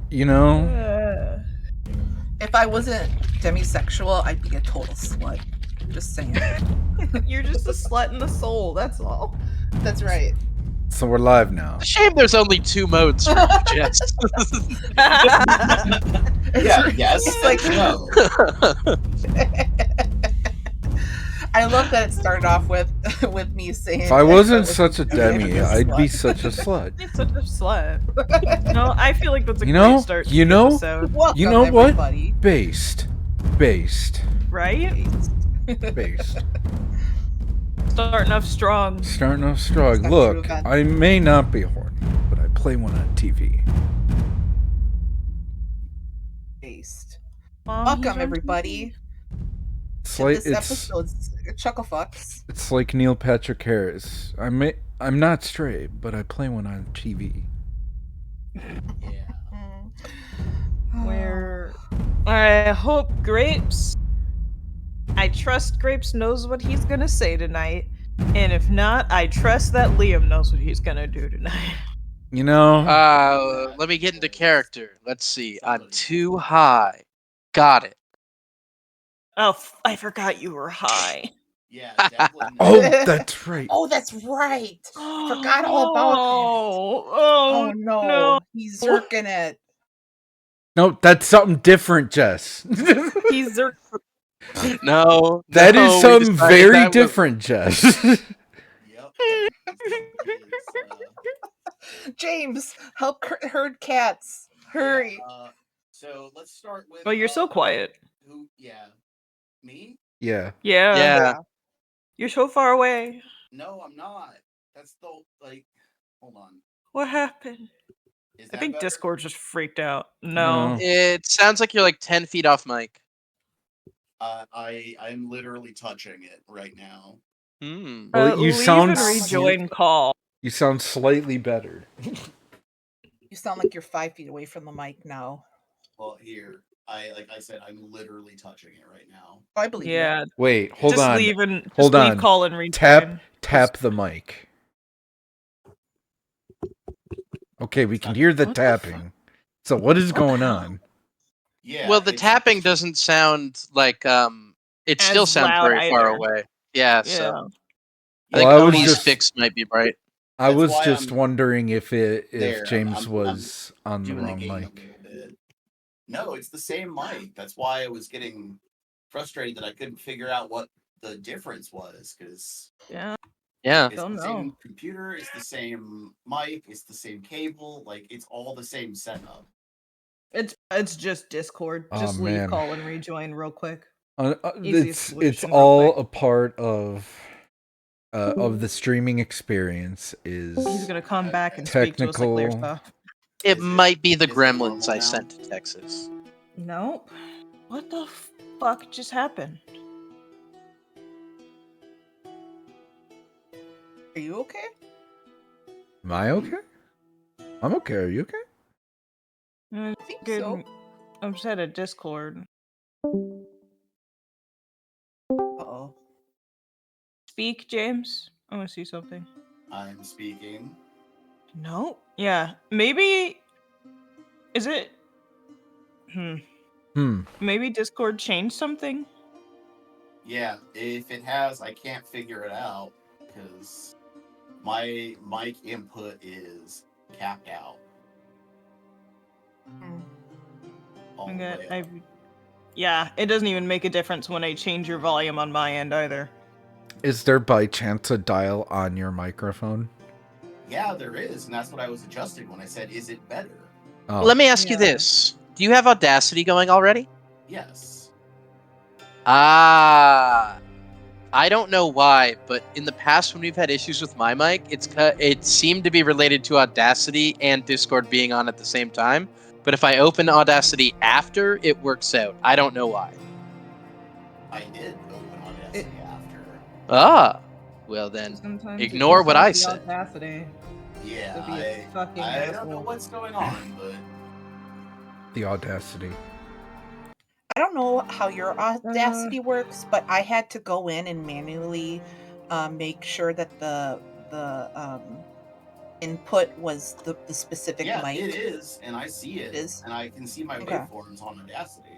You know, If I wasn't demisexual, I'd be a total slut. Just saying. You're just a slut in the soul, that's all. That's right. so we're live now. Shame there's only 2 modes for you, Jess. Yeah, yes. It's like No. I love that it started off with me saying. If I wasn't such a demi, demi, I'd be such a slut. You're such a slut. No, I feel like that's a You great know? start to You the know? episode. Welcome, You know what? everybody. Based. Right? Starting off strong. Starting off strong. Start Look, grooving. I may not be horny, but I play one on TV. Based. Mom, he's Welcome, on everybody. It's To like this it's episode's Chuckle Fucks. it's like Neil Patrick Harris. I'm not straight, but I play one on TV. Yeah. Where I hope Grapes. I trust Grapes knows what he's gonna say tonight. And if not, I trust that Liam knows what he's gonna do tonight. You know, Let me get into character. Let's see. I'm too high. Got it. Oh, I forgot you were high. Yeah, definitely. oh, that's right. Oh, that's right. Forgot all about that. Oh, no. He's zerking it. No, that's something different, Jess. He's No. That no, is we something decided very that was- different, Jess. Yep. James, help herd cats. Hurry. So let's start with. Oh, you're so quiet. Who? Yeah. Me? Yeah. Yeah. You're so far away. No, I'm not. That's the Hold on. What happened? Is I that think better? Discord just freaked out. No. No. It sounds like you're like 10 feet off mic. I'm literally touching it right now. Hmm. Well, you leave sound and rejoin call. You sound slightly better. You sound like you're 5 feet away from the mic now. Well, here, like I said, I'm literally touching it right now. Oh, I believe Yeah. Wait, hold just on. Leave and just Hold leave on. call and rejoin. Tap the mic. Okay, we can hear the What the tapping. So what is What the going hell? on? Yeah. Well, the it's- tapping doesn't sound like it As still sounds loud very far either. away. Yeah, Yeah. so I Well, think I was Tony's just- fix might be right. I That's was why just I'm wondering if there. James I'm was on the doing the wrong game a mic. little bit. No, it's the same mic. That's why I was getting frustrated that I couldn't figure out what the difference was, because Yeah. Yeah. it's Don't the same know. computer, it's the same mic, it's the same cable, like it's all the same setup. It's just Discord. Oh, Just leave man. call and rejoin real quick. It's Easiest solution, real all quick. a part of the streaming experience. Is He's gonna come back and speak to us like clear technical- stuff. It Is it- might be the is it gremlins normal I now? sent to Texas. Nope. What the fuck just happened? Are you okay? Am I okay? I'm okay. Are you okay? I think Good. so. I'm set at Discord. Uh-oh. Speak, James. I want to see something. I'm speaking. No. Yeah. Maybe. Is it? Maybe Discord changed something. Yeah, if it has, I can't figure it out because my mic input is capped out. All the way up. Yeah, it doesn't even make a difference when I change your volume on my end either. Is there by chance a dial on your microphone? Yeah, there is, and that's what I was adjusting when I said, "Is it better?" Oh. Let me ask you Yeah. this. Do you have Audacity going already? Yes. I don't know why, but in the past when we've had issues with my mic, it seemed to be related to Audacity and Discord being on at the same time. But if I open Audacity after, it works out. I don't know why. I did open Audacity after. Ah, well then, Sometimes it ignore just what has I the said. Audacity Yeah, to be a fucking I don't know asshole. what's going on, but The Audacity. I don't know how your Audacity works, but I had to go in and manually make sure that the input was the specific Yeah, mic. it is, and I see it, It is? and I can see my Okay. waveforms on Audacity.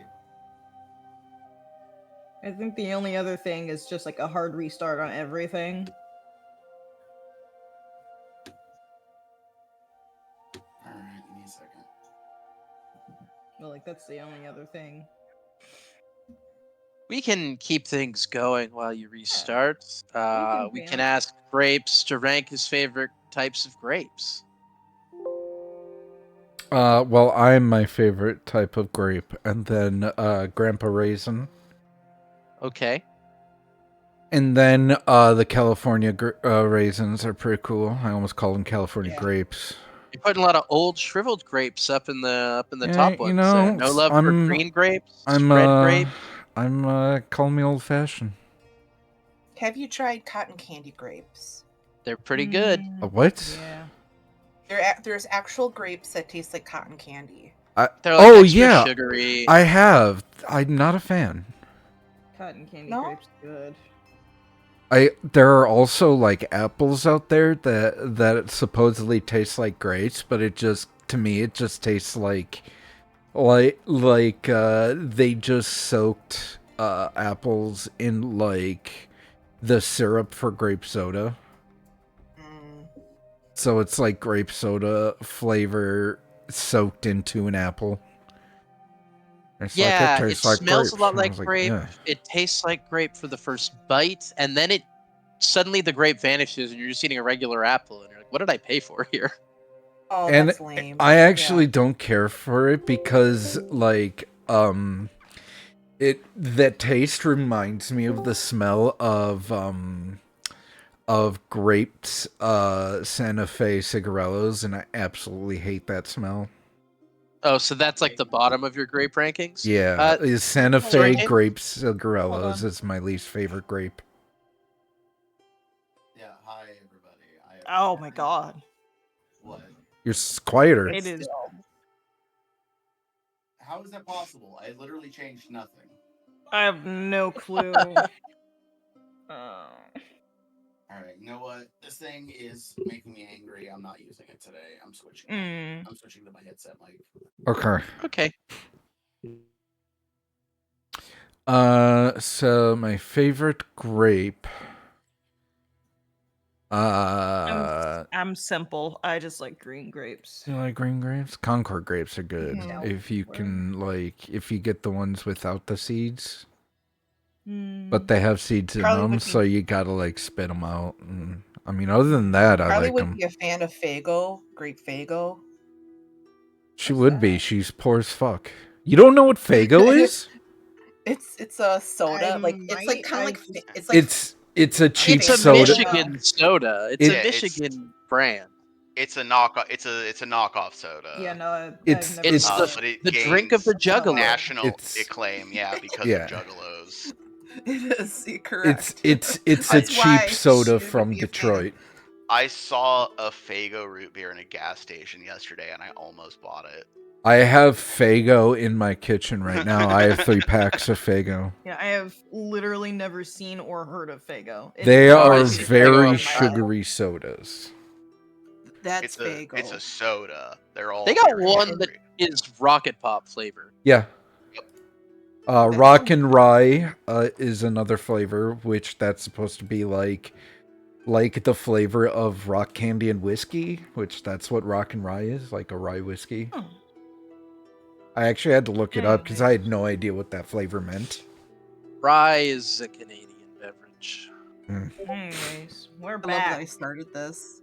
I think the only other thing is just like a hard restart on everything. All right, give me a second. Well, like that's the only other thing. We can keep things going while you restart. We can vamp. ask Grapes to rank his favorite types of grapes. Well, I'm my favorite type of grape, and then Grandpa Raisin, Okay. and then the California raisins are pretty cool. I almost call them California Yeah. grapes. You're putting a lot of old shriveled grapes up in the Yeah, top you ones there. know, No love for I'm- green grapes, I'm red grapes. calling me old fashioned. Have you tried cotton candy grapes? They're pretty good. What? Yeah. There's actual grapes that taste like cotton candy. They're like extra yeah, sugary. I have. I'm not a fan. Cotton candy No? grapes good. There are also like apples out there that supposedly taste like grapes, but to me it just tastes like they just soaked apples in like the syrup for grape soda. Mm. So it's like grape soda flavor soaked into an apple. It's Yeah, like, it tastes like smells grapes. a lot And I like was grape. yeah. It tastes like grape for the first bite, and then suddenly the grape vanishes, and you're just eating a regular apple, and you're like, "What did I pay for here?" Oh, And that's lame. I actually don't care for it because like that taste reminds me of the smell of grapes Santa Fe cigarellos, and I absolutely hate that smell. Oh, so that's like the bottom of your grape rankings? Yeah, is Santa Fe sorry. grape Hold cigarellos on. is my least favorite grape. Yeah, hi everybody. Oh my god. What? You're quieter. It is. How is that possible? I literally changed nothing. I have no clue. All right, you know what? This thing is making me angry. I'm not using it today. I'm switching. I'm switching to my headset mic. Okay. Okay. So my favorite grape. I'm simple. I just like green grapes. You like green grapes? Concord grapes are good. Mhm. If you can, if you get the ones without the seeds. Mm. But they have seeds in Probably them, would so be- you gotta, spit them out. And, I mean, other than that, I Probably like would them. be a fan of Fago, grape Fago. She What's would be. that? She's poor as fuck. You don't know what Fago is? It's a soda, I like it's like might, kind I of like just- it's like It's a cheap It's a soda. Michigan soda. It's It- a Yeah, Michigan brand. It's a knockoff. It's a knockoff soda. Yeah, no, It's- I've never It's heard the of it. but it the drink of gains the juggalo. national It's- acclaim. Yeah, because yeah. of juggalos. it is correct. It's a That's why cheap soda she would from be a fan. Detroit. I saw a Fago root beer in a gas station yesterday, and I almost bought it. I have Fago in my kitchen right now. I have 3 packs of Fago. Yeah, I have literally never seen or heard of Fago. They Oh, are I see Faygo very on sugary sodas. That's It's a Fago. soda. They're all. They got very one sugary. that is rocket pop flavor. Yeah. That's Rock some- and Rye is another flavor, which that's supposed to be like the flavor of rock candy and whiskey, which that's what Rock and Rye is, like a rye whiskey. Hmm. I actually had to look it up because I Anyways. had no idea what that flavor meant. Rye is a Canadian beverage. Anyways, we're I love that I back. started this.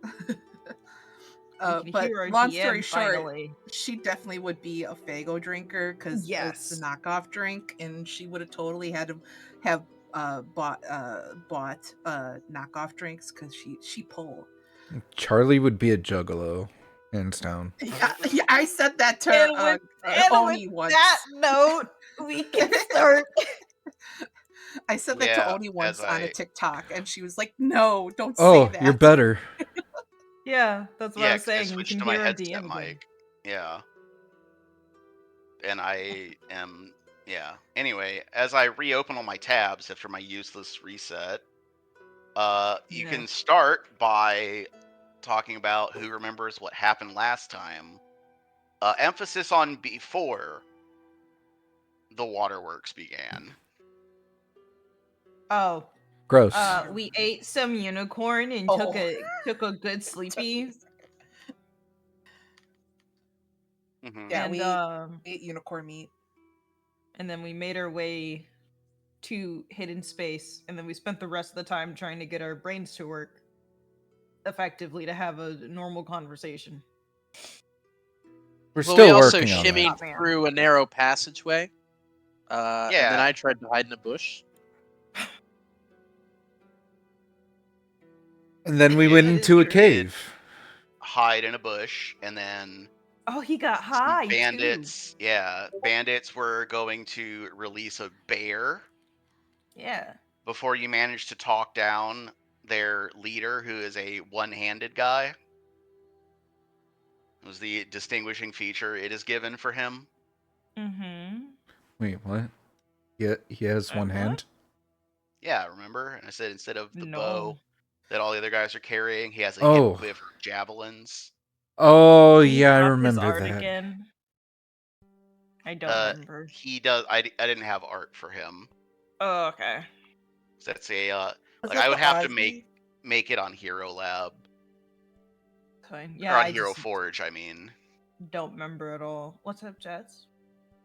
We can But hear our long DM story short, finally. she definitely would be a Fago drinker because it's Yes. a knockoff drink, and she would have totally had to have bought knockoff drinks because she pull. Charlie would be a juggalo, hands down. Yeah, I said that to And with- and Oni with once. that note, we can start. I said that to Yeah, Oni once as on a I- TikTok, and she was like, "No, don't say Oh, that." you're better. Yeah, that's what I Yeah, was 'cause I saying. We switched can to my hear our headset DM again. mic. Yeah. And I am. Yeah. Anyway, as I reopen all my tabs after my useless reset, you Yeah. can start by talking about who remembers what happened last time. Emphasis on before the waterworks began. Oh, Gross. we ate some unicorn and Oh. took a good sleepy. Mhm. Yeah, and we ate unicorn meat. and then we made our way to hidden space, and then we spent the rest of the time trying to get our brains to work effectively to have a normal conversation. We're Well, we still also working on that. shimmied Oh, man. through a narrow passageway. And then Yeah. I tried to hide in a bush. And then we Yeah, went you into a did cave. hide in a bush, and then Oh, he got some high bandits. Yeah, bandits were going to release a bear too. Yeah. before you managed to talk down their leader, who is a one-handed guy. It was the distinguishing feature it is given for him. Mm-hmm. Wait, what? He has one What? hand? Yeah, remember? And I said instead of the No. bow that all the other guys are carrying, he has a Oh. hip quiver of javelins. Oh, Can you yeah, I drop his remember art that. again? I don't remember. He does. I didn't have art for him. Oh, okay. So that's a Was like that I would the have to Ozzy? make it on Hero Lab Fine. or Yeah, on I Hero just Forge. I mean, don't remember at all. What's up, Jets?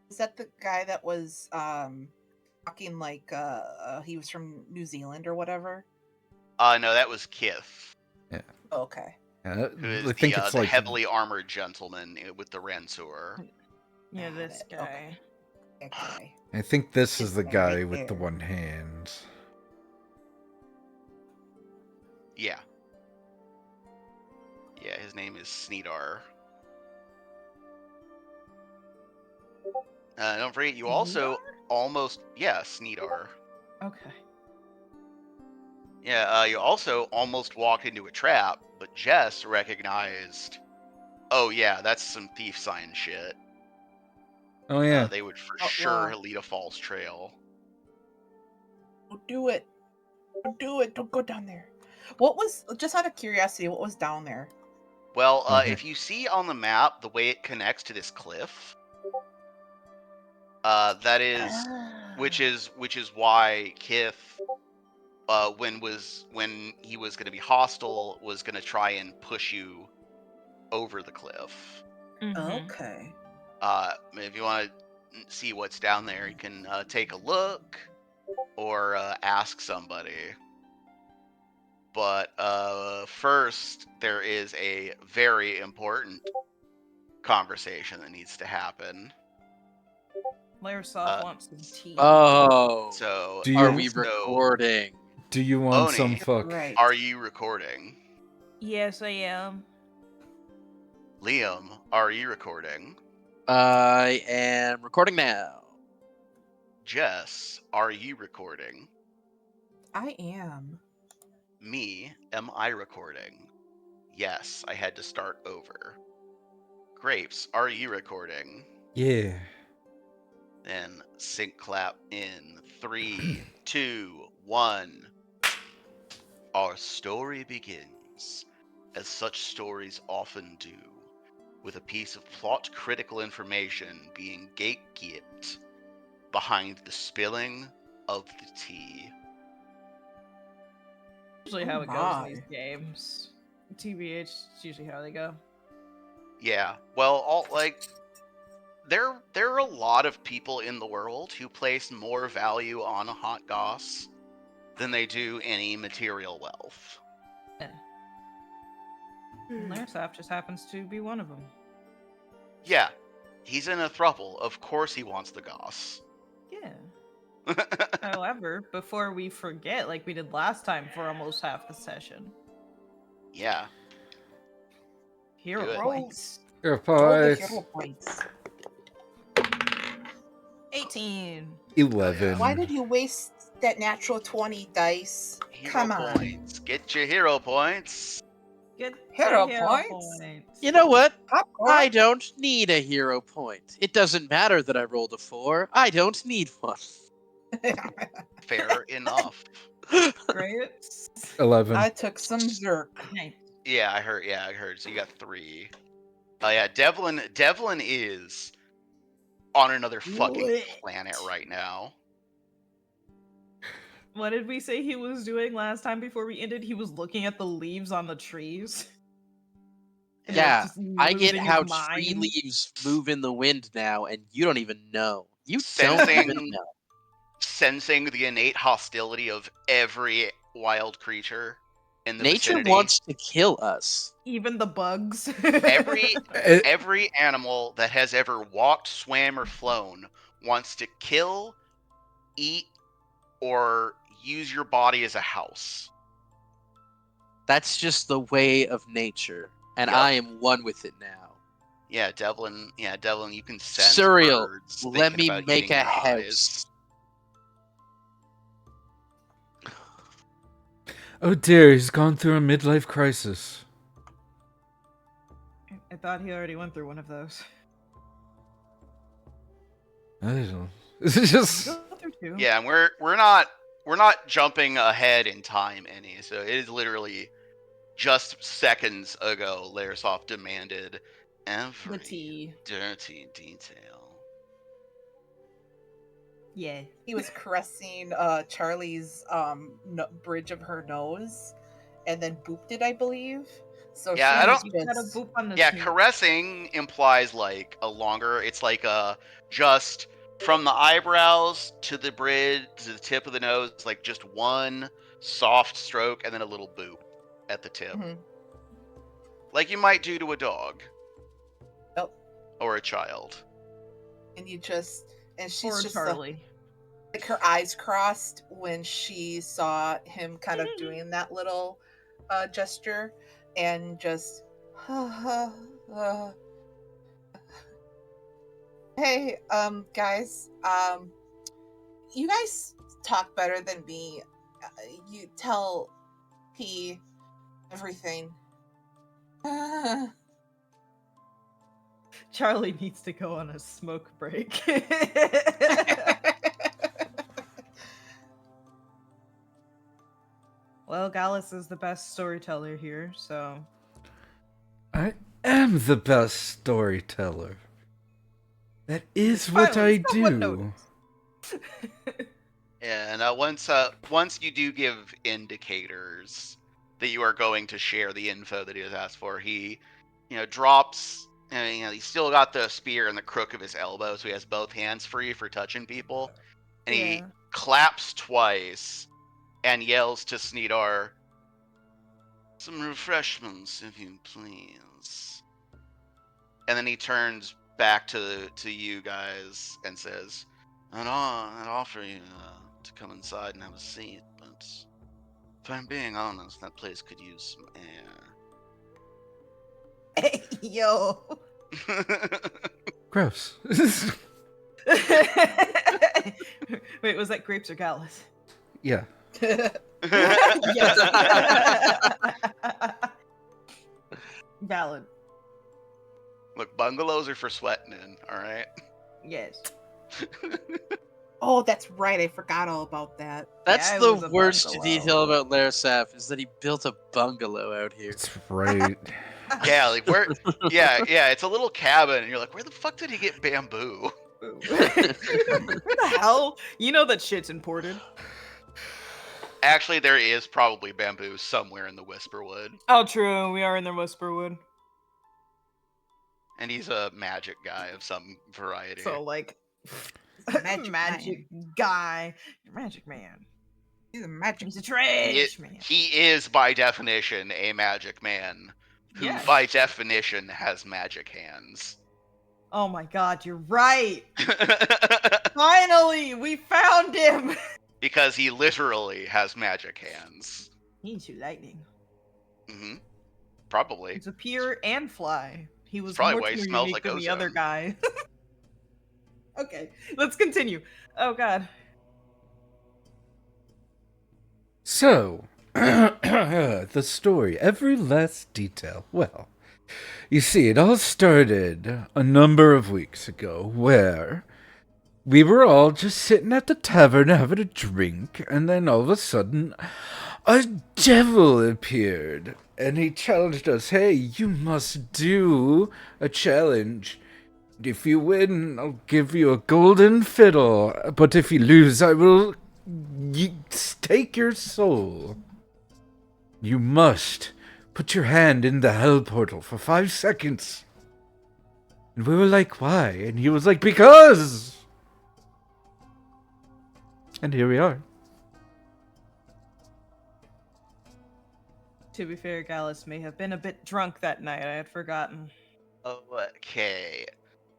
Is that the guy that was talking like he was from New Zealand or whatever? no, that was Kith, Oh, okay. Yeah, who is I think it's the like heavily armored gentleman with the Ransur. Yeah, Got this it. guy. Okay. That guy. I think this is This the guy guy right with the there. one hand. Yeah. Yeah, his name is Sneedar. Don't forget, you also almost Sneedar. Okay. Yeah, you also almost walked into a trap, but Jess recognized. Oh yeah, that's some thief sign shit. Oh, yeah. They would for Oh, sure wow. lead a false trail. Don't do it. Don't do it. Don't go down there. What was, just out of curiosity, what was down there? Well, Okay. if you see on the map the way it connects to this cliff, that is, which is why Kith, when he was going to be hostile, was going to try and push you over the cliff. Mm-hmm. Okay. If you want to see what's down there, you can take a look or ask somebody. But first, there is a very important conversation that needs to happen. Lairsoft wants some tea. Oh. So, Are we so recording? Do you want some Oni, fuck? Right. are you recording? Yes, I am. Liam, are you recording? I am recording now. Jess, are you recording? I am. Me, am I recording? Yes, I had to start over. Grapes, are you recording? Yeah. Then sync clap in 3, 2, 1. Our story begins, as such stories often do, with a piece of plot critical information being gatekept behind the spilling of the tea. Usually Oh how it goes in my. these games. TBH, it's usually how they go. Yeah, well, there are a lot of people in the world who place more value on a hot goss than they do any material wealth. And Lairsoft just happens to be one of them. Yeah, he's in a throuple. Of course he wants the goss. Yeah. However, before we forget, like we did last time for almost half the session, Yeah. hero Do it. points. Your Roll the points. hero points. 18. 11. Why did you waste that natural 20 dice? Hero Come on. points. Get your hero points. Get Hero the points? You know what? Popcorn. I don't need a hero point. It doesn't matter that I rolled a 4. I don't need one. Fair enough. Grapes. 11. I took some Zerk. Nice. Yeah, I heard. Yeah, I heard. So you got 3. Oh yeah, Devlin is on another fucking What? planet right now. What did we say he was doing last time before we ended? He was looking at the leaves on the trees. And, like, Yeah, just I get losing how his tree mind. leaves move in the wind now, and you don't even know. You don't even Sensing know. sensing the innate hostility of every wild creature in the Nature vicinity. wants to kill us. Even the bugs. Every It- every animal that has ever walked, swam, or flown wants to kill, eat, or use your body as a house. That's just the way of nature, and Yup. I am one with it now. Yeah, Devlin. Yeah, Devlin. You can sense Suriel, birds let thinking me about make eating a your eyes. house. Oh dear, he's gone through a midlife crisis. I thought he already went through one of those. I don't know. This is just. Go through 2. Yeah, and we're not jumping ahead in time any. So it is literally just seconds ago. Lairsoft demanded The every tea. dirty detail. Yeah. He was caressing Charlie's bridge of her nose, and then booped it, I believe. So Yeah, she I was don't- You gotta just boop on the Yeah, snoot. caressing implies like a longer. It's like just from the eyebrows to the bridge to the tip of the nose, like just one soft stroke and then a little boop at the tip, Mhm. like you might do to a dog Yep. or a child. And you just and she's Poor just Charlie. like her eyes crossed when she saw him kind of doing that little gesture, and just hey, guys, you guys talk better than me. You tell P everything. Charlie needs to go on a smoke break. Well, Gallus is the best storyteller here, so I am the best storyteller. That is what finally, I someone do. noticed. Yeah, and once you do give indicators that you are going to share the info that he has asked for, he, drops. He's still got the spear in the crook of his elbow, so he has both hands free for touching people, and he Yeah. claps twice and yells to Sneedar, "Some refreshments, if you please." And then he turns back to you guys and says, I'd offer you to come inside and have a seat, but if I'm being honest, that place could use some Hey, yo. air. Gross. Wait, was that grapes or Gallus? Yeah. Yes. Valid. Look, bungalows are for sweating in, all right? Yes. Oh, that's right. I forgot all about that. That's Yeah, it was the a worst bungalow. detail about Larisaf is that he built a bungalow out here. That's right. Yeah, like where? Yeah, it's a little cabin, and you're like, where the fuck did he get bamboo? What the hell? You know that shit's imported. Actually, there is probably bamboo somewhere in the Whisperwood, Oh, true. We are in the Whisperwood. and he's a magic guy of some variety. So, like, Magic magic guy. You're magic man. He's a magic. He's a trash man. He is, by definition, a magic man, who, Yes. by definition, has magic hands. Oh my god, you're right. Finally, we found him. Because he literally has magic hands. He shoot lightning. Probably. He's appear and fly. He was probably much why he more smells unique like than the other ozone. guy. Okay, let's continue. Oh god. So, the story, every last detail. Well, you see, it all started a number of weeks ago where we were all just sitting at the tavern having a drink, and then all of a sudden, a devil appeared and he challenged us. Hey, you must do a challenge. If you win, I'll give you a golden fiddle. But if you lose, I will take your soul. You must put your hand in the hell portal for 5 seconds. And we were like, why? And he was like, because! And here we are. To be fair, Gallus may have been a bit drunk that night. I had forgotten. Okay.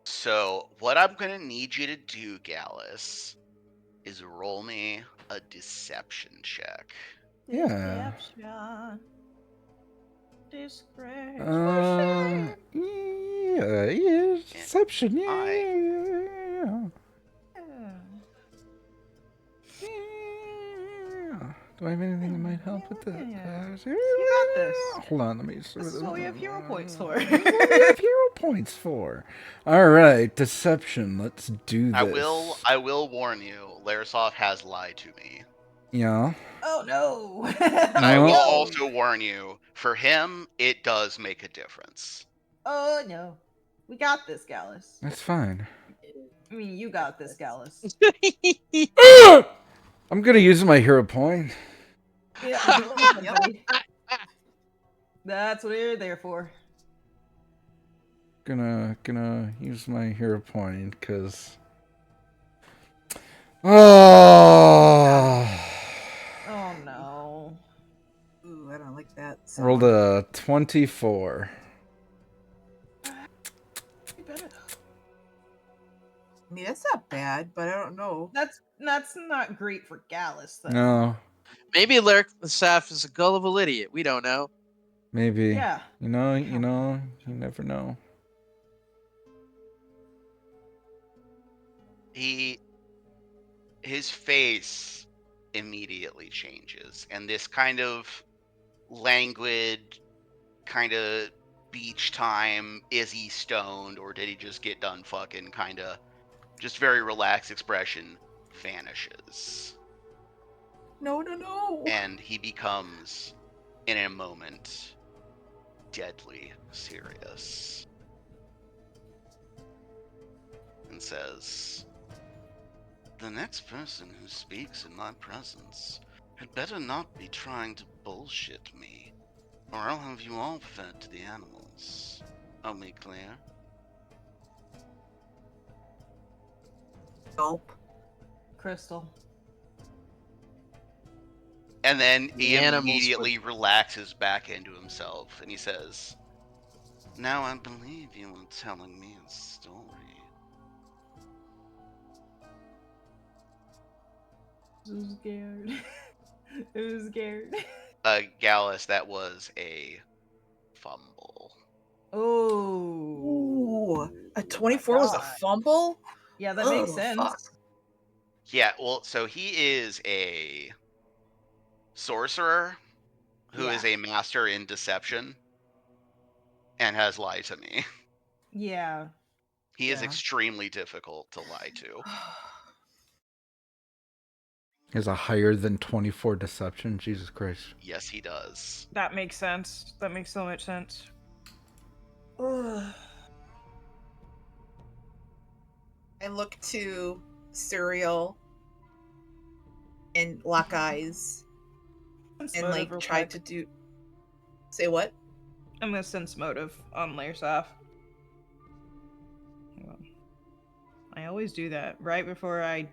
So, what I'm going to need you to do, Gallus, is roll me a deception check. Yeah. Deception. Disgrace. Yeah, deception, yeah. Do I have anything that might help with that? You got this. Hold on, let me... This is what we have hero points for. What do we have hero points for? Alright, deception, let's do this. I will warn you, Larisov has lied to me. Yeah. Oh no. And I will also warn you, for him, it does make a difference. Oh no. We got this, Gallus. That's fine. I mean, you got this, Gallus. I'm gonna use my hero point. Yeah, that's what you're there for. Gonna use my hero point, cause... Oh no. Ooh, I don't like that. Rolled a 24. I mean, that's not bad, but I don't know. That's not great for Gallus, though. No. Maybe Larisov is a gullible idiot. We don't know. Maybe. Yeah. You never know. His face immediately changes, and this kind of languid, kind of beach time, is he stoned or did he just get done fucking, kind of just very relaxed expression vanishes. No. And he becomes, in a moment, deadly serious. And says, "The next person who speaks in my presence had better not be trying to bullshit me, or I'll have you all fed to the animals. Are we clear?" Gulp. Crystal. And then he The animals immediately relaxes back into himself, and he says, "Now I believe you were telling me a story." I was scared. I was scared. Gallus, that was a fumble. Oh. Ooh, a 24 was a fumble? Yeah, that makes sense. Fuck. Yeah, well, so he is a sorcerer who is a master in deception and has lied to me. Yeah. He is extremely difficult to lie to. Is a higher than 24 deception? Jesus Christ. Yes, he does. That makes sense. That makes so much sense. I look to Serial and lock eyes and like try to do. Say what? I'm gonna sense motive on Lairsoft. I always do that right before I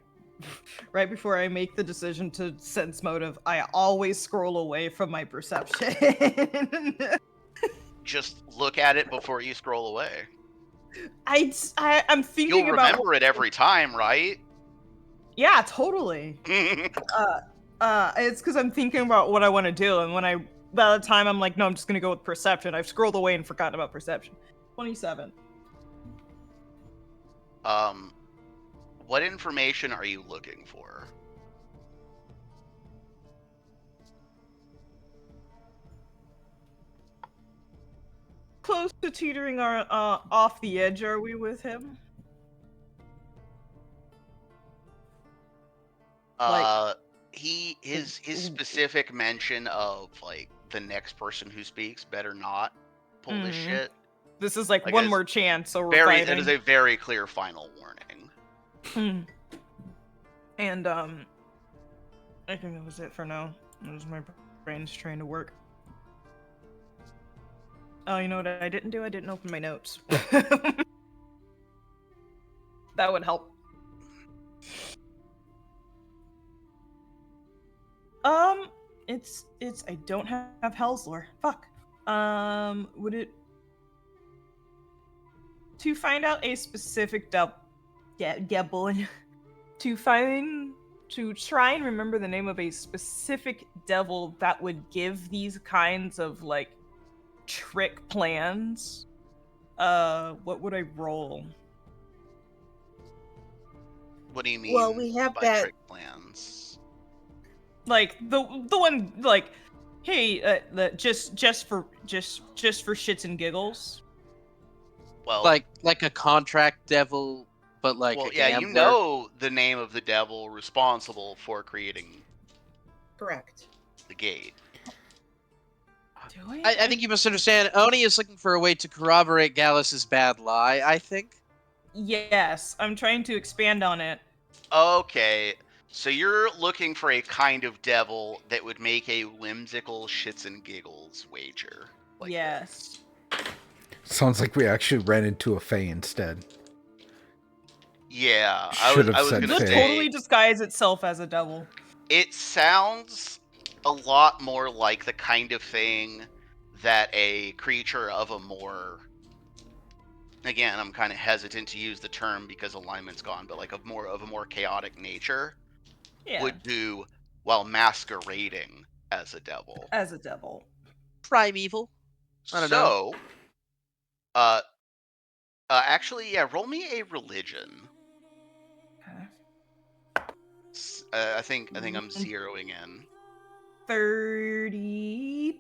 make the decision to sense motive. I always scroll away from my perception. Just look at it before you scroll away. I'm thinking You'll about remember it every time, right? Yeah, totally. It's because I'm thinking about what I want to do, and by the time I'm like, no, I'm just gonna go with perception. I've scrolled away and forgotten about perception. 27. What information are you looking for? Close to teetering off the edge, are we with him? his specific mention of like the next person who speaks better not pull this shit. This is like Like, one it's more chance, so we're Very, fighting. it is a very clear final warning. And I think that was it for now. That was my brain's trying to work. Oh, you know what I didn't do? I didn't open my notes. That would help. It's I don't have Hell's Lore. Fuck. Would it to find out a specific devil to try and remember the name of a specific devil that would give these kinds of like trick plans. What would I roll? What do you mean? Well, we have by that- trick plans? Like the one like, hey, just for shits and giggles. Well, Like a contract devil, but like well, a yeah, gambler. you know the name of the devil responsible for creating Correct. the gate. Do I? I think you misunderstand. Oni is looking for a way to corroborate Gallus's bad lie, I think. Yes, I'm trying to expand on it. Okay, so you're looking for a kind of devil that would make a whimsical shits and giggles wager. Like Yes. Sounds like we actually ran into a Fae instead. Yeah, Should have I was said gonna Would Fae. say totally disguise itself as a devil. it sounds a lot more like the kind of thing that a creature of a more, again, I'm kind of hesitant to use the term because alignment's gone, but like a more chaotic nature Yeah. would do while masquerading as a devil. As a devil. Primeval. I don't know. So, actually, yeah, roll me a religion. Okay. I think I'm zeroing in. 30.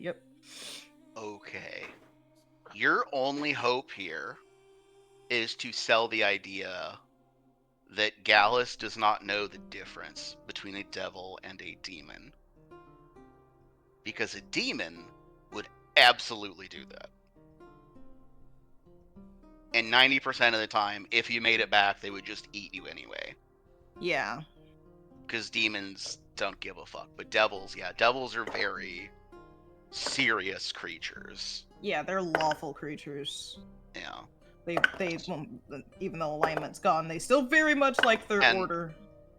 Yep. Okay. Your only hope here is to sell the idea that Gallus does not know the difference between a devil and a demon. Because a demon would absolutely do that. And 90% of the time, if you made it back, they would just eat you anyway. Yeah. Because demons don't give a fuck. But devils, yeah, devils are very serious creatures. Yeah, they're lawful creatures. Yeah. They well, even though alignment's gone, they still very much like their And- order.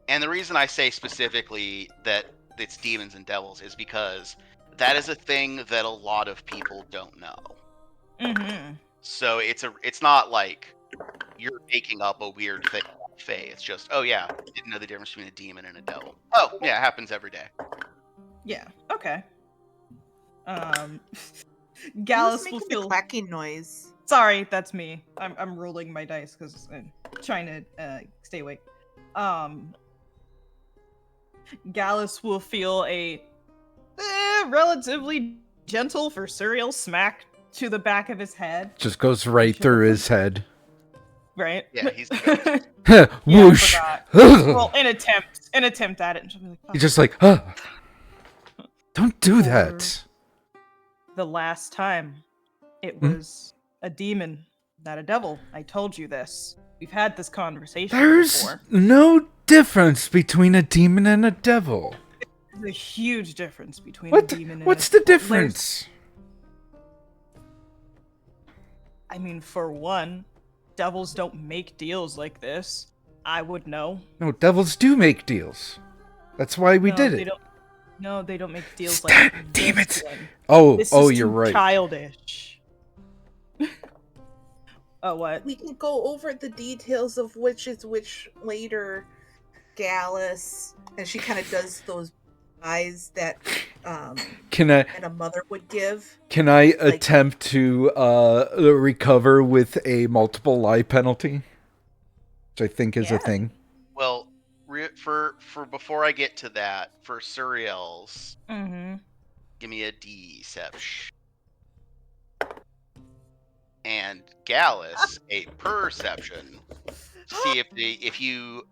And the reason I say specifically that it's demons and devils is because that is a thing that a lot of people don't know. Mm-hmm. So it's not like you're making up a weird thing about Fae. It's just, oh yeah, I didn't know the difference between a demon and a devil. Oh yeah, it happens every day. Yeah. Okay. Who's Gallus will making the feel. clacking noise? Sorry, that's me. I'm rolling my dice because I'm trying to stay awake. Gallus will feel a relatively gentle for Suriel smack to the back of his head. Just goes right through his head. Right? Yeah, he's Yeah, I Whoosh! forgot. Well, an attempt at it. And she'll be like, You're just like, don't do that. the last time it was a demon, not a devil. I told you this. We've had this conversation There's before. no difference between a demon and a devil. There's a huge difference between What? a demon and What's a the devil. difference? I mean, for one, devils don't make deals like this. I would know. No, devils do make deals. That's why we No, did they it. don't. No, they don't make deals Stop- like damn this it. one. Oh, This oh, is you're too right. childish. Oh, what? We can go over the details of which is which later, Gallus. And she kind of does those eyes that Can I and a mother would give. attempt to recover with a multiple lie penalty? Which I think is a Yeah. thing. Well, for before I get to that, for Suriel's, Mm-hmm. give me a deception. And Gallus, a perception. See if you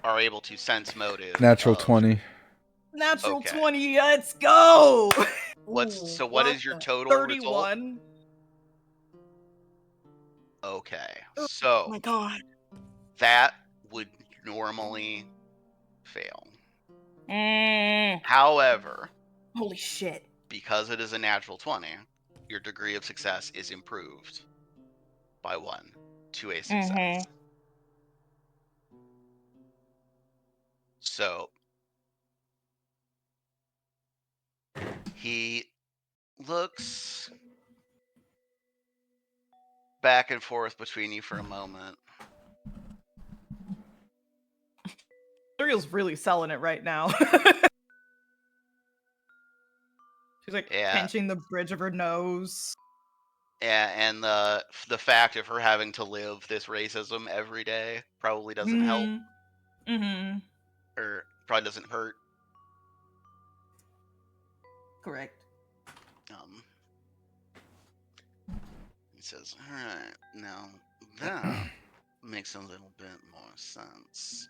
are able to sense motive. Natural of- 20. Natural Okay. 20, let's go! Ooh, what is your total result? 31. Okay, Oh so my god. that would normally fail. Mm, However, holy shit. because it is a natural 20, your degree of success is improved by 1 to a success. Mhm. So he looks back and forth between you for a moment. Serial's really selling it right now. She's like Yeah. pinching the bridge of her nose. And the fact of her having to live this racism every day probably doesn't help, Mm-hmm. or probably doesn't hurt. Correct. He says, "All right, now that makes a little bit more sense.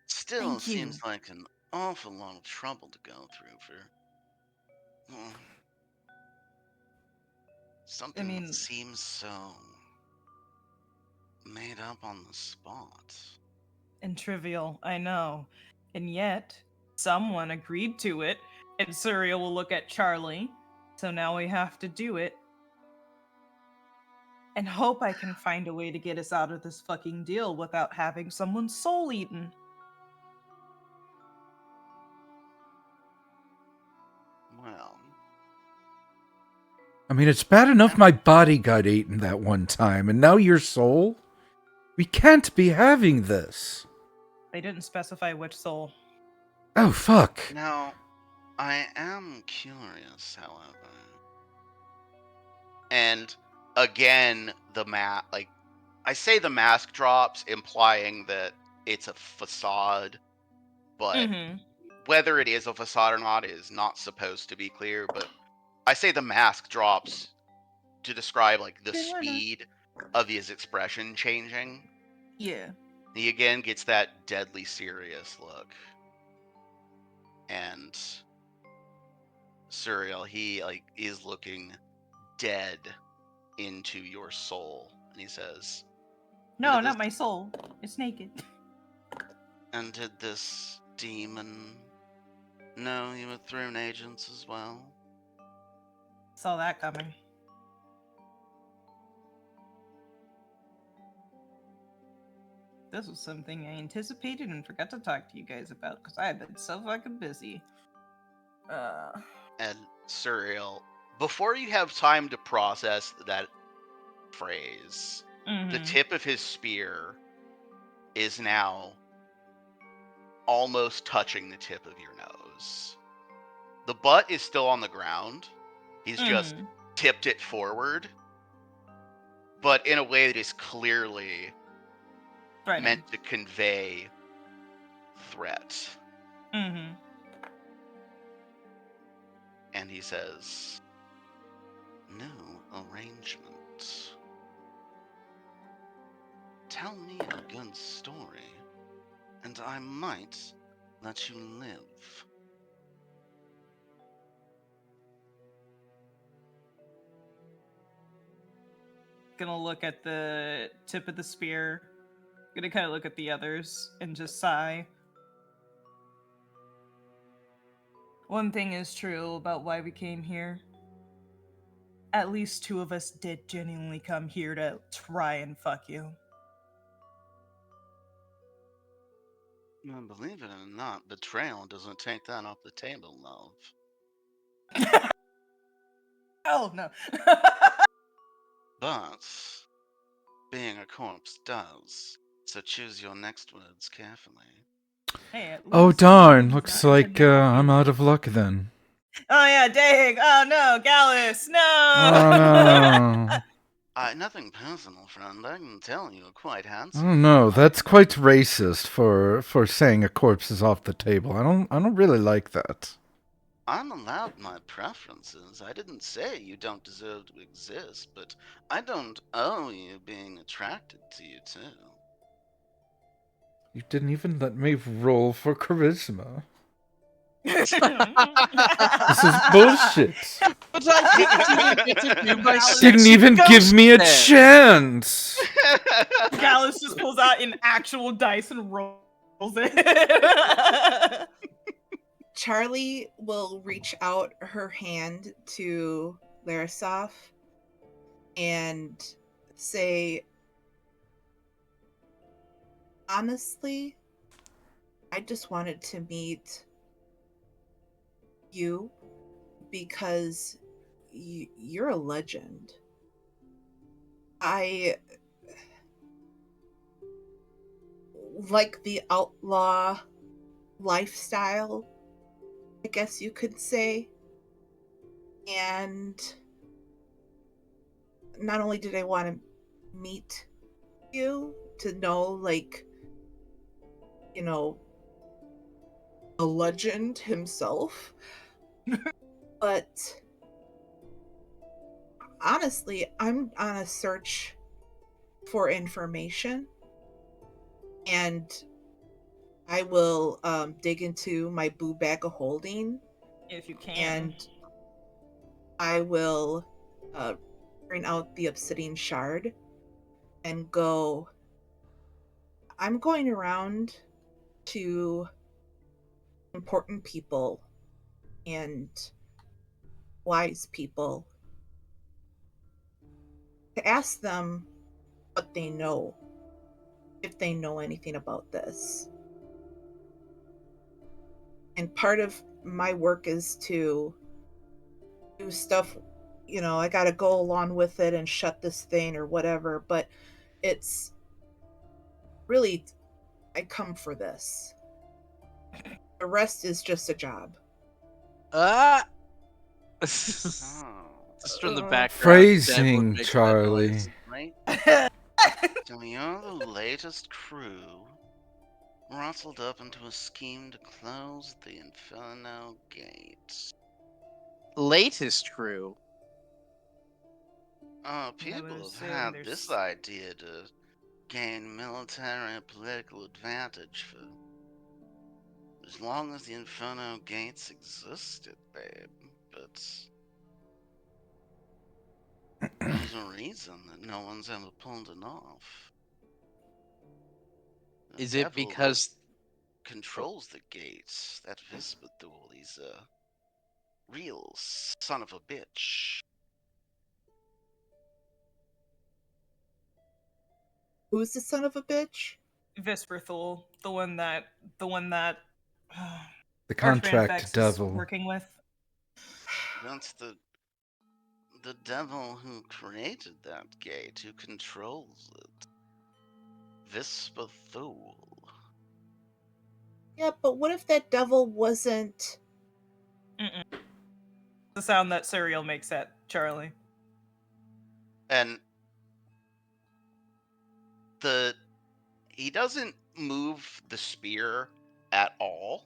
Still, Thank it you. seems like an awful lot of trouble to go through for well, something mean- that seems so made up on the spot." And trivial, I know. And yet, someone agreed to it, and Serial will look at Charlie. So now we have to do it. And hope I can find a way to get us out of this fucking deal without having someone's soul eaten. Well, I mean, it's bad enough my body got eaten that one time, and now your soul? We can't be having this. They didn't specify which soul. Oh, fuck. now I am curious, however. And again, I say the mask drops, implying that it's a facade, but Mm-hmm. whether it is a facade or not is not supposed to be clear. But I say the mask drops to describe like the Yeah, why not? speed of his expression changing. Yeah. He again gets that deadly serious look. And Suriel, he like is looking dead into your soul, and he says, No, "Did not this- my soul. It's naked. And did this demon know you were Throne agents as well?" Saw that coming. This was something I anticipated and forgot to talk to you guys about because I have been so fucking busy. And Suriel, before you have time to process that phrase, the Mhm. tip of his spear is now almost touching the tip of your nose. The butt is still on the ground. He's just Mhm. tipped it forward, but in a way that is clearly Threatening. meant to convey threat. Mhm. And he says, "No arrangement. Tell me a good story, and I might let you live." Gonna look at the tip of the spear. Gonna kind of look at the others and just sigh. One thing is true about why we came here. At least 2 of us did genuinely come here to try and fuck you. Well, believe it or not, betrayal doesn't take that off the table, love. Oh no. But being a corpse does, so choose your next words carefully. Hey, at Oh, least darn. it's Looks not like intended to I'm kill out you. of luck then. Oh yeah, dang! Oh no, Gallus, no! Oh, no. Nothing personal, friend. I can tell you're quite handsome. Oh, no. That's quite racist for saying a corpse is off the table. I don't really like that. I'm allowed my preferences. I didn't say you don't deserve to exist, but I don't owe you being attracted to you too. You didn't even let me roll for charisma. this This is bullshit. But I didn't get to do my Gallus Didn't sexy even give ghost me a then. chance. Gallus just pulls out an actual dice and rolls it. Charlie will reach out her hand to Larisov and say, honestly, I just wanted to meet you because you're a legend. I like the outlaw lifestyle, I guess you could say. And not only did I want to meet you to know, like, you know, a legend himself, but honestly, I'm on a search for information, and I will dig into my boo bag of holding, If you can. and I will bring out the obsidian shard and go. I'm going around to important people and wise people to ask them what they know, if they know anything about this. And part of my work is to do stuff, I got to go along with it and shut this thing or whatever, but it's really, I come for this. The rest is just a job. Just Oh, from the background. Phrasing, Deb would make that Charlie. noise. right? So you're the latest crew rustled up into a scheme to close the Inferno Gates. Latest crew. People would have assume had there's- this idea to gain military and political advantage for as long as the Inferno Gates existed, babe. But there's a reason that no one's ever pulled it off. The Is it devil that because controls the gates? That Vispathul, he's a real son of a bitch. Who's the son of a bitch? Vesperthul, the one that The Archband contract Vex is devil. working with. That's the devil who created that gate, who controls it. Vispathul. Yeah, but what if that devil wasn't... Mm-mm. The sound that Serial makes at Charlie. And he doesn't move the spear at all,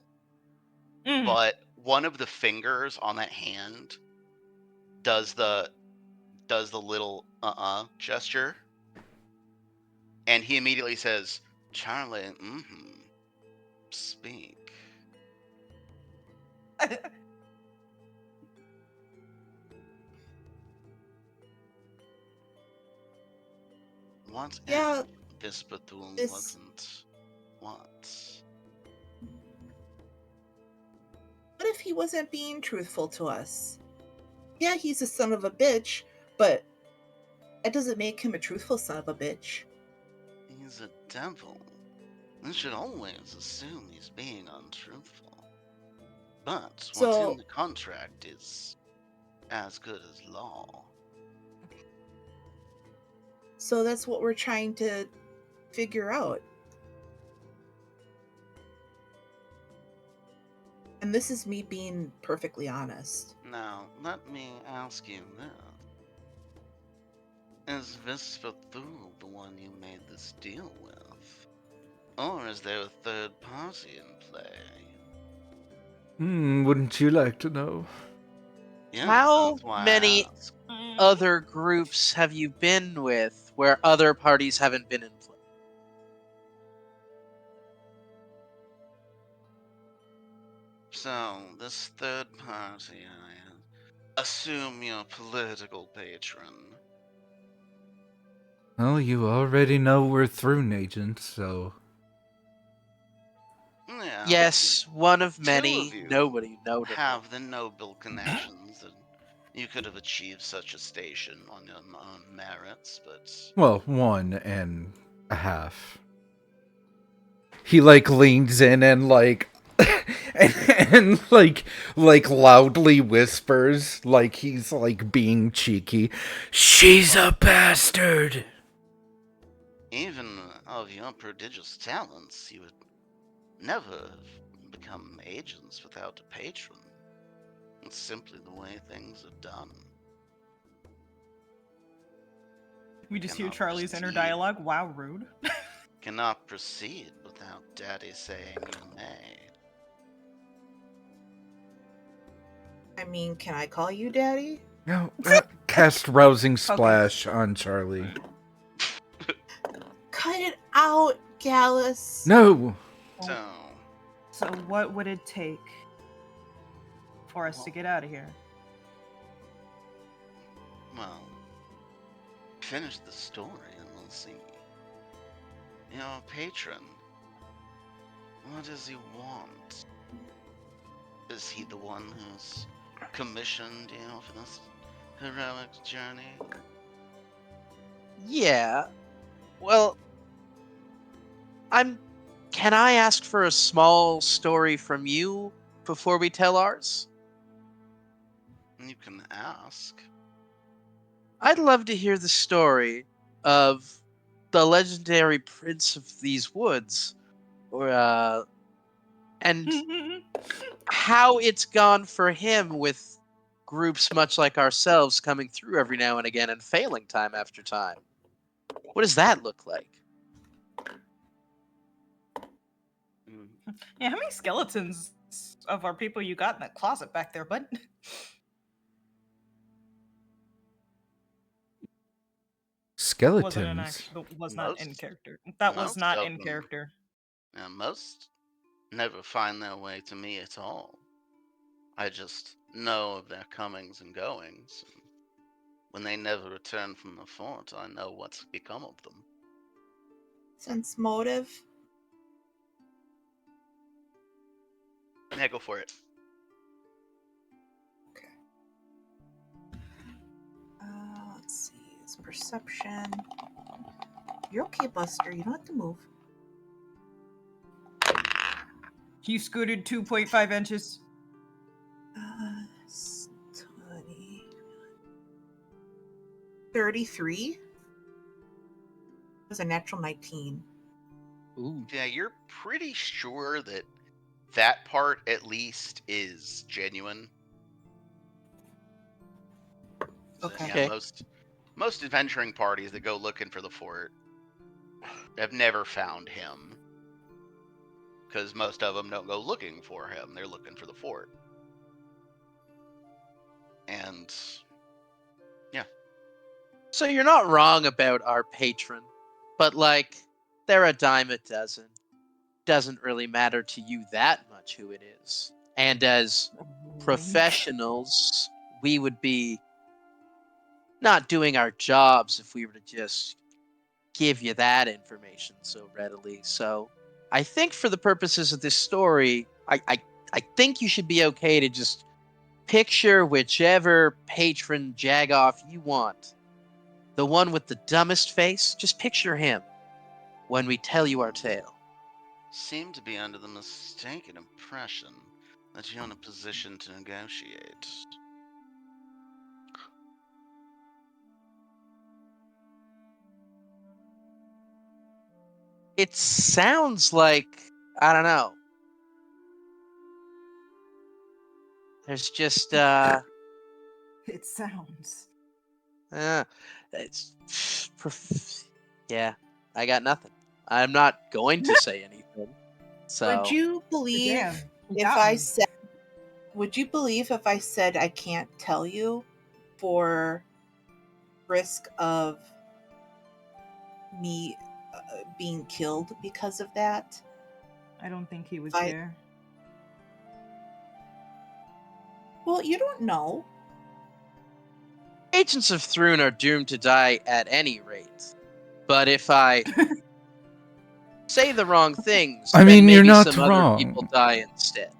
but one of the fingers on that hand does the little gesture, and he immediately says, Charlie, speak. What Yeah, if Vispathul this- wasn't what? What if he wasn't being truthful to us? Yeah, he's a son of a bitch, but that doesn't make him a truthful son of a bitch. He's a devil. We should always assume he's being untruthful. But what's in the contract is as good as law. So that's what we're trying to figure out. And this is me being perfectly honest. Now, let me ask you this. Is Vispathul the one you made this deal with? Or is there a third party in play? Wouldn't you like to know? Yeah, How that's why I many asked. other groups have you been with where other parties haven't been in play? So, this third party, I assume your political patron. Well, you already know we're through, agent, so... Yeah, Yes, one of two many. of you Nobody notable. have the noble connections, and you could have achieved such a station on your own merits, but Well, 1.5. He, like, leans in and, like... and like loudly whispers, like he's, like, being cheeky. She's a bastard! even of your prodigious talents, you would never have become agents without a patron. It's simply the way things are done. We just hear Cannot Charlie's inner proceed. dialogue. Wow, rude. Cannot proceed without Daddy saying you may. I mean, can I call you daddy? No, cast Rousing Splash on Charlie. Cut it out, Gallus. No! So, So what would it take for us to get out of here? well, finish the story and we'll see. Your patron, what does he want? Is he the one who's commissioned you for this heroic journey? Yeah. Well, Can I ask for a small story from you before we tell ours? You can ask. I'd love to hear the story of the legendary prince of these woods, and how it's gone for him with groups much like ourselves coming through every now and again and failing time after time. What does that look like? Yeah, how many skeletons of our people you got in that closet back there, bud? Skeletons? Was not in Most- character. That was most not of in them. character. Now, most never find their way to me at all. I just know of their comings and goings. And when they never return from the fort, I know what's become of them. Sense motive. Yeah, go for it. Let's see. It's perception. You're okay, Buster. You don't have to move. You scooted 2.5 inches. 20. 33. It was a natural 19. Ooh. Yeah, you're pretty sure that that part at least is genuine. Okay. Yeah, most adventuring parties that go looking for the fort have never found him. Because most of them don't go looking for him, they're looking for the fort. And yeah. So you're not wrong about our patron, but like, they're a dime a dozen. Doesn't really matter to you that much who it is. And as professionals, we would be not doing our jobs if we were to just give you that information so readily. So I think for the purposes of this story, I think you should be okay to just picture whichever patron jagoff you want. The one with the dumbest face, just picture him when we tell you our tale. Seem to be under the mistaken impression that you're in a position to negotiate. It sounds like, I don't know. There's just It sounds. it's yeah, I got nothing. I'm not going to say anything. So Would you believe Damn, you if got I me. said? Would you believe if I said I can't tell you for risk of me being killed because of that? I don't think he would I- care. Well, you don't know. Agents of Thrune are doomed to die at any rate. But if I say the wrong things, I then mean, you're maybe not some other people wrong. die instead.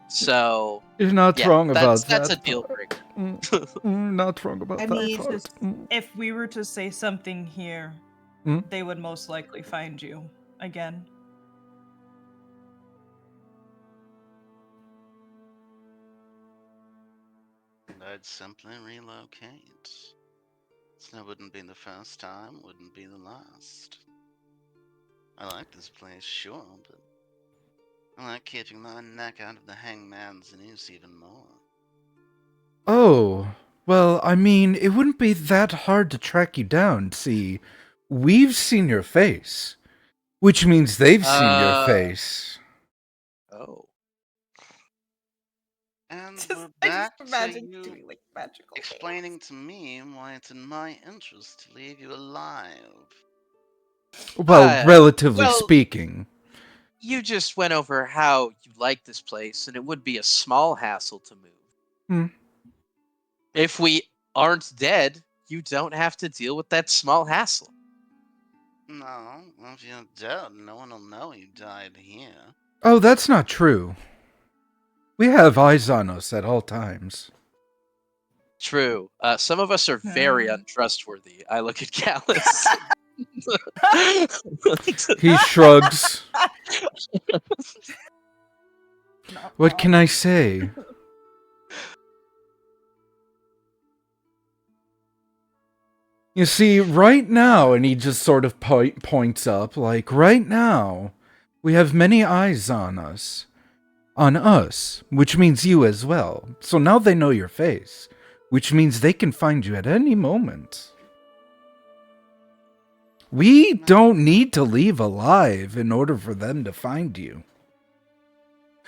So You're not yeah, wrong about that's a that deal part. breaker. Not wrong about I that mean, part. Just- If we were to say something here, they would most likely find you again. And I'd simply relocate. That wouldn't be the first time, wouldn't be the last. I like this place, sure, but I like keeping my neck out of the hangman's noose even more. Oh, well, I mean, it wouldn't be that hard to track you down. See, we've seen your face, which means they've seen your face. Oh. And Just- we're I just back to imagine you doing like magical explaining to me why it's in my interest to leave you alive. Well, relatively speaking. You just went over how you like this place, and it would be a small hassle to move. If we aren't dead, you don't have to deal with that small hassle. No, if you're dead, no one will know you died here. Oh, that's not true. We have eyes on us at all times. True. Some of us are very untrustworthy. I look at Callus. He shrugs. Not What can I wrong. say? You see, right now, and he just sort of points up, like, right now, we have many eyes on us. On us, which means you as well. So now they know your face, which means they can find you at any moment. We don't need to leave alive in order for them to find you.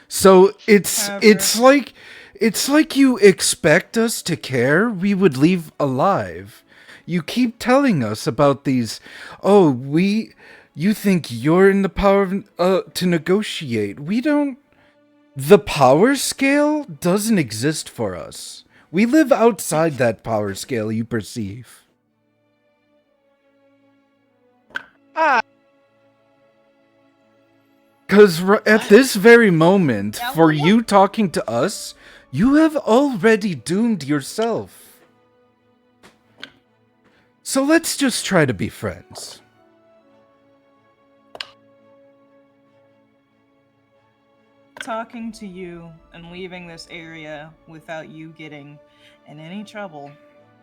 So it's like you expect us to care we would leave alive. You keep telling us about these, you think you're in the power to negotiate. We don't. The power scale doesn't exist for us. We live outside that power scale you perceive. Because at this very moment, for you talking to us, you have already doomed yourself. So let's just try to be friends. Talking to you and leaving this area without you getting in any trouble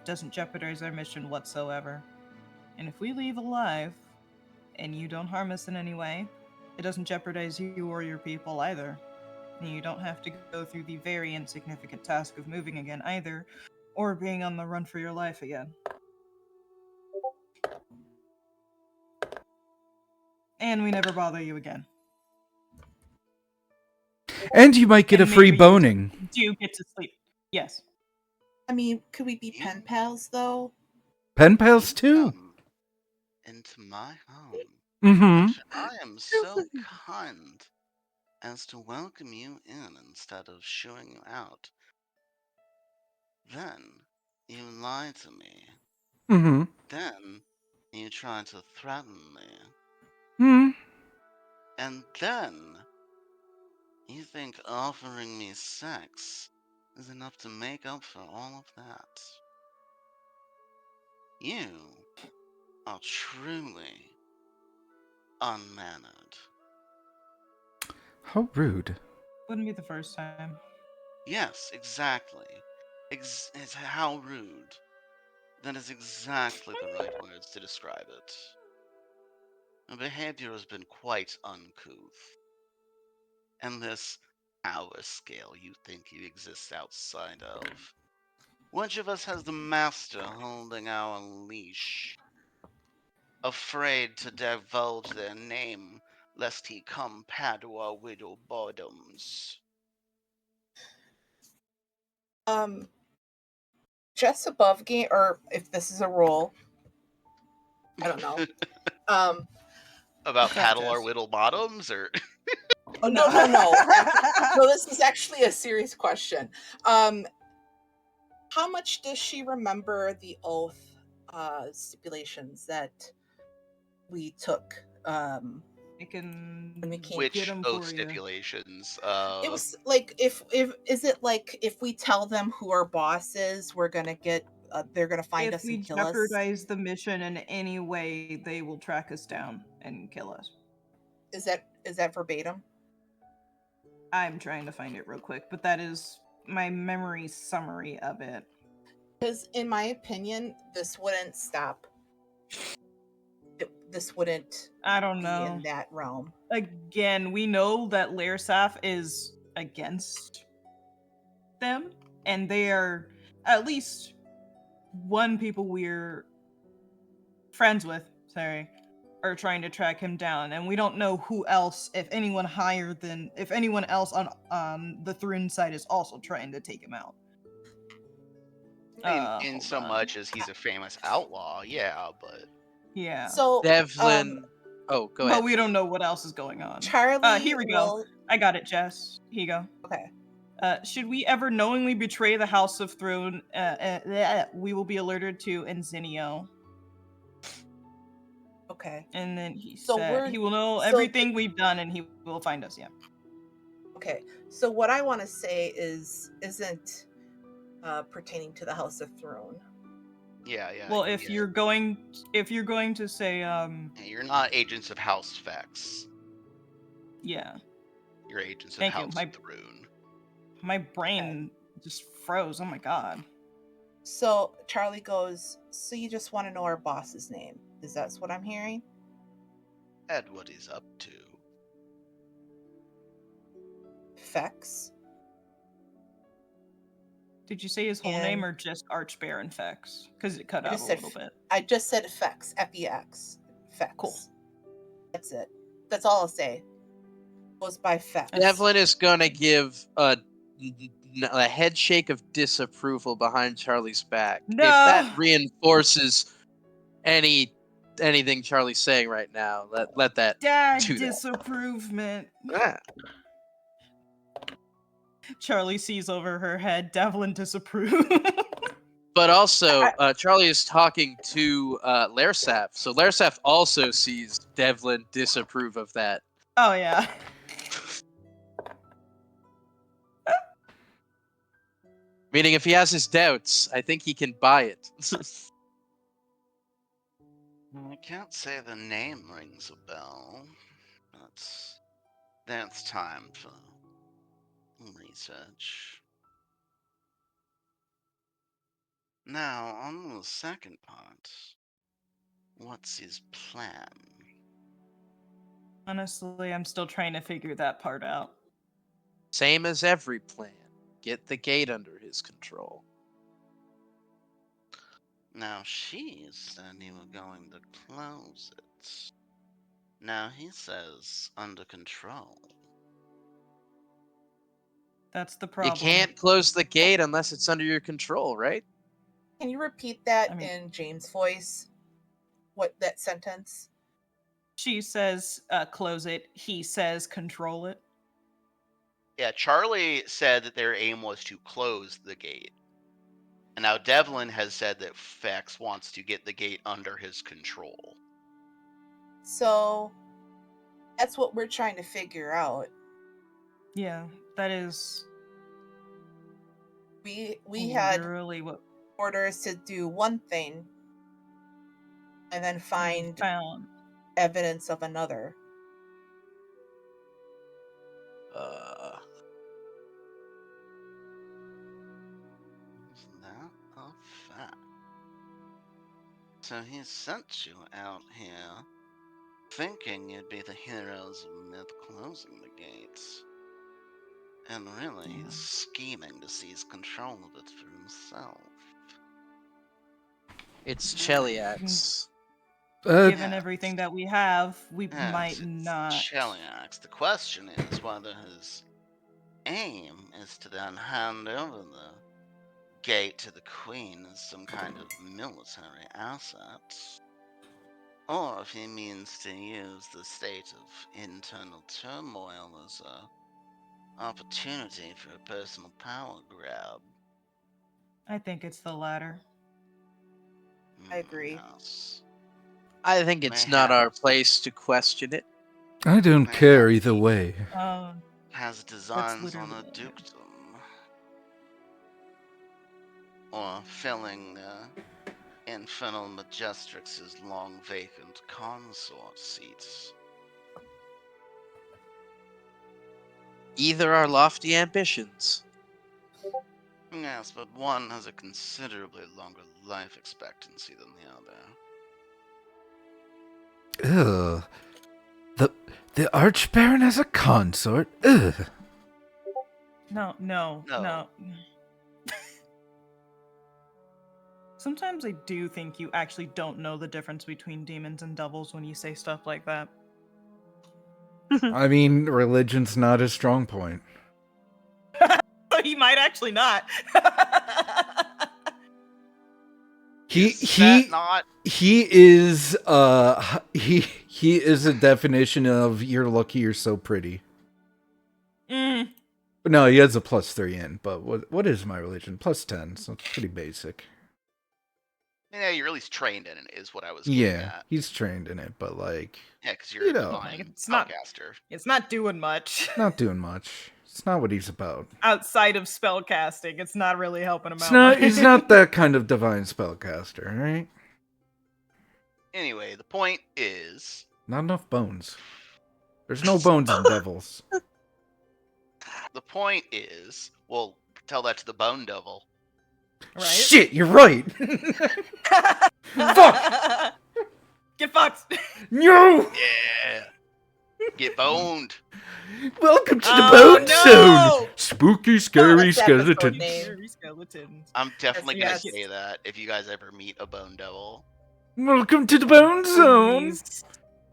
doesn't jeopardize our mission whatsoever. And if we leave alive and you don't harm us in any way, it doesn't jeopardize you or your people either. And you don't have to go through the very insignificant task of moving again either, or being on the run for your life again. And we never bother you again. And you might get a free boning. Do you get to sleep? Yes. I mean, could we be pen pals though? Pen pals too. Into my home. Mm-hmm. Which I am so kind as to welcome you in instead of shooing you out. Then you lie to me. Mm-hmm. Then you try to threaten me. Hmm. And then you think offering me sex is enough to make up for all of that. You are truly unmannered. How rude. Wouldn't be the first time. Yes, exactly. It's how rude. That is exactly the right words to describe it. Your behavior has been quite uncouth. And this power scale you think you exist outside of. Which of us has the master holding our leash? Afraid to divulge their name, lest he come pad to our widow bottoms. Just above game, or if this is a role, I don't know. About Yes, paddle our Jess. whittle bottoms, or Oh no. No, this is actually a serious question. How much does she remember the oath stipulations that we took? I can When we came- Which get them oath for you. stipulations? It was like if is it like if we tell them who our boss is, we're gonna get they're gonna find If us we and kill us. jeopardize the mission in any way, they will track us down and kill us. Is that verbatim? I'm trying to find it real quick, but that is my memory summary of it. Because in my opinion, this wouldn't stop. This wouldn't I don't be know. in that realm. Again, we know that Laersaf is against them, and they are at least one people we're friends with, are trying to track him down, and we don't know who else, if anyone else on the Thrun side is also trying to take him out. In Hold so on. much as he's a famous outlaw, yeah, but Yeah. So Devlin. Oh, go ahead. But we don't know what else is going on. Charlie here we go. will. I got it, Jess. Here you go. Okay. Should we ever knowingly betray the House of Throne, we will be alerted to Enzinio. Okay. And then he So said he will know so everything we've done, and he will find us. Yeah. Okay. So what I want to say isn't pertaining to the House of Throne. yeah. Well, I if get you're it. going to say Hey, you're not agents of House Vex. yeah, You're agents of Thank you. House Thrune. My brain just froze. Oh my god. So Charlie goes, so you just want to know our boss's name? Is that what I'm hearing? And what he's up to. Fex. Did you say his whole And- name or just Archbaron Fex? Because it cut I out just a said little bit. I just said Fex. F-E-X. Fex. Cool. That's it. That's all I'll say. Goes by Fex. Devlin is gonna give a head shake of disapproval behind Charlie's back. No! If that reinforces anything Charlie's saying right now, let that Dad do that. disapprovement. Ah. Charlie sees over her head. Devlin disapprove. But also, Charlie is talking to Laersaf, so Laersaf also sees Devlin disapprove of that. Oh yeah. Meaning, if he has his doubts, I think he can buy it. I can't say the name rings a bell, but that's time for research. Now, on the second part, what's his plan? Honestly, I'm still trying to figure that part out. Same as every plan. Get the gate under his control. Now, she said you were going to close it. Now he says under control. That's the You problem. can't close the gate unless it's under your control, right? Can you repeat that I mean- in James' voice? What that sentence? She says close it. He says control it. Yeah, Charlie said that their aim was to close the gate. And now Devlin has said that Fex wants to get the gate under his control. So that's what we're trying to figure out. Yeah, that is We had literally what orders to do one thing and then we find found. evidence of another. Isn't that a fact? So he sent you out here thinking you'd be the heroes of myth closing the gates. And really, Yeah. he's scheming to seize control of it for himself. It's Cheliax. Given Yeah. everything that we have, we Yes, might it's not. Cheliax. The question is whether his aim is to then hand over the gate to the Queen as some kind of military asset, or if he means to use the state of internal turmoil as a opportunity for a personal power grab. I think it's the latter. I agree. Yes. I think it's May not have- our place to question it. I don't May care have either the- way. Has designs on a literally- dukedom. Or filling Infernal Majestrix's long vacant consort seats. Either are lofty ambitions. Yes, but one has a considerably longer life expectancy than the other. Ugh. The Archbaron has a consort? Ugh. No. No. Sometimes I do think you actually don't know the difference between demons and devils when you say stuff like that. I mean, religion's not his strong point. He might actually not. Is that not? He is he is a definition of you're lucky you're so pretty. Mm. But no, he has a +3 in, but what is my religion? +10, so it's pretty basic. Yeah, you're at least trained in it, is what I was getting Yeah, at. he's trained in it, but like Yeah, because you're you a know, divine it's not- spellcaster. It's not doing much. not doing much. It's not what he's about. Outside of spell casting, it's not really helping him It's out. not much. he's not that kind of divine spellcaster, right? Anyway, the point is, Not enough bones. There's no bones in devils. well, tell that to the Bone Devil. Right? Shit, you're right. Fuck! Get fucked! No! Yeah. Get boned. Welcome to the Oh, Bone no! Zone! Spooky, scary this episode skeletons. name. Scary skeletons. I'm definitely gonna Yes. say that if you guys ever meet a Bone Devil. Welcome to the Bone Zone! Please.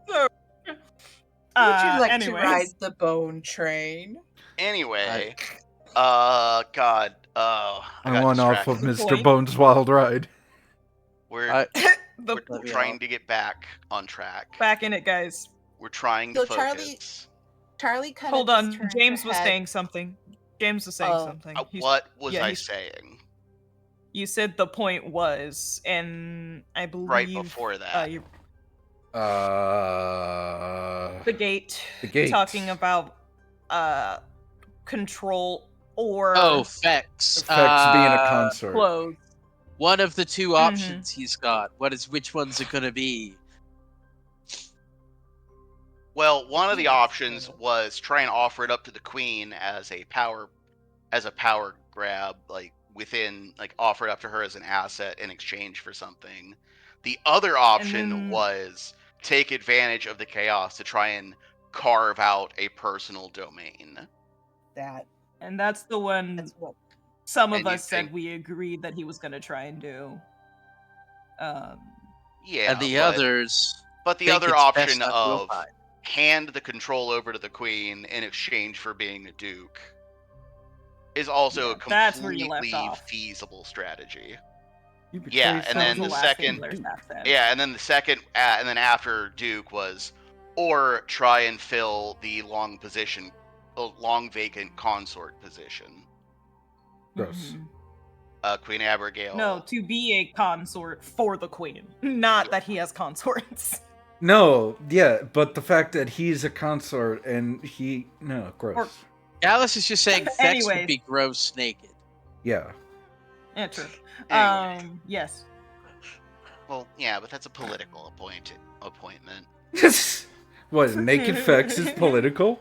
So, Would you like anyways. to ride the bone train? Anyway, God, I I got went off of distracted. Mr. Point. Bones' wild ride. We're The we're Let me trying out. to get back on track. back in it, guys. We're trying to So focus. Charlie kind Hold of on. James was saying something. James was saying Oh. something. What was yeah, I he's- saying You said the point was, and I believe right before that? you The the gate. The gate. Talking about control or Oh, Fex. Effects being a consort. clothes. One of the two Mhm. options he's got. Which one's it gonna be? Well, one of the Yes, options but- was try and offer it up to the queen as a power grab, like offer it up to her as an asset in exchange for something. The other option then- was take advantage of the chaos to try and carve out a personal domain. that. And that's the one That's what. some of And you us said think- we agreed that he was going to try and do. Yeah, And the but, others. but the think other it's best option not to of opine. hand the control over to the queen in exchange for being a duke is also Yeah, a that's where you left completely off. feasible strategy. You Yeah, betray and then son the of a second- duke. Yeah, and then the second, and then after Duke was, or try and fill the long vacant consort position. Gross. Queen Abigail. No, to be a consort for the queen, not that he has consorts. No, yeah, but the fact that he's a consort and gross. Or- Alice is just saying Fex Anyways. would be gross naked. Yeah. Yeah, true. Anyway. Yes. Well, yeah, but that's a political appointment. What, naked Fex is political?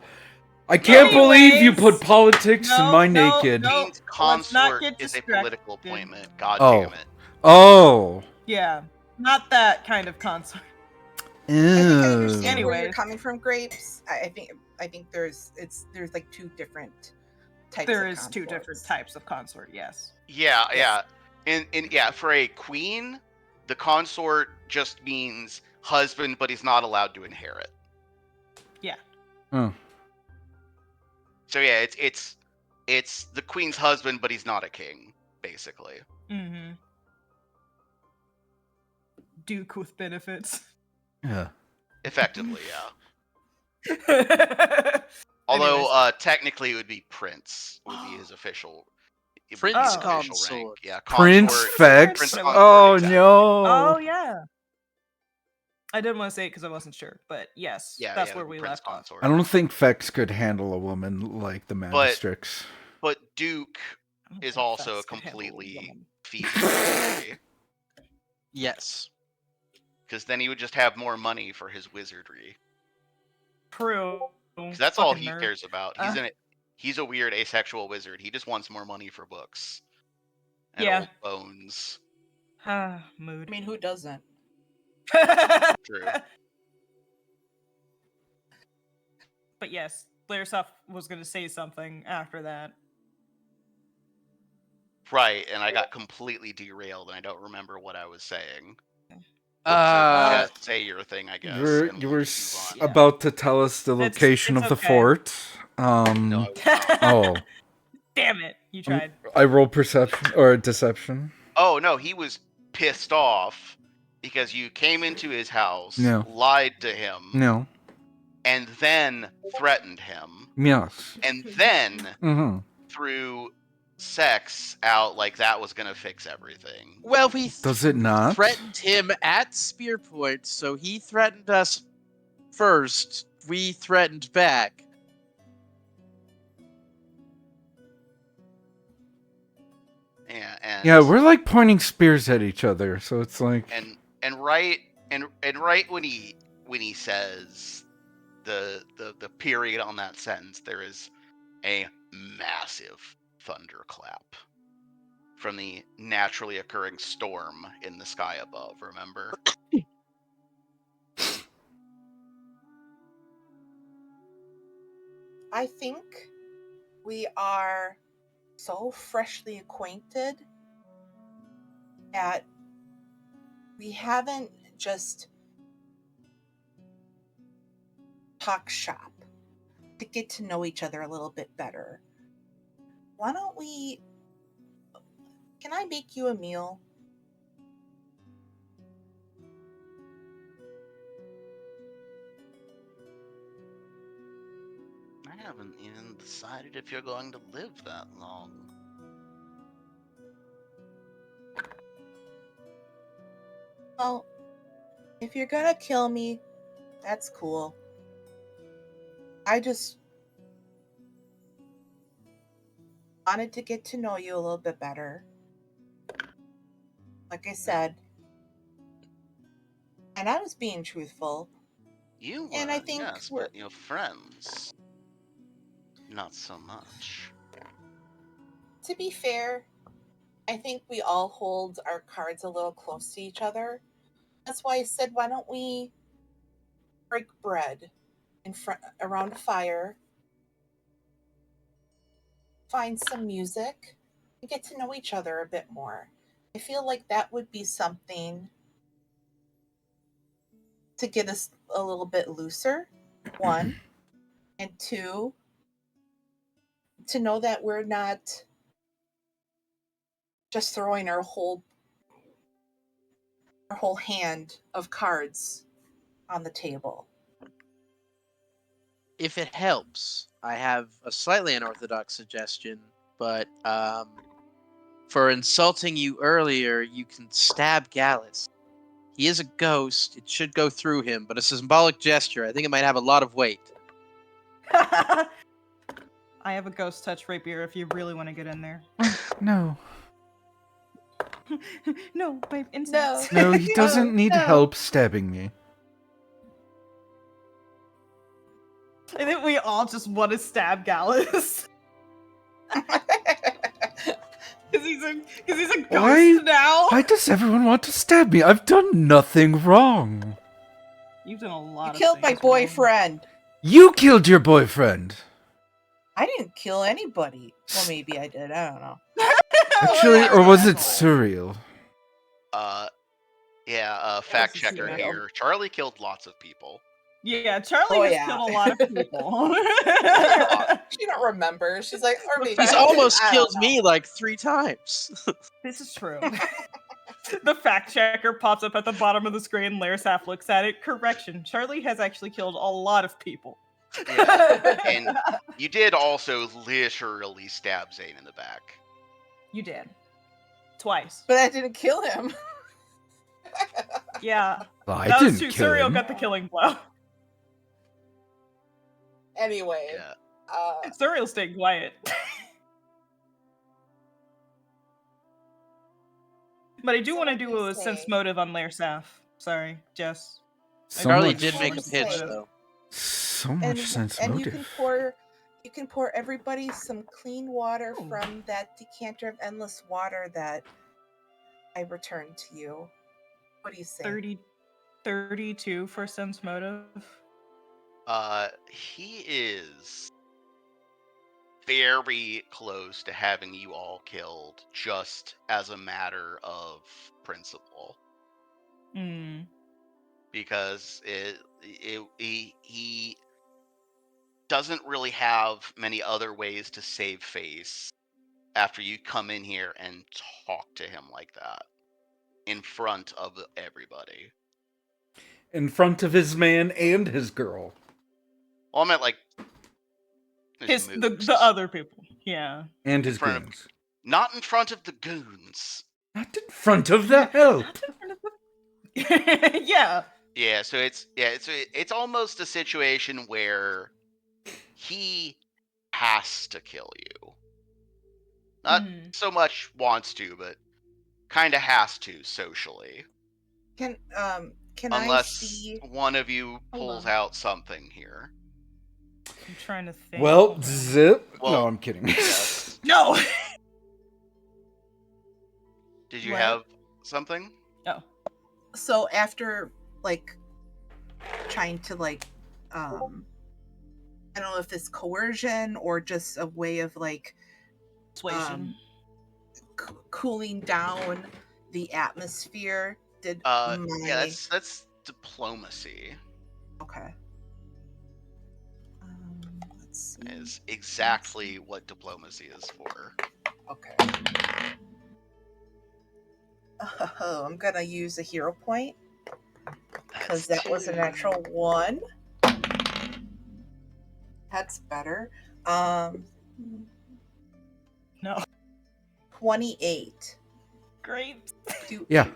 I can't believe you put Anyways. politics in No, my no, naked. no. Queen's let's not consort get is a distracted. political appointment. God Oh. damn it. Oh. Yeah. Not that kind of consort. I think I Ew. understand where you're Anyways. coming from, Grapes. I think there's like two different types. There of is two different consorts. types of consort, yes. Yeah, Yes. yeah. And yeah, for a queen, the consort just means husband, but he's not allowed to inherit. Oh. So yeah, it's the queen's husband, but he's not a king, basically. Mm-hmm. Duke with benefits. Yeah. Effectively, yeah. Although Anyways. technically it would be prince would be his official. It would be Prince his official rank. Consort. Yeah, Prince consort. Fex? Prince Consort, Oh exactly. no! Oh yeah. I didn't want to say it because I wasn't sure, but yes, Yeah, that's yeah, where it would we be Prince left off. consort. I don't think Fex could handle a woman like the Magistrix. But Duke I don't is think also a Fex could handle a completely woman. feasible theory. Yes. Because then he would just have more money for his wizardry. True. Because that's all Fucking he nerd. cares about. He's a weird asexual wizard. He just wants more money for books. And Yeah. old bones. Mood. I mean, who doesn't? True. But yes, Lairsoft was going to say something after that. Right, and I got completely derailed, and I don't remember what I was saying. So just say your thing, I guess. You were, and you we'll were just move on. Yeah. about to tell us the It's location of the okay. fort. No, I was not. Oh, Damn it! You tried. I roll perception or deception. Oh no, he was pissed off because you came into his house, No. lied to him, No. and then threatened him, Yes. and then Mm-hmm. threw sex out like that was gonna fix everything. Well, we Does it not? threatened him at spear point, so he threatened us first. We threatened back. Yeah, and Yeah, we're like pointing spears at each other, so it's like. and right when he says the period on that sentence, there is a massive thunderclap from the naturally occurring storm in the sky above, remember? I think we are so freshly acquainted that we haven't just talk shop to get to know each other a little bit better. Why don't we? Can I make you a meal? I haven't even decided if you're going to live that long. Well, if you're gonna kill me, that's cool. I just wanted to get to know you a little bit better. Like I said, and I was being truthful. You were, And I think yes, we're- but your friends, not so much. To be fair, I think we all hold our cards a little close to each other. That's why I said, why don't we break bread in front around a fire, find some music, and get to know each other a bit more. I feel like that would be something to get us a little bit looser, one, and two, to know that we're not just throwing our whole hand of cards on the table. If it helps, I have a slightly unorthodox suggestion, but for insulting you earlier, you can stab Gallus. He is a ghost. It should go through him, but a symbolic gesture. I think it might have a lot of weight. I have a ghost touch rapier if you really want to get in there. No. No, my insides. No, he doesn't need no. help stabbing me. I think we all just want to stab Gallus. Because he's a ghost Why- now. Why does everyone want to stab me? I've done nothing wrong. You've done a lot You of killed my things wrong. boyfriend. You killed your boyfriend. I didn't kill anybody. Well, maybe I did. I don't know. Actually, yeah, or was it asshole. Surreal? Fact is checker surreal. here. Charlie killed lots of people. Yeah, Charlie Oh, has yeah. killed a lot of people. She don't remember. She's like, or maybe He's I did. almost I don't killed know. me like 3 times. This is true. The fact checker pops up at the bottom of the screen. Larisaf looks at it. Correction. Charlie has actually killed a lot of people. Yeah. And you did also literally stab Zane in the back. You did. Twice. But I didn't kill him. Yeah. Well, I That was didn't true. kill Suriel him. got the killing blow. Anyway, Yeah. Suriel stayed quiet. But I do So want to what do do you a sense say? motive on Lair Saf. Sorry, Jess. So Charlie much, did make a Sense pitch motive. though. so much sense and motive. you can pour everybody some clean water Ooh. from that decanter of endless water that I returned to you. What do you say? 32 for sense motive. He is very close to having you all killed just as a matter of principle. Hmm. Because he doesn't really have many other ways to save face after you come in here and talk to him like that in front of everybody. In front of his man and his girl. Well, I meant like The other people. Yeah. And In his front of- goons. not in front of the goons. Not in front of the help. Yeah. Yeah, so it's almost a situation where he has to kill you. Not Mhm. so much wants to, but kind of has to socially. Can Unless I see? one of you Hold pulls on. out something here. I'm trying to think. Well, Hold on. zip. Well, no, I'm kidding. Yes. No. Did you What? have something? Oh. So after like trying to like I don't know if it's coercion or just a way of like Persuasion. cooling down the atmosphere. Did Yeah, my that's diplomacy. okay. Let's see. Is exactly what diplomacy is for. Okay. Oh, I'm gonna use a hero point because That's that was a two. natural 1. That's better. No. 28. Great. Do Yeah. 8.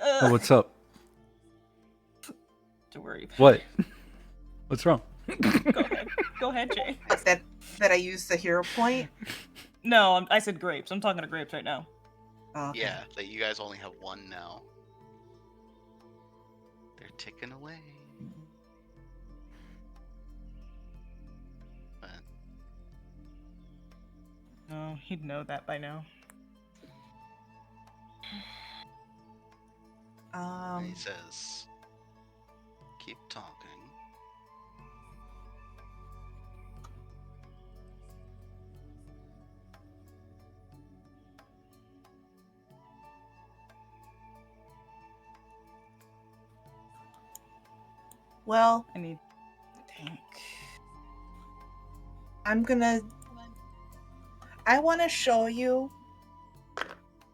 Oh, what's up? Don't worry. What? What's wrong? Go ahead. Go ahead, Jay. That I used the hero point. No, I said grapes. I'm talking to grapes right now. Oh, okay. Yeah, that you guys only have 1 now. They're ticking away. But No, he'd know that by now. he says, "Keep talking." Well, I need to think. I want to show you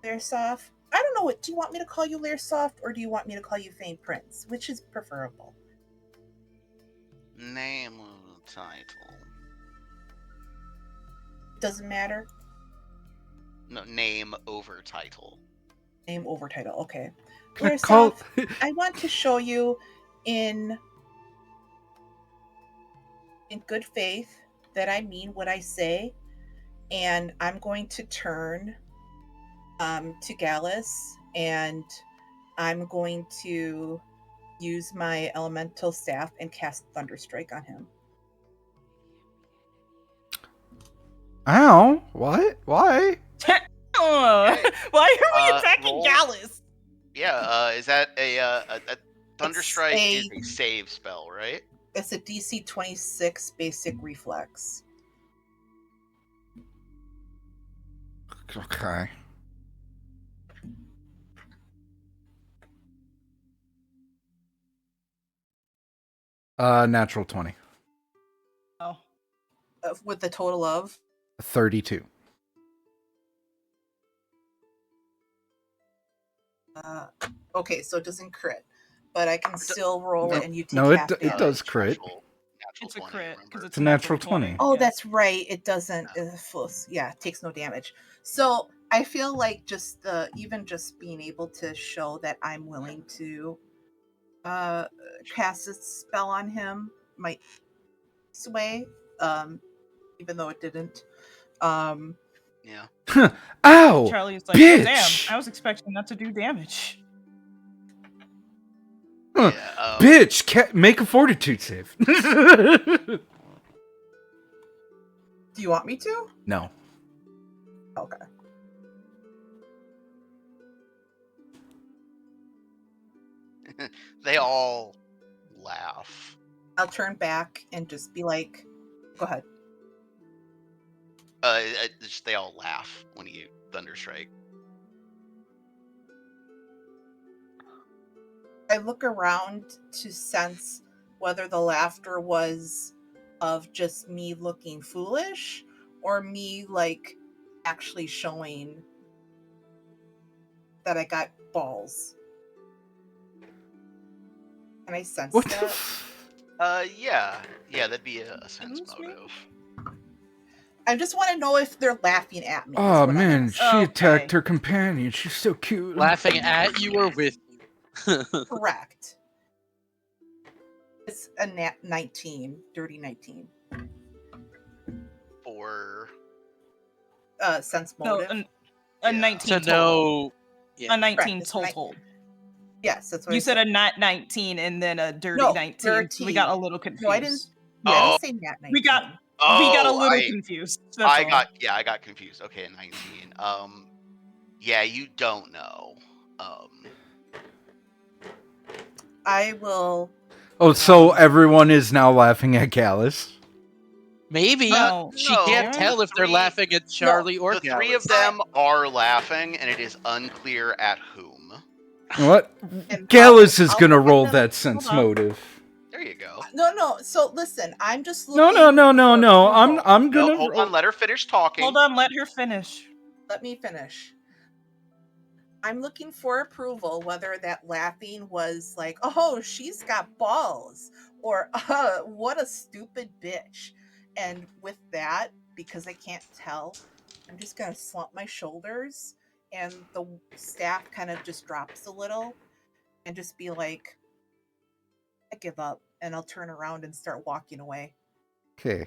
Learsoft. I don't know what. Do you want me to call you Learsoft or do you want me to call you Fame Prince? Which is preferable? Name of the title. Doesn't matter. No, name over title. Name over title. Okay. Can I call? Learsoft, I want to show you in good faith that I mean what I say, and I'm going to turn to Gallus, and I'm going to use my elemental staff and cast Thunderstrike on him. Ow! What? Why? Why are we attacking roll- Gallus? Yeah, is that a Thunderstrike is a- a save spell, right? It's a DC 26 basic reflex. Okay. Natural 20. Oh. With the total of 32. okay, so it doesn't crit, but I can still roll it, and you take No, half it damage. does crit. It's a 20, crit because remember? it's a natural 20. Oh, Yeah. that's right. It doesn't. Yeah, it takes no damage. So I feel like just even just being able to show that I'm willing to cast a spell on him might sway, even though it didn't. Yeah. Ow! Charlie's like, oh, damn, Bitch! I was expecting that to do damage. Huh. Yeah. Bitch! Make a fortitude save. Do you want me to? No. Okay. They all laugh. I'll turn back and just be like, go ahead. They all laugh when you thunderstrike. I look around to sense whether the laughter was of just me looking foolish or me like actually showing that I got balls. Can I sense What the that? Yeah, that'd be a sense Excuse me? motive. I just want to know if they're laughing at me. is Oh what I'm man, asking. she Okay. attacked her companion. She's so cute. Laughing at you or with you. Correct. It's a 19, dirty 19. For Sense No, motive. a Yeah. 19 To total. know. Yeah. A 19 it's a total. Yes, that's what You I said a nat 19 and then a dirty No, 19. dirty. We got a little confused. No, I didn't. Oh. I didn't say nat 19. We got a little I confused. That's all. I got confused. Okay, 19. Yeah, you don't know. I will. Oh, so everyone is now laughing at Gallus. Maybe. No. She No, can't the tell if they're three- laughing at Charlie or The three of Gallus. them are laughing, and it is unclear at whom. What? And Gallus is I'll gonna look at roll them- that sense Hold on. motive. There you go. No. So listen, I'm just No, looking. no. for I'm approval. I'm No, gonna hold roll. on. Let her finish talking. Hold on, let her finish. Let me finish. I'm looking for approval whether that laughing was like, oh, she's got balls, or what a stupid bitch. And with that, because I can't tell, I'm just gonna slump my shoulders and the staff kind of just drops a little and just be like, I give up, and I'll turn around and start walking away. Okay.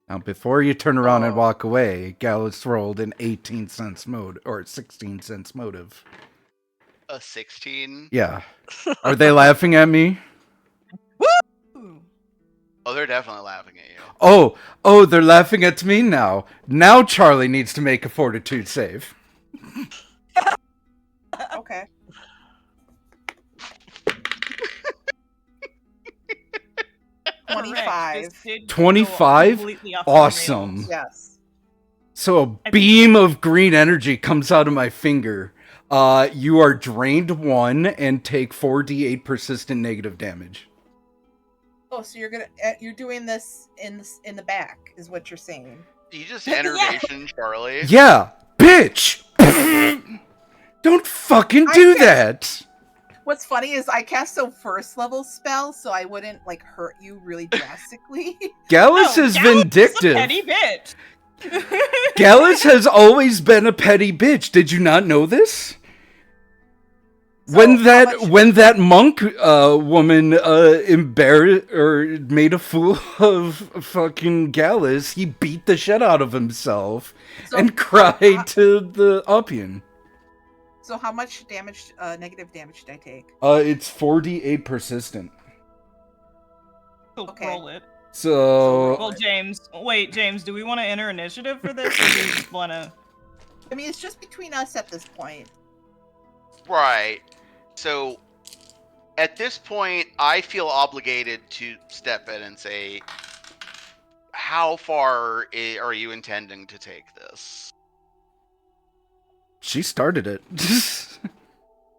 Now, before you turn around and Oh. walk away, Gallus rolled an 18 cents mode or 16 cents motive. A 16. Yeah. Are they laughing at me? Ooh. Oh, they're definitely laughing at you. Oh, they're laughing at me now. Now Charlie needs to make a fortitude save. Okay. Correct. 25. This did go 25? completely off the Awesome. rails. Yes. So a think- beam of green energy comes out of my finger. You are drained 1 and take 4d8 persistent negative damage. Oh, so you're doing this in the back, is what you're saying. You just Yeah. enervation, Charlie. Yeah, bitch! Don't fucking do that! What's funny is I cast a first level spell, so I wouldn't like hurt you really drastically. Gallus No, is Gallus vindictive. Is a petty bitch. Gallus has always been a petty bitch. Did you not know this? So when how much- that monk woman embarrassed or made a fool of fucking Gallus, he beat the shit out of himself So- and cried to the Uppian. So how much damage, negative damage did I take? It's 4d8 persistent. So Okay. roll it. So Well, James, do we want to enter initiative for this, or do we just want to? I mean, it's just between us at this point. Right. So, at this point, I feel obligated to step in and say, how far are you intending to take this? she started it. That's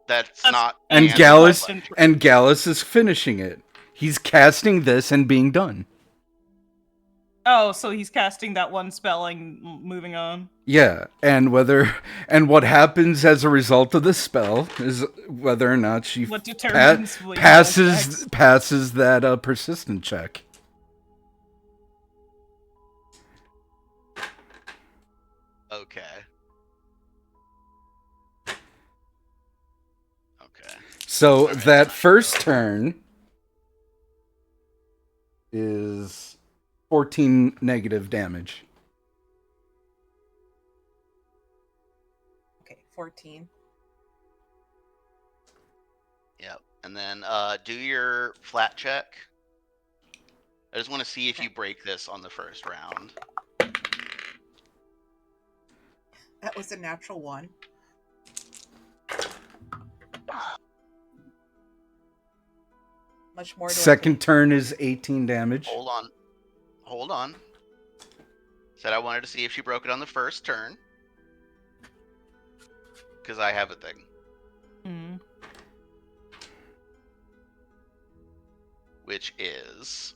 That's- not. And the answer. Gallus and Gallus is finishing it. He's casting this and being done. Oh, so he's casting that one spelling, moving on. Yeah, and what happens as a result of this spell is whether or not she What determines what you passes next. passes that persistent check. Okay. Okay. So Alright, that fine. first turn is 14 negative damage. Okay, 14. Yep. And then do your flat check. I just want to see if you break this on the first round. That was a natural 1. Much more. Second turn is 18 damage. Hold on. Hold on. Said I wanted to see if she broke it on the first turn. Because I have a thing. Mm. Which is...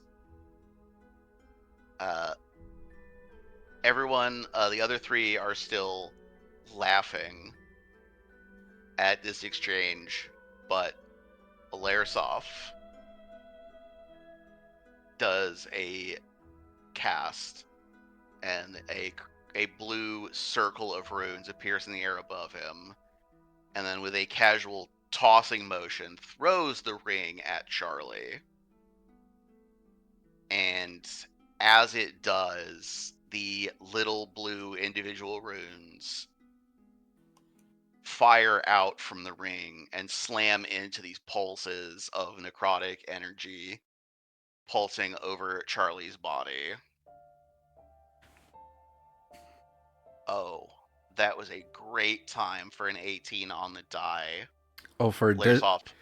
everyone, the other 3 are still laughing at this exchange, but Alairsoff does a cast, and a blue circle of runes appears in the air above him, and then with a casual tossing motion throws the ring at Charlie. And as it does, the little blue individual runes fire out from the ring and slam into these pulses of necrotic energy pulsing over Charlie's body. Oh, that was a great time for an 18 on the die. Oh, for Lairsoft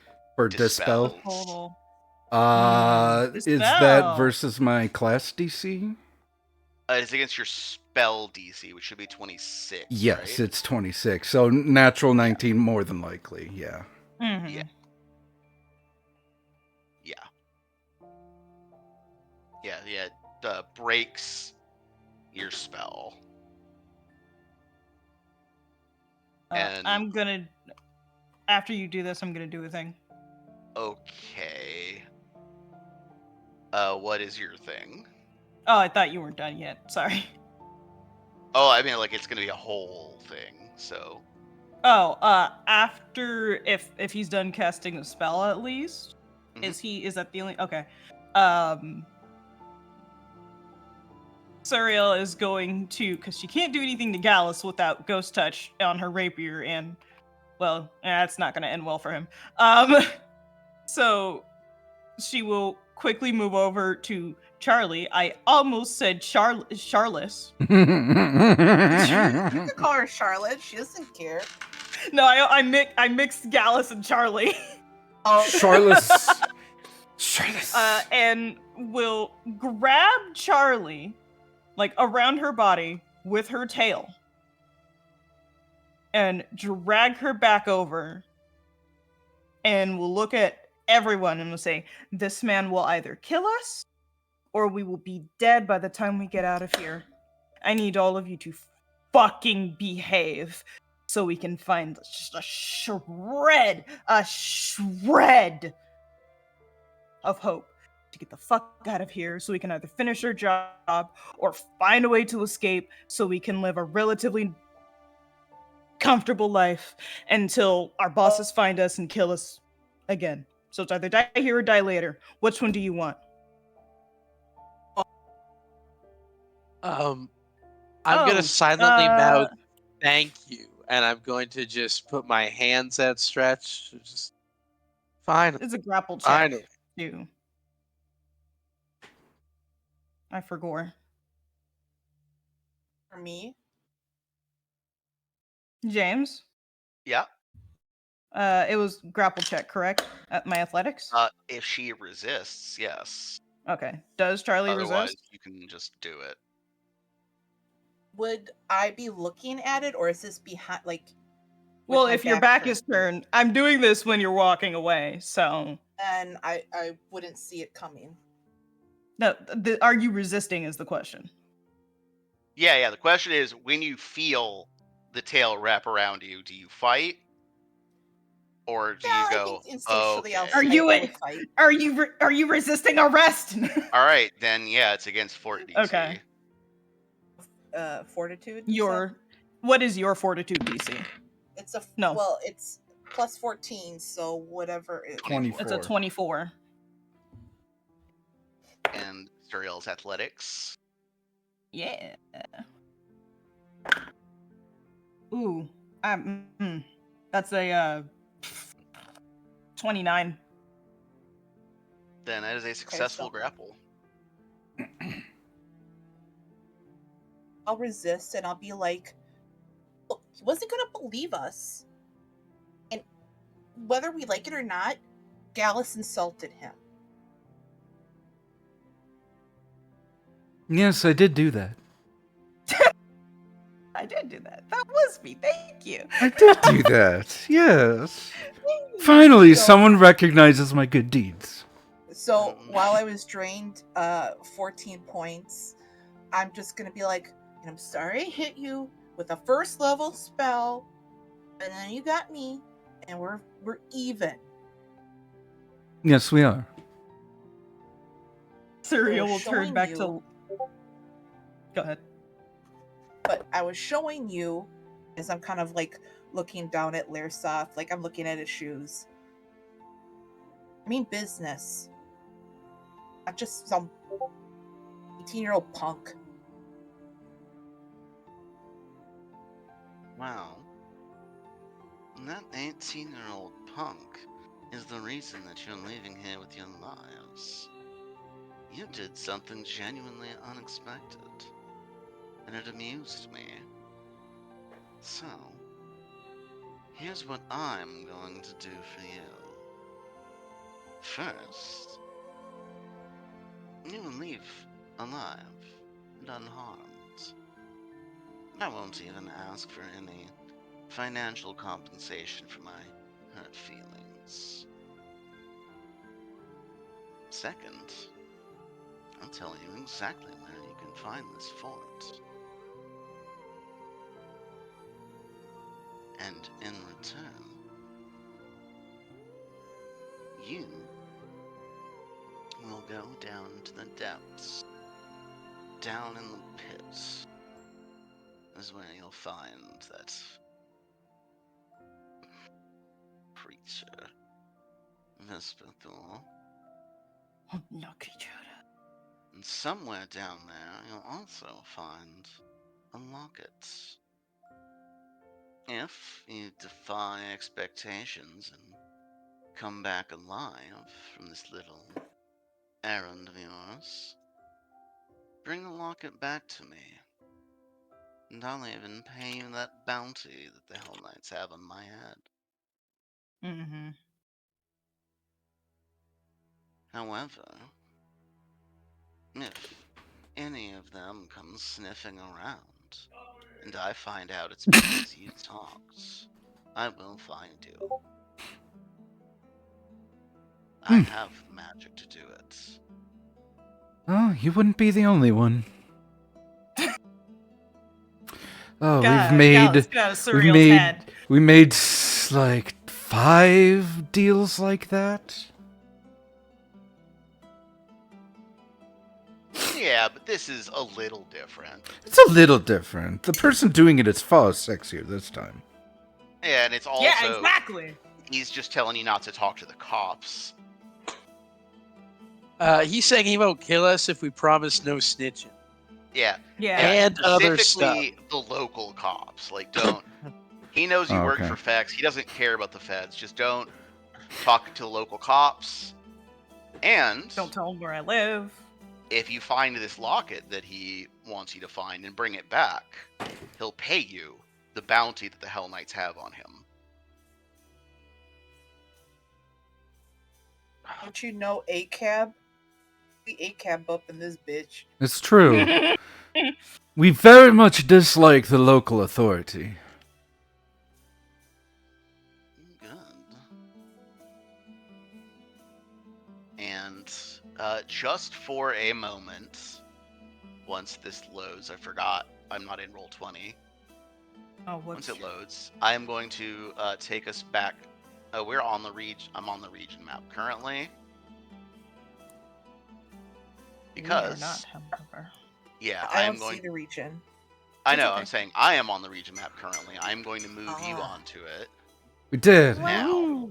dispel. dispels. Total. Is that Dispel. versus my class DC? It's against your spell DC, which should be 26. Yes, right? it's 26. So natural 19 more than likely. Yeah. Mm-hmm. Yeah. Breaks your spell. And I'm gonna. After you do this, I'm gonna do a thing. okay. What is your thing? Oh, I thought you weren't done yet. Sorry. Oh, I mean, like, it's gonna be a whole thing, so... Oh, after if he's done casting the spell, at least is that the only? Okay. Suriel is going to, because she can't do anything to Gallus without Ghost Touch on her rapier, and well, that's not going to end well for him. So she will quickly move over to Charlie. I almost said Charles. You can call her Charlotte. She doesn't care. No, I mixed Gallus and Charlie. Oh, Charles. And will grab Charlie, like around her body with her tail, and drag her back over, and will look at everyone and will say, "This man will either kill us, or we will be dead by the time we get out of here. I need all of you to fucking behave, so we can find just a shred of hope to get the fuck out of here, so we can either finish our job or find a way to escape, so we can live a relatively comfortable life until our bosses find us and kill us again. So it's either die here or die later. Which one do you want?" I'm gonna silently mouth thank you, and I'm going to just put my hands outstretched. Just finally. It's a grapple check. Finally. Too. I forgot. for me. James? Yeah. It was grapple check, correct? At my athletics? If she resists, yes. Okay. Does Charlie Otherwise, resist? you can just do it. Would I be looking at it, or is this behind, like? Well, my if your back turned? is turned, I'm doing this when you're walking away, so. And I wouldn't see it coming. No, are you resisting is the question. Yeah. The question is, when you feel the tail wrap around you, do you fight? Or do you go, I think instinctually I'll okay. fight. Are you resisting arrest? All right, then yeah, it's against fort DC. Okay. Fortitude. Your What is your fortitude DC? It's a No. Well, it's plus 14, so whatever it 24. It's a 24. And Suriel's athletics. Yeah. Ooh. That's a 29. Then that is a successful so- grapple. I'll resist and I'll be like, look, he wasn't gonna believe us. And whether we like it or not, Gallus insulted him. Yes, I did do that. I did do that. That was me. Thank you. I did do that. Yes. Finally, So- someone recognizes my good deeds. So while I was drained 14 points, I'm just gonna be like, I'm sorry I hit you with a first level spell, and then you got me, and we're even. Yes, we are. Suriel was will turn showing back you- to. Go ahead. But I was showing you as I'm kind of like looking down at Lairsoft, like I'm looking at his shoes. I mean business. Not just some 18-year-old punk. Wow. That 18-year-old punk is the reason that you're leaving here with your lives. You did something genuinely unexpected, and it amused me. So, here's what I'm going to do for you. First, you will leave alive and unharmed. I won't even ask for any financial compensation for my hurt feelings. Second, I'll tell you exactly where you can find this fort. And in return, you will go down to the depths, down in the pits, is where you'll find that creature, Vesperthor. No creature. And somewhere down there, you'll also find a locket. If you defy expectations and come back alive from this little errand of yours, bring the locket back to me, and I'll even pay you that bounty that the Hell Knights have on my head. Mm-hmm. However, if any of them come sniffing around, and I find out it's because you talked, I will find you. I have magic to do it. Oh, you wouldn't be the only one. Oh, God, we've made Gallus, get out of we've Suriel's made head. we made like 5 deals like that. Yeah, but this is a little different. It's a little different. The person doing it is far sexier this time. Yeah, and it's also Yeah, exactly. he's just telling you not to talk to the cops. He's saying he won't kill us if we promise no snitching. Yeah, Yeah. And other specifically the local cops. Like, don't. He knows you Oh, work okay. for feds. He doesn't care about the feds. Just don't talk to the local cops. And Don't tell him where I live. if you find this locket that he wants you to find and bring it back, he'll pay you the bounty that the Hell Knights have on him. Don't you know ACAB? We ACAB up in this bitch. It's true. We very much dislike the local authority. Good. And just for a moment, once this loads, I forgot I'm not in Roll20. Oh, Once what's it loads, I am going to take us back. We're on the region. I'm on the region map currently. Because we are not, however. yeah, I I am don't going. see the region. I It's know. okay. I'm saying I am on the region map currently. I'm going to move you Ah. onto it We did. now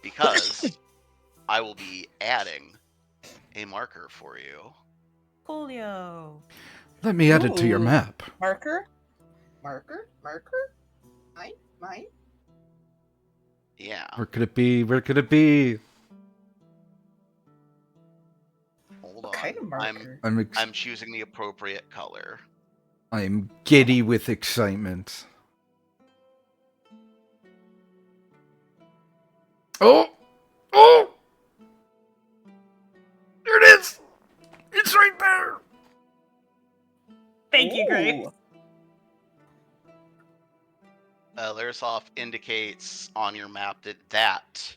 because I will be adding a marker for you. Coolio. Let me add it to your Ooh. map. Marker? Mine? Yeah. Where could it be? Where could it be? Hold What on. kind of marker? I'm choosing the appropriate color. I'm giddy with excitement. Oh! Oh! There it is! It's right there! Thank you, Grace. Ooh. Larisoff indicates on your map that that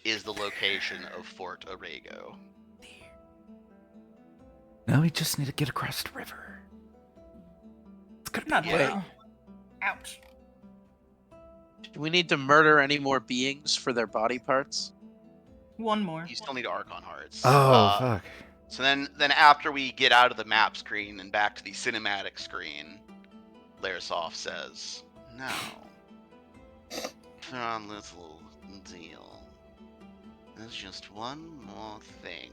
is the location of Fort Arago. Now we just need to get across the river. It's gonna be Not Yeah. now. Ouch. Do we need to murder any more beings for their body parts? One more. You still need Archon Hearts. Oh, fuck. So then after we get out of the map screen and back to the cinematic screen, Larisoff says, "Now, for our little deal, there's just one more thing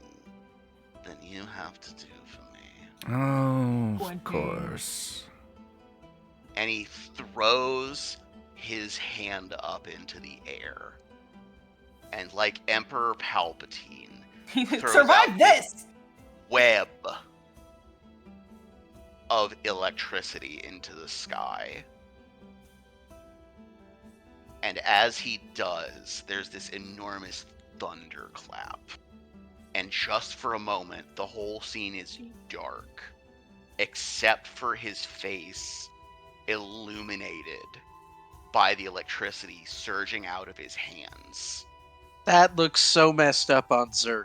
that you have to do for me." Oh, One of course. And he throws his hand up into the air. And like Emperor Palpatine, throws Survive out this! web of electricity into the sky. And as he does, there's this enormous thunderclap. And just for a moment, the whole scene is dark, except for his face illuminated by the electricity surging out of his hands. That looks so messed up on Zerk.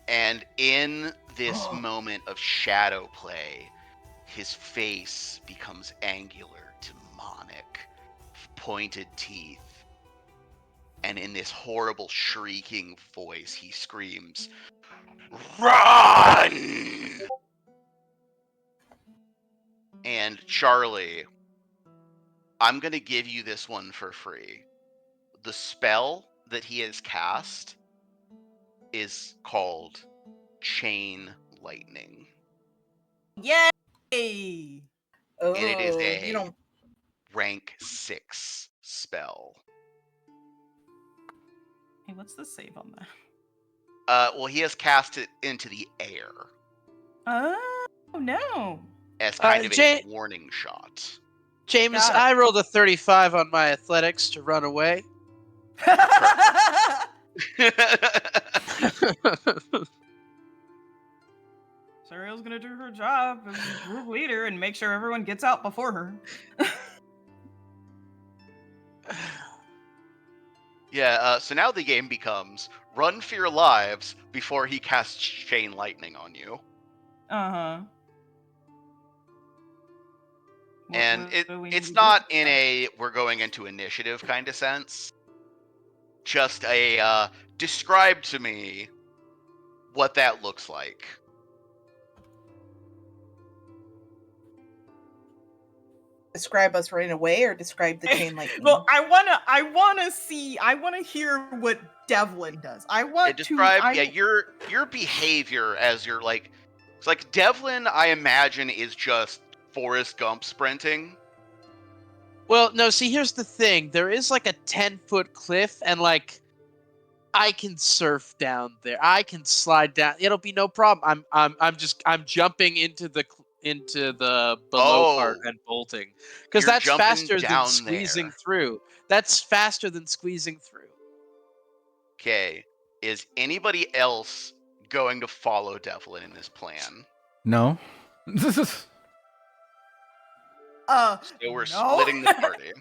And in this moment of shadow play, his face becomes angular, demonic, pointed teeth. And in this horrible shrieking voice, he screams, "Run!" And Charlie, I'm going to give you this one for free. The spell that he has cast is called Chain Lightning. Yay! Oh, And it is you a don't. rank 6 spell. Hey, what's the save on that? Well, he has cast it into the air Oh, no. as kind of a Jay- warning shot. James, Got it. I rolled a 35 on my athletics to run away. Suriel's gonna do her job as group leader and make sure everyone gets out before her. Yeah, so now the game becomes run for your lives before he casts Chain Lightning on you. Uh-huh. And What do we need it's to not do? in a we're going into initiative kind of sense. Just a describe to me what that looks like. Describe us running away or describe the chain lightning? Well, I wanna hear what Devlin does. I want Describe your behavior as your like it's like Devlin I imagine is just Forrest Gump sprinting. Well, no, see, here's the thing. There is like a 10-foot cliff, and like I can surf down there. I can slide down. It'll be no problem. I'm jumping into the below part and bolting because You're that's jumping faster than down squeezing there. through. That's faster than squeezing through. Okay. Is anybody else going to follow Devlin in this plan? No. So we're splitting the party.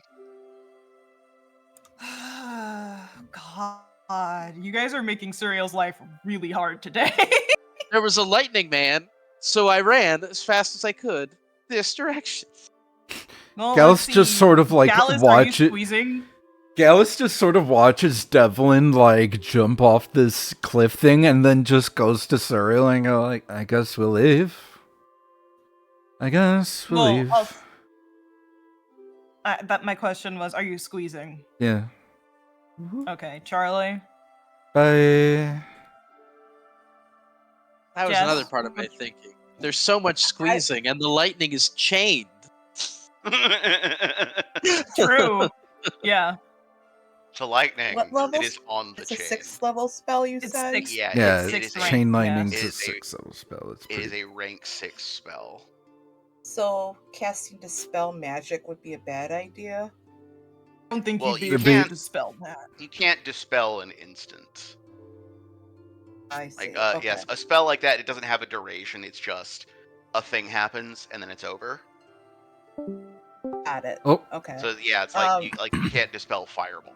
God, you guys are making Suriel's life really hard today. There was a lightning man, so I ran as fast as I could this direction. Well, Gallus let's just see. sort of like Gallus, are you watch it. squeezing? Gallus just sort of watches Devlin like jump off this cliff thing and then just goes to Suriel and go like, I guess we'll leave. I guess we'll Well, leave. that my question was, are you squeezing? Yeah. Okay, Charlie. Bye. That was Jess? another part of my thinking. There's so much squeezing, and the lightning is chained. True. Yeah. To lightning, What level? it is on the It's a chain. 6th level spell, you It's said? 6. Yeah, Yeah, it sixth is rank, chain yeah. lightning's It a is a- 6th level spell. It's It pretty. is a rank 6 spell. So casting Dispel Magic would be a bad idea? I don't think Well, you'd be you able can't- to dispel that. You can't dispel an instant. I see. Like, Okay. yes, a spell like that, it doesn't have a duration. It's just a thing happens and then it's over. Got it. Oh, Okay. So yeah, it's like Um, you can't dispel fireball.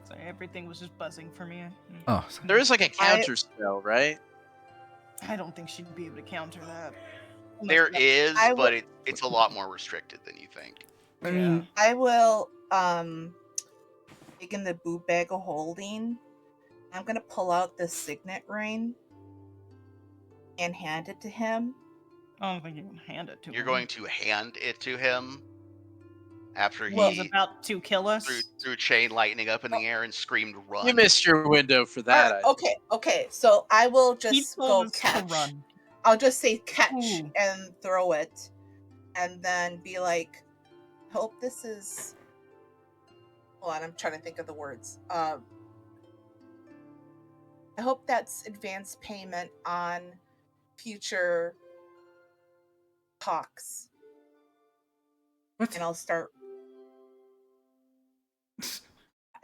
Sorry, everything was just buzzing for me. oh, There is like a counter spell, right? I don't think she'd be able to counter that. There Unless- is, I but will- it's a lot more restricted than you think. I mean, I will take in the boot bag of holding. I'm gonna pull out the signet ring and hand it to him. I don't think you can hand it to him. You're going to hand it to him after He's he about to kill us. threw chain lightning up in the air and screamed "Run!" You missed your window for that. Okay. So I will He just told go us to catch. run. I'll just say catch Ooh. and throw it, and then be like, "Hope this is." Hold on, I'm trying to think of the words. I hope that's advance payment on future talks, what? and I'll start.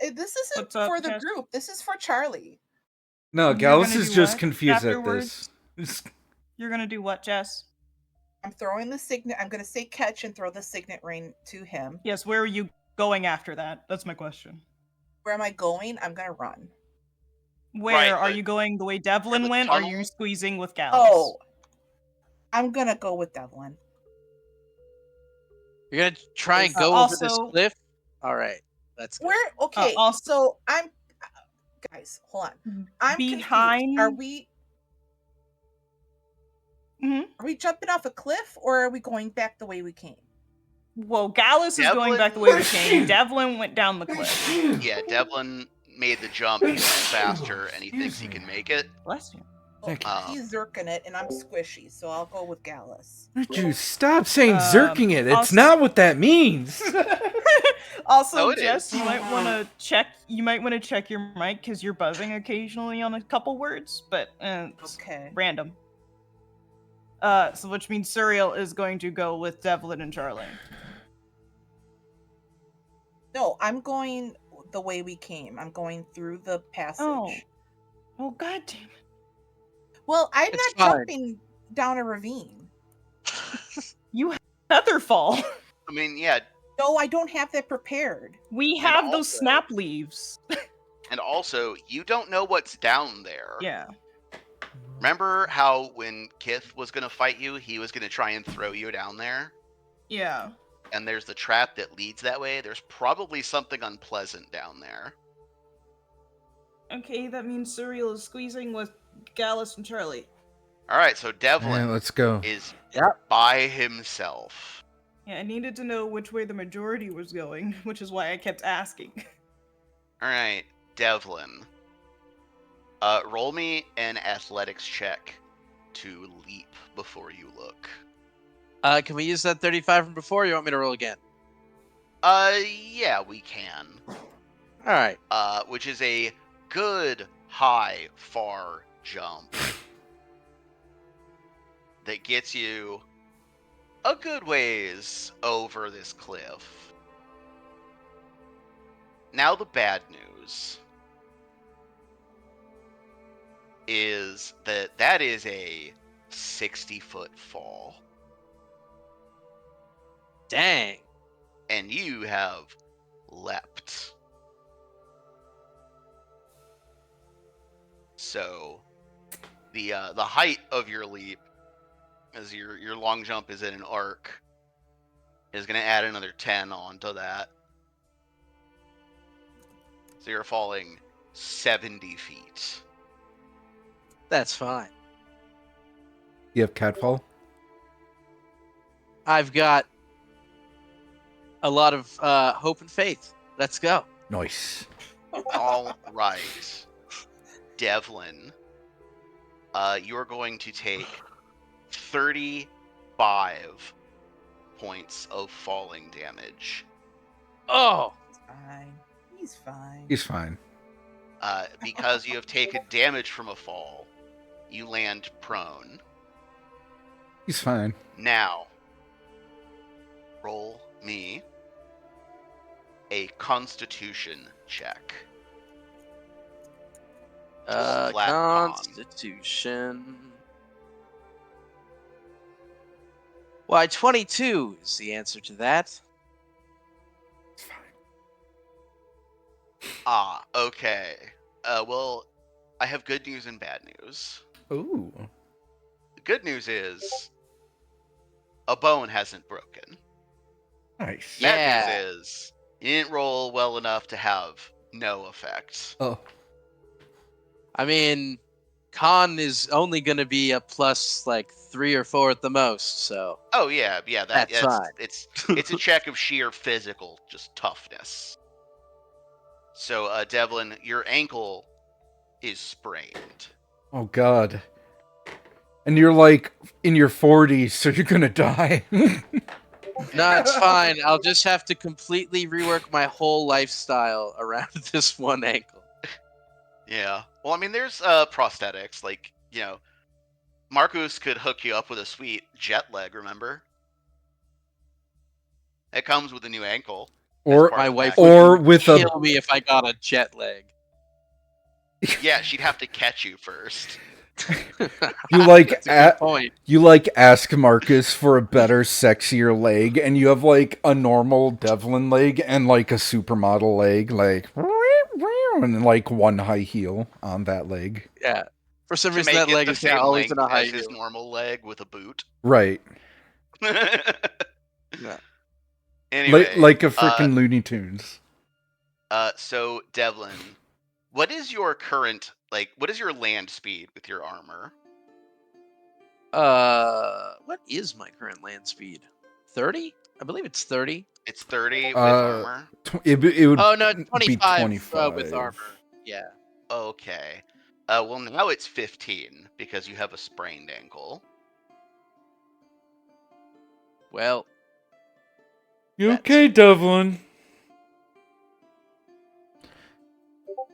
This isn't What's up, for the Jess? group. This is for Charlie. No, You're Gallus gonna is do just what confused afterwards? at this. You're gonna do what, Jess? I'm throwing the signet. I'm gonna say catch and throw the signet ring to him. Yes, where are you going after that? That's my question. Where am I going? I'm gonna run. Where Right, are but- you going the way Devlin the went? Or are you tunnel? squeezing with Gallus? Oh, I'm gonna go with Devlin. You're gonna try and Uh, go over this also- cliff. All right, that's good. Where? Okay. also- So I'm. Guys, hold on. I'm Behind- confused. Are we? Mhm. Are we jumping off a cliff or are we going back the way we came? Well, Gallus is going Devlin- back the way we came. Devlin went down the cliff. Yeah, Devlin made the jump. He's faster, and he thinks he can make it. Bless you. Well, Thank you. he's zerking it, and I'm squishy, so I'll go with Gallus. Would you stop saying zerking it? It's also- not what that means. Also, No, it Jess, is. you might want to check. You might want to check your mic because you're buzzing occasionally on a couple words, but it's Okay. random. So which means Suriel is going to go with Devlin and Charlie. No, I'm going the way we came. I'm going through the passage. Oh, god damn it! Well, I'm It's not fine. jumping down a ravine. You Featherfall. I mean, yeah, No, I don't have that prepared. We And have those also- snap leaves. and also you don't know what's down there. Yeah. Remember how when Kith was gonna fight you, he was gonna try and throw you down there? Yeah. And there's the trap that leads that way. There's probably something unpleasant down there. Okay, that means Suriel is squeezing with Gallus and Charlie. All right, so Alright, Devlin let's go. is Yep. by himself. Yeah, I needed to know which way the majority was going, which is why I kept asking. All right, Devlin. Roll me an athletics check to leap before you look. Can we use that 35 from before? Or you want me to roll again? Yeah, we can. All right. Which is a good, high, far jump that gets you a good ways over this cliff. Now the bad news is that is a 60-foot fall, Dang. and you have leapt. So the height of your leap, as your long jump is in an arc, is going to add another 10 onto that. So you're falling 70 feet. That's fine. You have catfall? I've got a lot of hope and faith. Let's go. Nice. All right. Devlin, you're going to take 35 points of falling damage. Oh, He's fine. He's fine. He's fine. Because you have taken damage from a fall, you land prone. He's fine. Now, roll me a Constitution check. Flat con. Constitution. Why, 22 is the answer to that. It's fine. Ah, okay. Well, I have good news and bad news. Ooh. The good news is a bone hasn't broken. Nice. Yeah. Bad news is you didn't roll well enough to have no effect. Oh. I mean, con is only going to be a plus like 3 or 4 at the most, so Oh yeah, that's fine. It's a check of sheer physical just toughness. So, Devlin, your ankle is sprained. Oh God. And you're like in your 40s, so you're gonna die. No, it's fine. I'll just have to completely rework my whole lifestyle around this one ankle. Yeah. Well, I mean, there's prosthetics. Like, Marcus could hook you up with a sweet jet leg, remember? It comes with a new ankle. Or My wife Or would with a- kill me if I got a jet leg. Yeah, she'd have to catch you first. You like That's a good point. you like ask Marcus for a better, sexier leg, and you have like a normal Devlin leg and like a supermodel leg, like and like one high heel on that leg. Yeah. For some To reason, make that it leg the is same always in length a high as his heel. normal leg with a boot. Right. Yeah. Anyway, Like a freaking Looney Tunes. So Devlin, what is your current what is your land speed with your armor? What is my current land speed? 30? I believe it's 30. It's 30 with Uh, armor. It would Oh no, be 25, 25 with armor. Yeah. Okay. Well, now it's 15 because you have a sprained ankle. Well, You That's- okay, Devlin?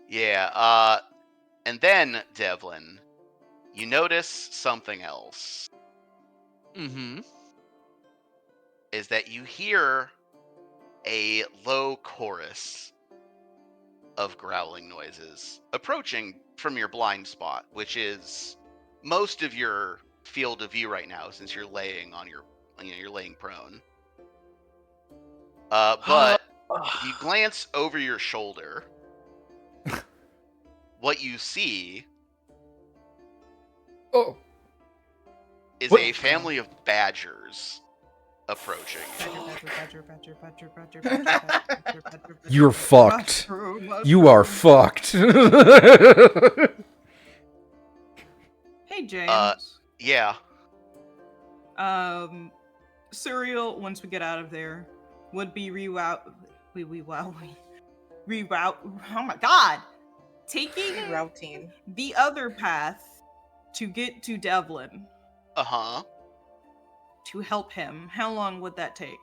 Yeah. And then Devlin, you notice something else. mm-hmm. Is that you hear a low chorus of growling noises approaching from your blind spot, which is most of your field of view right now, since you're laying on you're laying prone. But if you glance over your shoulder, what you see Oh. is What? a family of badgers approaching. You're fucked. Mushroom, You are mushroom. fucked. Hey, James. Yeah. Serial, once we get out of there, would be reroute. Oh my god! Taking Routing. the other path to get to Devlin Uh-huh. to help him. How long would that take?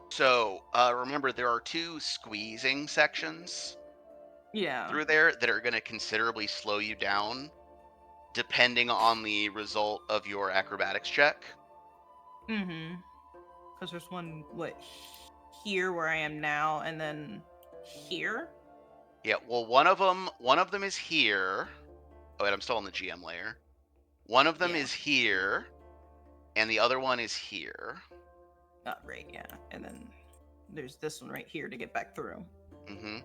So, remember, there are 2 squeezing sections Yeah. through there that are going to considerably slow you down, depending on the result of your acrobatics check. Mm-hmm. Because there's one, here where I am now, and then here? Yeah, well, one of them is here. Oh, wait, I'm still on the GM layer. One of them Yeah. is here, and the other one is here. Right, yeah. And then there's this one right here to get back through. Mm-hmm.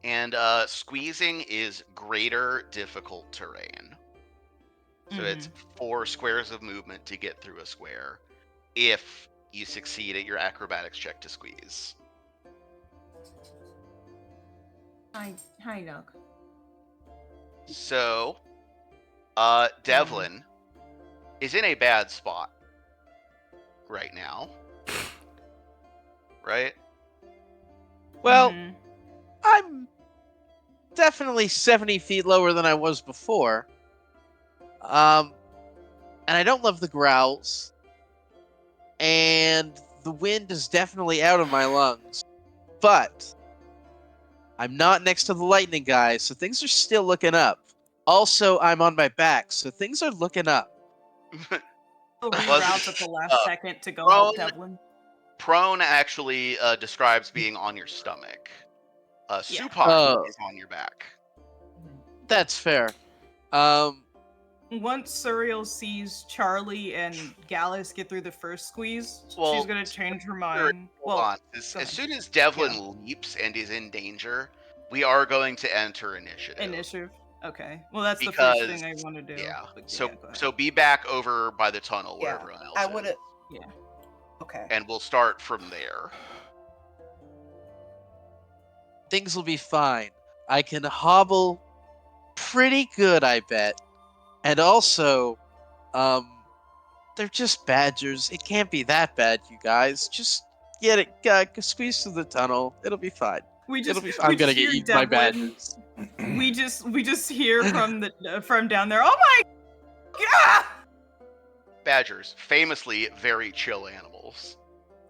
And squeezing is greater difficult terrain. So it's 4 squares of movement to get through a square if you succeed at your acrobatics check to squeeze. Hi, Doc. So, Devlin is in a bad spot right now. Right? Well, Mhm. I'm definitely 70 feet lower than I was before. And I don't love the growls. And the wind is definitely out of my lungs. But I'm not next to the lightning guy, so things are still looking up. Also, I'm on my back, so things are looking up. He'll Buzz reroute is, at the last uh, second to go help prone- Devlin. Prone actually describes being on your stomach. Yeah. Supine Oh. is on your back. That's fair. Um, Once Surreal sees Charlie and Gallus get through the first squeeze, Well, she's gonna change her Sure, mind. hold Well, on. go As ahead. soon as Devlin leaps and is in danger, we are going to enter initiative. Initiative. Okay. Well, that's the Because, first thing I want to do. yeah. But So go ahead. so be back over by the tunnel where Yeah, everyone else I is. would have. Yeah. Okay. And we'll start from there. things will be fine. I can hobble pretty good, I bet. And also, they're just badgers. It can't be that bad, you guys. Just get it, squeeze through the tunnel. It'll be fine. We just I'm we gonna just get hear eaten by Devlin. badgers. We just hear from down there. Oh my god! Badgers, famously very chill animals.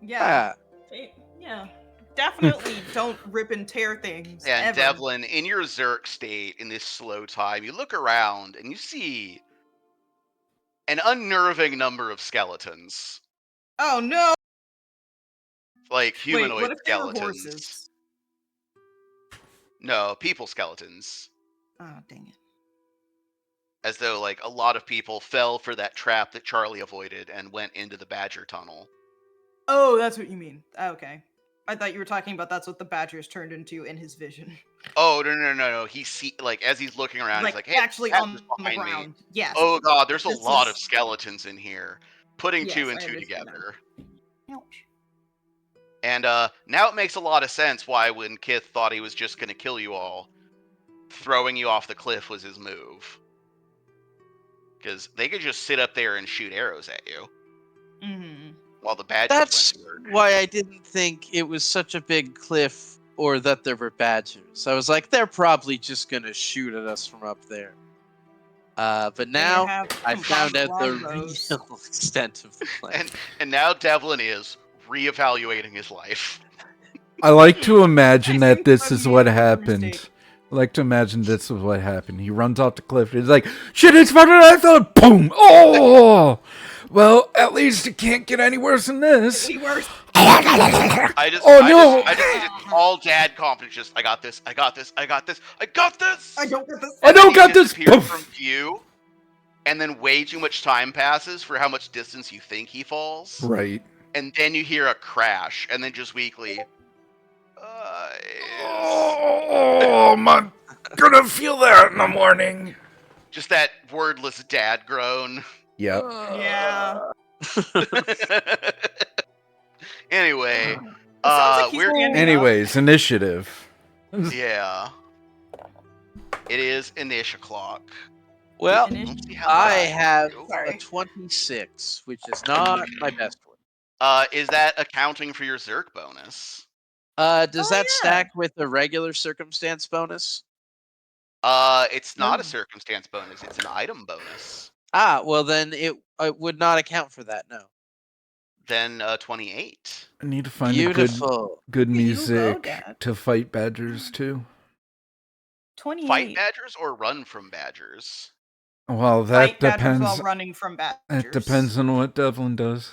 Yeah. Ah, Yeah. Definitely don't rip and tear things. And ever. Devlin, in your Zerk state, in this slow time, you look around and you see an unnerving number of skeletons. Oh no! Like Wait, humanoid what if they were skeletons. horses? No, people skeletons. Oh dang it! As though like a lot of people fell for that trap that Charlie avoided and went into the badger tunnel. Oh, that's what you mean. Okay. I thought you were talking about that's what the badgers turned into in his vision. Oh no! He see like as he's looking around, he's like, "Hey, actually on badger's the behind me." ground. Yes. Oh god, there's a This lot of is- skeletons in here. Putting Yes, two and I two understand that. together. Ouch. And now it makes a lot of sense why when Kith thought he was just gonna kill you all, throwing you off the cliff was his move. Because they could just sit up there and shoot arrows at you Mm-hmm. while the badgers that's went to work. why I didn't think it was such a big cliff or that there were badgers. I was like, they're probably just gonna shoot at us from up there. But now have I found composite out the longbows. real extent of the plan. And now Devlin is reevaluating his life. I like to imagine I that think this I'm is what making a happened. mistake. I like to imagine this is what happened. He runs off the cliff. He's like, shit, it's better than I thought. Boom. Oh! Well, at least it can't get any worse than this. Any worse? I just need all dad confidence. Just I got this. I got this. I got this. I got this. I don't get this. I don't got this. Disappears Poof. from view, and then way too much time passes for how much distance you think he falls. Right. And then you hear a crash, and then just weakly. Oh, I'm gonna feel that in the morning. Just that wordless dad groan. Yep. Yeah. Anyway, sounds like he's we're standing up. Anyways, initiative. yeah. It is initial clock. Well, Let's see how I well have do. a Sorry. 26, which is not my best one. Is that accounting for your Zerk bonus? Does that yeah. stack with the regular circumstance bonus? It's not No. a circumstance bonus. It's an item bonus. Ah, well then it would not account for that. No. Then 28. I need to find Beautiful. a good Look at you go, music Dad. to fight badgers too. 28. Fight badgers or run from badgers? Well, that Fight badgers depends. while running from badgers. It depends on what Devlin does.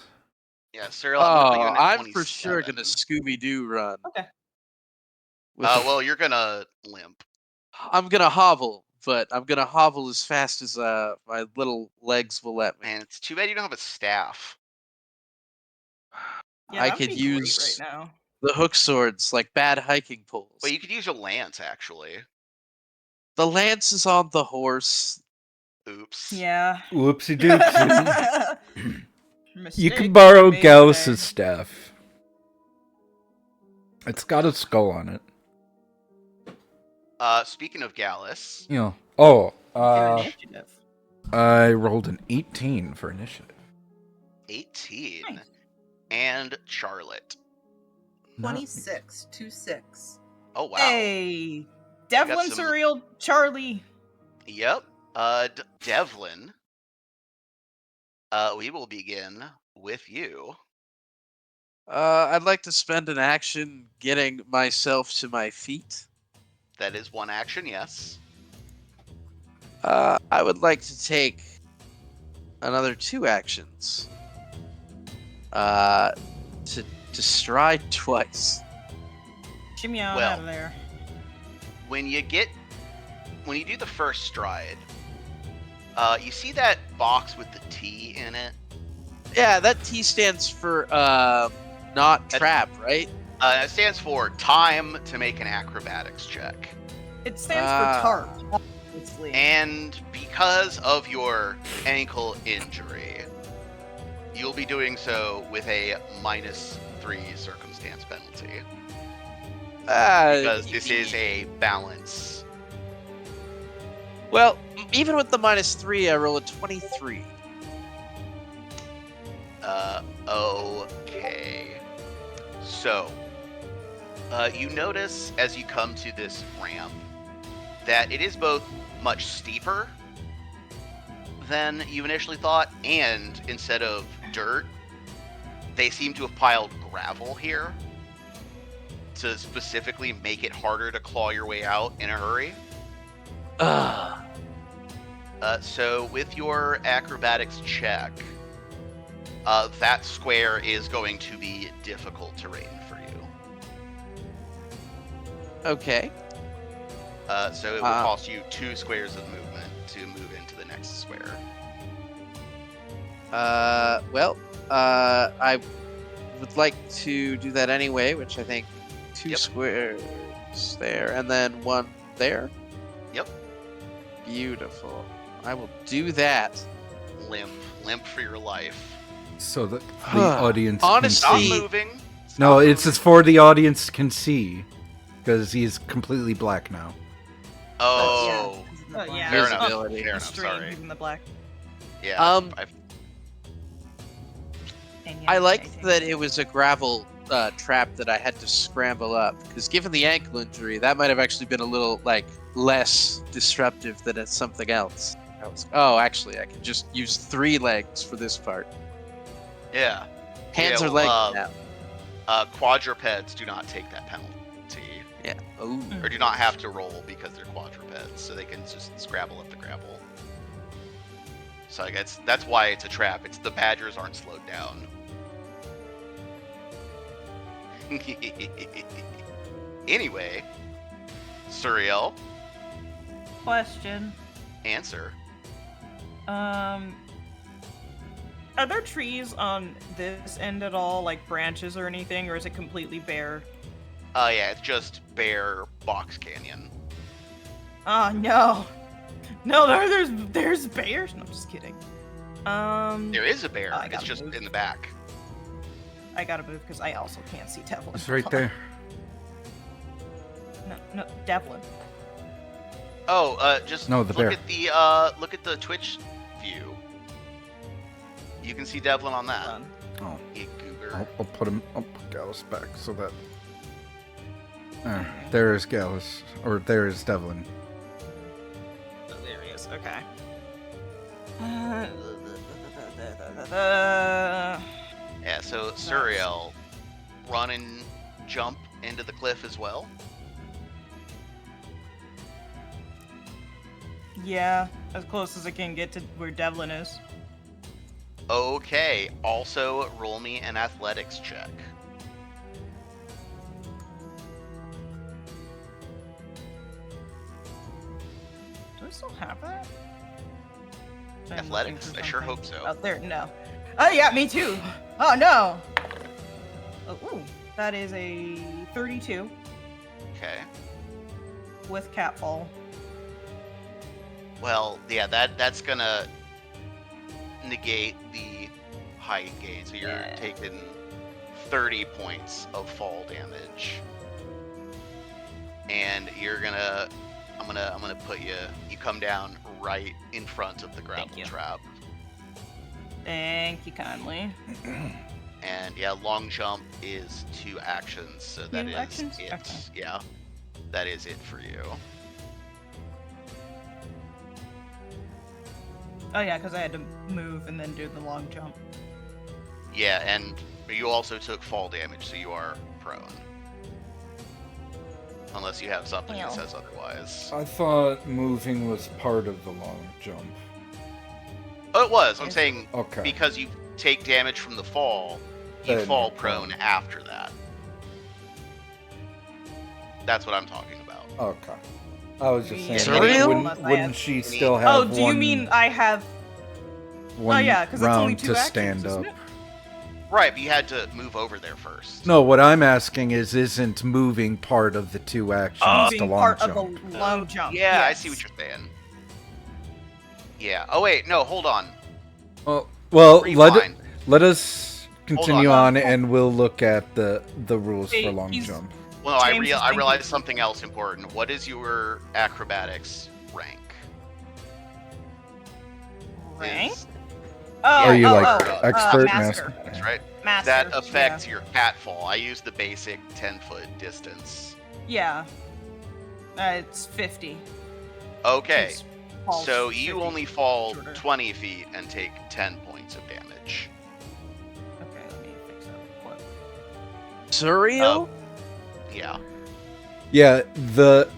Yeah, Cyril, I'm gonna put you Oh, in at I'm 27. for sure gonna Scooby Doo run. Okay. With Well, you're gonna limp. I'm gonna hobble, but I'm gonna hobble as fast as my little legs will let me. Man, it's too bad you don't have a staff. Yeah, I that would could be great use right now. the hook swords like bad hiking poles. Well, you could use a lance, actually. The lance is on the horse. Oops. Yeah. Whoopsie doopsie. You Mistake can borrow made Gallus's there. staff. It's got a skull on it. Speaking of Gallus, You know. Oh, Initiative. I rolled an 18 for initiative. 18. Nice. and Charlotte. 26, 2-6. Oh wow. Hey, Devlin, some- Surreal, Charlie. Yep. Devlin. We will begin with you. I'd like to spend an action getting myself to my feet. That is one action, yes. I would like to take another 2 actions. To stride twice. Shimmy on Well. out of there. When you do the first stride, you see that box with the T in it. Yeah, that T stands for not trap, right? It stands for time to make an acrobatics check. It stands for TARP, obviously. And because of your ankle injury, you'll be doing so with a -3 circumstance penalty. Because this is a balance. Well, even with the -3, I roll a 23. Okay. So, you notice as you come to this ramp that it is both much steeper than you initially thought, and instead of dirt, they seem to have piled gravel here to specifically make it harder to claw your way out in a hurry. Ugh. So with your acrobatics check, that square is going to be difficult terrain for you. Okay. So it will cost you 2 squares of movement to move into the next square. I would like to do that anyway, which I think 2 squares there, and then 1 there. Yep. Beautiful. I will do that. Limp for your life. So that the audience Honestly- can Stop see. moving. No, it's just for the audience can see. Because he's completely black now. Oh. Yeah. Fair enough. Visibility. Fair enough. Extreme, Sorry. he's in the black. Yeah. And I yeah, like okay. that it was a gravel trap that I had to scramble up, because given the ankle injury, that might have actually been a little less disruptive than it's something else. Actually, I can just use 3 legs for this part. Yeah. Hands Yeah, or legs well, now. Quadrupeds do not take that penalty. Yeah. Ooh. Or do not have to roll because they're quadrupeds, so they can just scrabble up the gravel. So I guess that's why it's a trap. It's the badgers aren't slowed down. Anyway, Suriel, Question. answer. Are there trees on this end at all, like branches or anything, or is it completely bare? Yeah, it's just bare box canyon. Oh no, no, there's bears. No, I'm just kidding. There is a bear. I It's gotta just move. in the back. I gotta move because I also can't see Devlin. It's right there. No, Devlin. Oh, just No, the bear. look at the Twitch view. You can see Devlin on that. Done. Oh, You goober. I'll put him. I'll put Gallus back so that. There is Gallus, or there is Devlin. Oh, there he is. Okay. Yeah, so Suriel, run and jump into the cliff as well. Yeah, as close as I can get to where Devlin is. Okay, also roll me an athletics check. Do I still have that? I'm Athletics? looking I for sure something. hope so. Oh, there, no. Oh, yeah, me too. Oh, no. Oh, ooh, that is a 32 Okay. with catfall. Well, yeah, that's gonna negate the height gain, so you're Yeah. taking 30 points of fall damage. And you're gonna I'm gonna put you come down right in front of the Thank grapple you. trap. Thank you kindly. And yeah, long jump is 2 actions, so that Two is actions? it. Okay. Yeah, that is it for you. Oh yeah, because I had to move and then do the long jump. Yeah, and you also took fall damage, so you are prone. Unless you have something that Ew. says otherwise. I thought moving was part of the long jump. Oh, it was. I'm Is- saying Okay. because you take damage from the fall, you Then fall you're prone prone. after that. That's what I'm talking about. Okay. I was just saying, Yeah, like, Surreal? wouldn't she still have Oh, one, do you mean I have? one yeah, 'cause it's only round 2 to actions, stand isn't up? it? Right, but you had to move over there first. No, what I'm asking is, isn't moving part of the 2 actions to Being long part jump? of a long jump. Yeah, I yes. see what you're saying. Yeah. Oh wait, no, hold on. Well, Rewind. let us continue on. on, and we'll look at the rules Hey, for long he's- jump. Well, no, I James is thinking. realized something else important. What is your acrobatics rank? Rank? Is- Oh, Are you, like, expert, master? That's right. Master. That affects your cat fall. I use the basic 10-foot distance. Yeah. It's 50. Okay, Since Paul's so you 50 only fall shorter. 20 feet and take 10 points of damage. Okay, let me fix that real quick. Surreal? Yeah. Yeah, the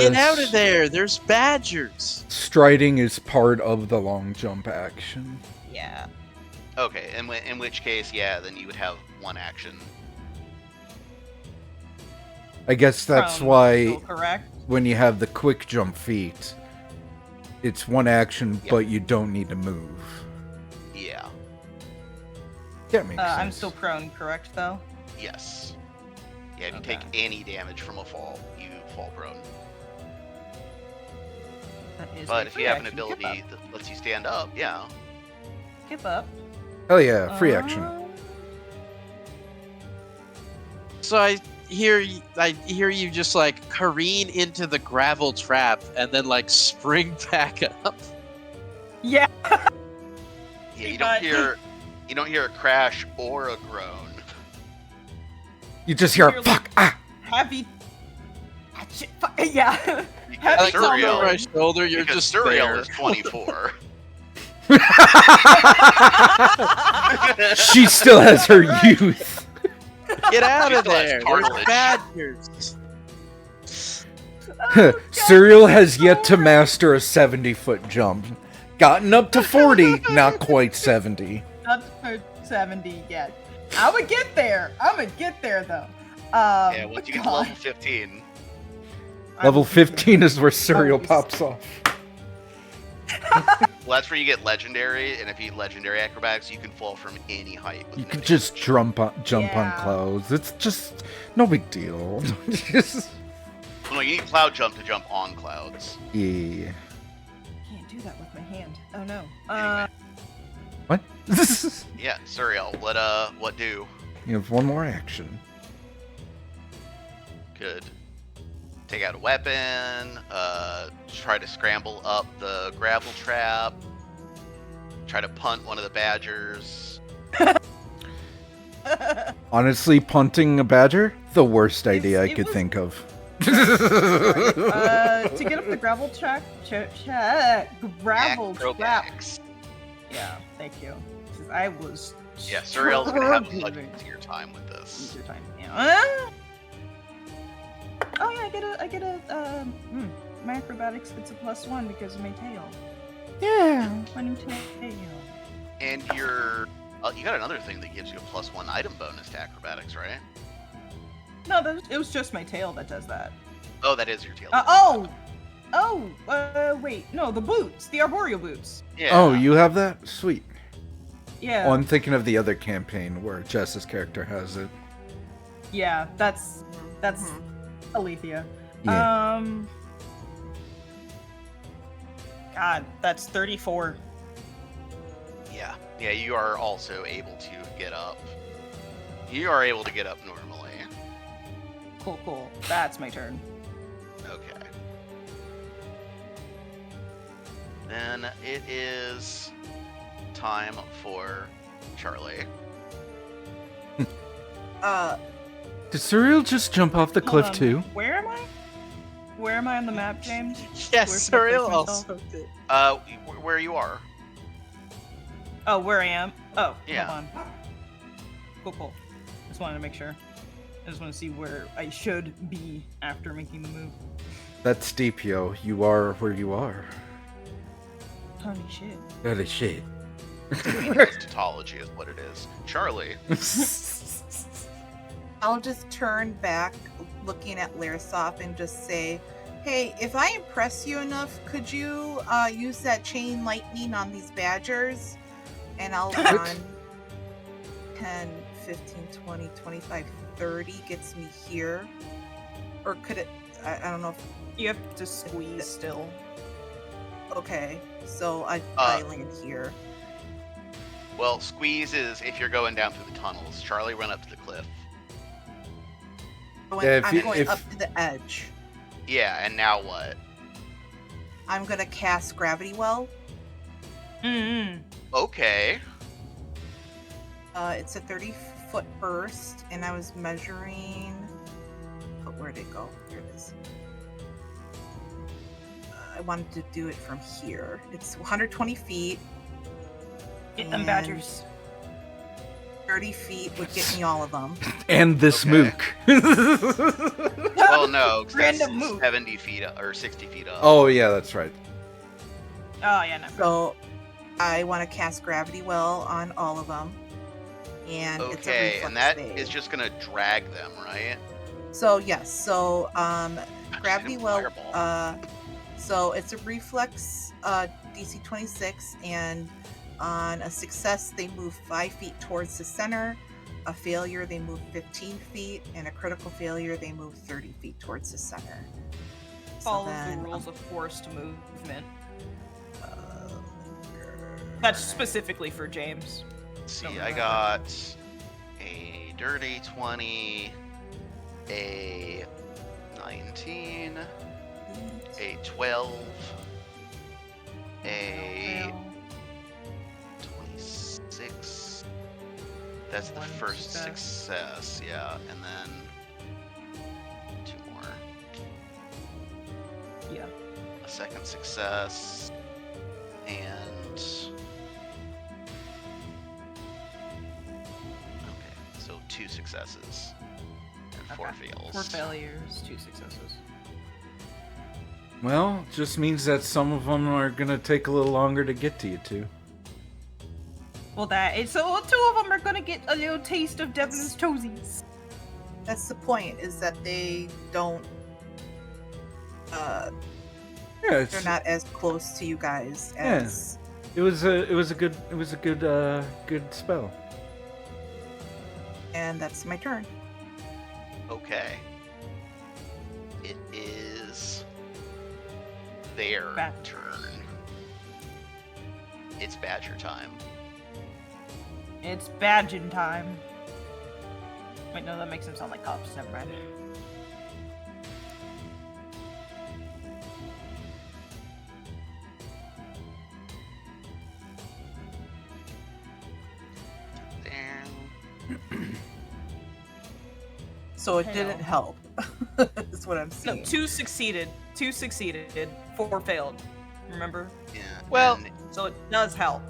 Get out of there! There's badgers. striding is part of the long jump action. Yeah. Okay, in which case, yeah, then you would have 1 action. I guess that's Prone, why still correct. when you have the quick jump feat, it's 1 action, Yep. but you don't need to move. Yeah. That makes sense. I'm still prone, correct, though? Yes. Yeah, if you Okay. take any damage from a fall, you fall prone. That is But a if free you have an action. Kip ability that lets you stand up, yeah. up. Kip up. Hell yeah, free action. So I hear you just like careen into the gravel trap and then like spring back up. Yeah. Yeah, you But- don't hear a crash or a groan. You just hear, You're fuck, ah! Heavy. Ah, shit, fuck, yeah. Because I like look over Suriel, my shoulder. You're because just Suriel there. is 24. She still has her youth. Get out She of still has there! There's cartilage. badgers. Serial has yet to master a 70-foot jump. Gotten up to 40, not quite 70. Not for 70 yet. I would get there. I'm gonna get there though. Yeah, once you get to God. level 15. I Level will get there. 15 is where Serial Always. pops off. Well, that's where you get legendary, and if you eat legendary acrobatics, you can fall from any height. With You no could just damage. jump on Yeah. clouds. It's just no big deal. Just- Well, no, you need cloud jump to jump on clouds. yeah. Can't do that with my hand. Oh no. Anyway, What? yeah, Suriel, what do? You have 1 more action. Could take out a weapon, try to scramble up the gravel trap, try to punt one of the badgers. Honestly, punting a badger? The worst idea I it could was- think of. To get up the gravel track, gravel trap. Acrobatics. Yeah, thank you. 'Cause I was. Yeah, Suriel's gonna have a struggling. budget to your time with this. Use your time. Yeah. Oh yeah, I get a my acrobatics gets a +1 because of my tail. Yeah. My new tail. And you got another thing that gives you a +1 item bonus to acrobatics, right? No, it was just my tail that does that. Oh, that is your tail. Wait, no, the boots, the arboreal boots. Yeah. Oh, you have that? Sweet. Yeah. Oh, I'm thinking of the other campaign where Jess's character has it. Yeah, that's Alethea. Yeah. God, that's 34. Yeah. Yeah, you are also able to get up. You are able to get up normally. Cool. That's my turn. Okay. Then it is time for Charlie. Did Surreal just jump off the Hold cliff on, too? Where am I? Where am I on the map, James? Yes, Where should I place Surreal myself? also did. Where you are. Oh, where I am? Oh, Yeah. hold on. Cool. Just wanted to make sure. I just want to see where I should be after making the move. That's steep, yo. You are where you are. Holy shit. Holy shit. Tautology is what it is. Charlie. I'll just turn back, looking at Larisop, and just say, "Hey, if I impress you enough, could you use that chain lightning on these badgers?" And I'll run 10, 15, 20, 25, 30 gets me here. Or could it? I don't know if. You have to squeeze still. Okay, so I land here. Well, squeeze is if you're going down through the tunnels. Charlie, run up to the cliff. I'm Yeah, going up to the edge. Yeah, and now what? I'm gonna cast Gravity Well. Mm-hmm. Okay. It's a 30-foot burst, and I was measuring. Oh, where'd it go? There it is. I wanted to do it from here. It's 120 feet. Get them and badgers. 30 feet would get me all of them. And this Okay. mook. Well, no, 'cause that's Random move. 70 feet or 60 feet up. Oh, yeah, that's right. Oh, yeah, no. So I want to cast Gravity Well on all of them. And it's a Okay, reflex and that save. is just gonna drag them, right? So yes, so Gravity Well, Fireball. so it's a reflex DC 26, and on a success they move 5 feet towards the center, a failure they move 15 feet, and a critical failure they move 30 feet towards the center. So Follow then, the rules of forced movement. linger. That's specifically for James. Let's see, Don't I remember. got a dirty 20, a 19, a 12, a 26. That's the One first success. success, yeah, and then 2 more. Yeah. A second success, and okay, so 2 successes and 4 Okay. fails. 4 failures, 2 successes. Well, just means that some of them are gonna take a little longer to get to you two. Well, so 2 of them are gonna get a little taste of Devon's toesies. That's the point, is that they don't Yeah, they're it's, not as close to you guys as it was a good spell. and that's my turn. Okay. It is their Badger. turn. It's Badger time. It's badging time. Wait, no, that makes them sound like cops. Never mind. There. So it Hell. didn't help. That's what I'm No, seeing. 2 succeeded. 2 succeeded. 4 failed. Remember? Yeah. Well- and So it does help.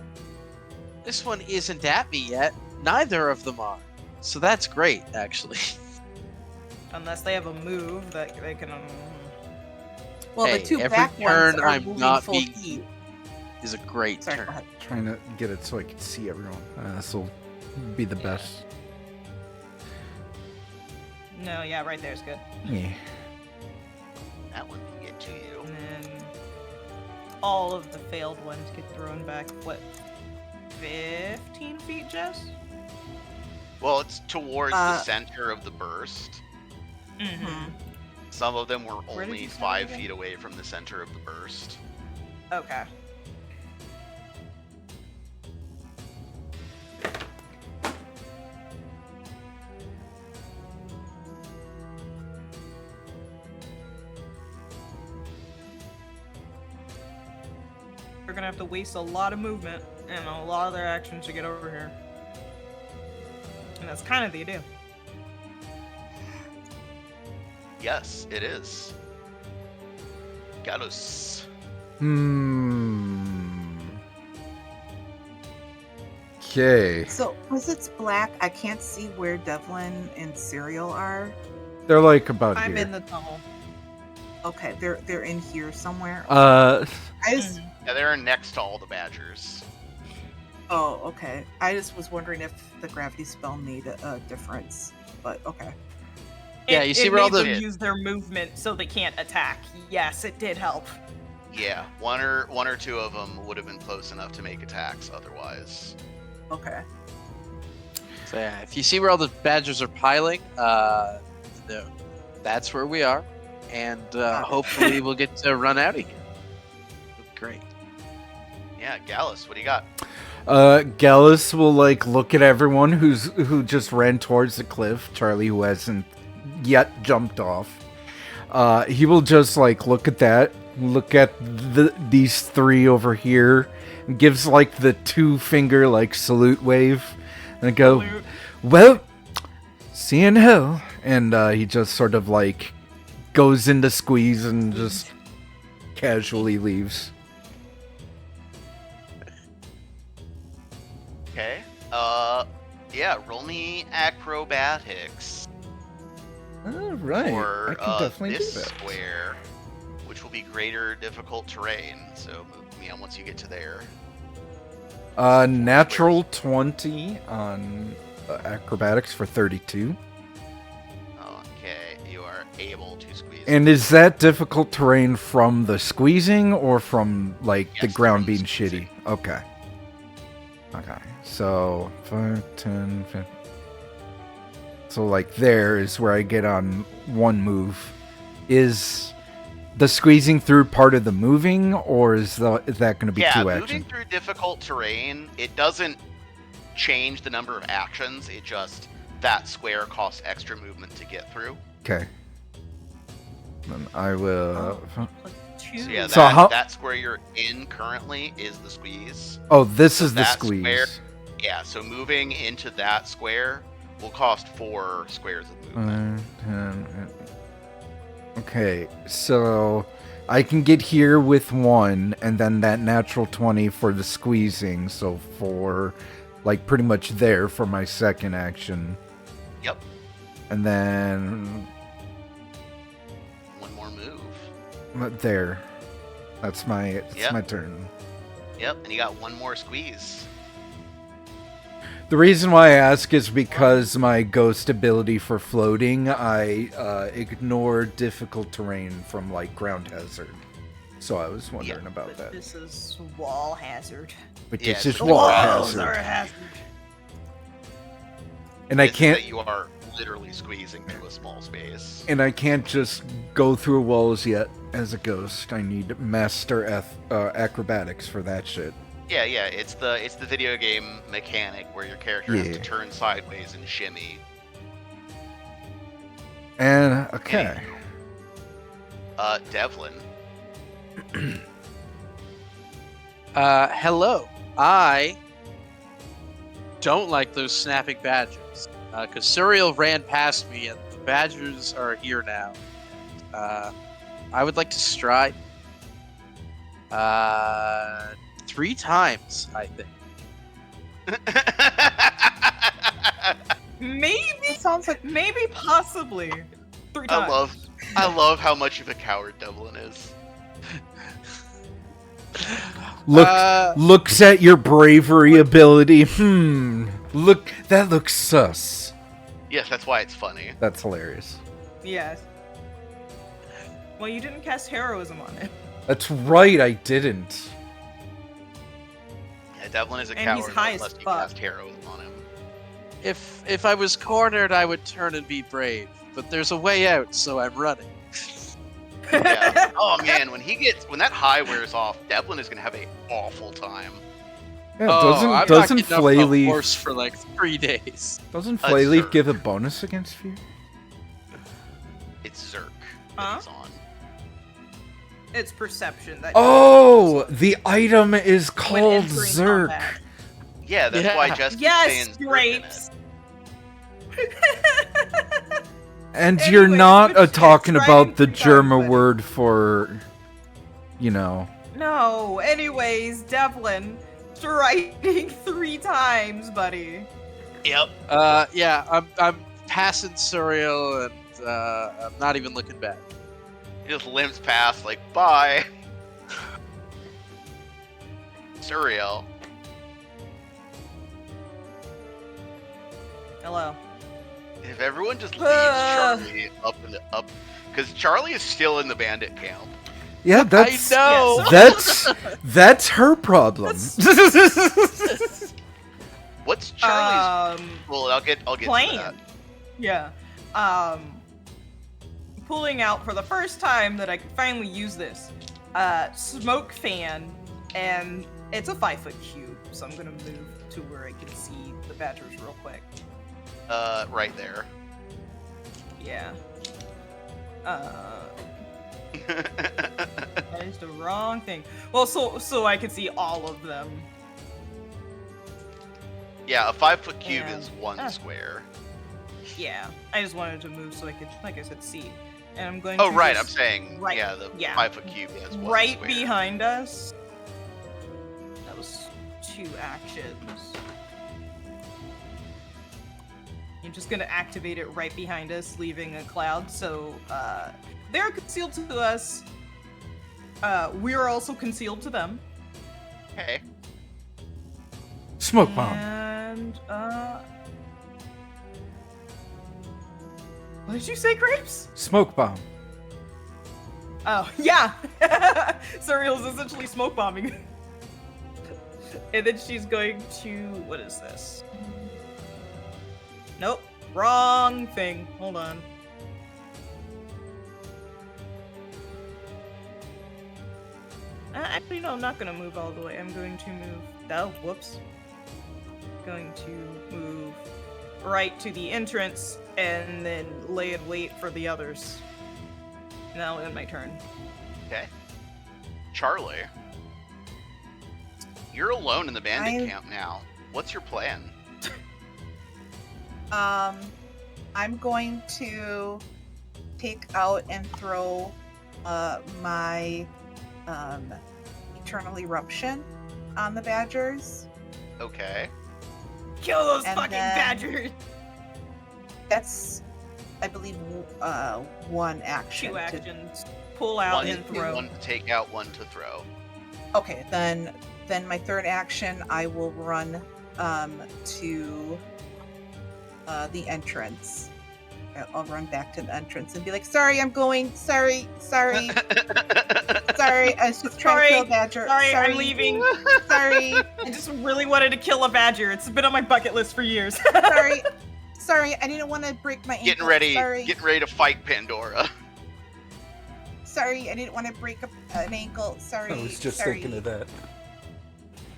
This one isn't at me yet. Neither of them are. So that's great, actually. Unless they have a move that they can. Well, Hey, the 2 every back turn ones are I'm moving not full being- speed. Is a great Sorry, turn. go ahead. Trying to get it so I can see everyone. This will be the best. No, yeah, right there's good. Yeah. that one can get to you. And then all of the failed ones get thrown back. What? 15 feet, Jess? Well, it's towards the Uh, center of the burst. Mm-hmm. Some of them were Where did only you say 5 again? feet away from the center of the burst. Okay. They're gonna have to waste a lot of movement and a lot of their actions to get over here. And that's kind of the idea. Yes, it is. Gallus. Okay. So, because it's black, I can't see where Devlin and Serial are. They're like about I'm here. in the tunnel. Okay, they're in here somewhere. Uh, I just Yeah, they're next to all the badgers. Oh, okay. I just was wondering if the gravity spell made a difference, but okay. Yeah, you see where all made the- them use their movement so they can't attack. Yes, it did help. Yeah, one or two of them would have been close enough to make attacks otherwise. Okay. So yeah, if you see where all the badgers are piling, that's where we are, and hopefully we'll get to run out of here. Great. Yeah, Gallus, what do you got? Gallus will like look at everyone who just ran towards the cliff. Charlie, who hasn't yet jumped off. He will just like look at these three over here, and gives like the 2-finger like salute wave, and go, Salute. well, see you in hell. And he just sort of like goes into squeeze and just casually leaves. Okay. Yeah, roll me acrobatics All right, for I can definitely this do that. square, which will be greater difficult terrain. So move me on once you get to there. Natural 20 on acrobatics for 32. Okay, you are able to squeeze. And is that difficult terrain from the squeezing or from like the Yes, ground from the being squeezing. shitty? Okay. Okay. So 5, 10, 15. So like there is where I get on one move. Is the squeezing through part of the moving, or is that going to be Yeah, two moving action? through difficult terrain, it doesn't change the number of actions. It just that square costs extra movement to get through. Okay. Then I will. Two. So yeah, So that, how- that square you're in currently is the squeeze. Oh, this So is the that squeeze. square- Yeah, so moving into that square will cost 4 squares of movement. 5, 10. Okay, so I can get here with 1, and then that natural 20 for the squeezing. So for like pretty much there for my second action, Yep, and then one more move. there. That's my Yep. my turn. Yep, and you got one more squeeze. The reason why I ask is because my ghost ability for floating, I ignore difficult terrain from like ground hazard. So I was wondering about But that. this is wall hazard. But Yeah, it's it's just the wall Walls are hazard. a hazard. And I This is can't that you are literally squeezing through a small space. And I can't just go through walls yet as a ghost. I need master acrobatics for that shit. Yeah, it's the video game mechanic where your character has Yeah. to turn sideways and shimmy. And okay, Devlin. Hello. I don't like those snapping badgers. Because Suriel ran past me and the badgers are here now. I would like to stride. 3 times, I think. Maybe, It sounds like maybe, possibly. 3 times. I love how much of a coward Devlin is. looks at your bravery ability. Look, that looks sus. Yes, that's why it's funny. That's hilarious. Yes. Well, you didn't cast heroism on it. That's right, I didn't. Yeah, Devlin is a And he's coward high as unless you fuck. cast heroism on him. If I was cornered, I would turn and be brave. But there's a way out, so I'm running. Yeah. Oh man, when that high wears off, Devlin is gonna have an awful time. Yeah, I'm not doesn't getting off the Flayleaf horse for like 3 days. doesn't That's Flayleaf Zerk. give a bonus against fear? It's Zerk Huh? that he's on. It's perception that. Oh, the item is when called entering Zerk. combat. Yeah, that's why Yeah. Jess keeps Yes, saying Zerk in grapes. And you're Anyways, not which talking it's about the riding German buddy. word for, you know. No. Anyways, Devlin, striding 3 times, buddy. Yep. Yeah, I'm passing Suriel and I'm not even looking back. He just limps past, like, bye. Surreal. Hello. If everyone just leaves Charlie up, because Charlie is still in the bandit camp. Yeah, that's I know. that's her problem. What's Charlie's? Well, I'll get to Plan. that. Yeah. Pulling out for the first time that I can finally use this. Smoke fan, and it's a 5-foot cube, so I'm gonna move to where I can see the badgers real quick. Right there. Yeah. That is the wrong thing. Well, so I can see all of them. Yeah, a 5-foot cube And- is 1 square. Yeah. I just wanted to move so I could, like I said, see. And I'm going Oh, to right. just- I'm saying, right, yeah, the yeah. 5-foot cube is 1 right square. behind us. That was 2 actions. You're just gonna activate it right behind us, leaving a cloud. So they're concealed to us. We are also concealed to them. Okay. Smoke bomb. And what did you say, Crepes? Smoke bomb. Oh, yeah! Suriel's essentially smoke bombing. And then she's going to... What is this? Nope. Wrong thing. Hold on. Actually, no, I'm not going to move all the way. I'm going to move... Oh, whoops. Going to move right to the entrance and then lay in wait for the others. Now end my turn. Okay. Charlie. You're alone in the bandit camp now. What's your plan? I'm going to take out and throw my Eternal Eruption on the badgers. Okay. Kill those And fucking then- badgers! That's, I believe, 1 action. 2 to- actions. Pull out One, and throw. one to take out, 1 to throw. Okay, then my 3rd action, I will run to the entrance. I'll run back to the entrance and be like, "Sorry, I'm going. Sorry. I was just trying to kill a badger. Sorry, I'm leaving. Sorry, I just really wanted to kill a badger. It's been on my bucket list for years. sorry. I didn't want to break my ankle. Getting ready Sorry, to fight Pandora. sorry. I didn't want to break an ankle. Sorry. I was just sorry. thinking of that.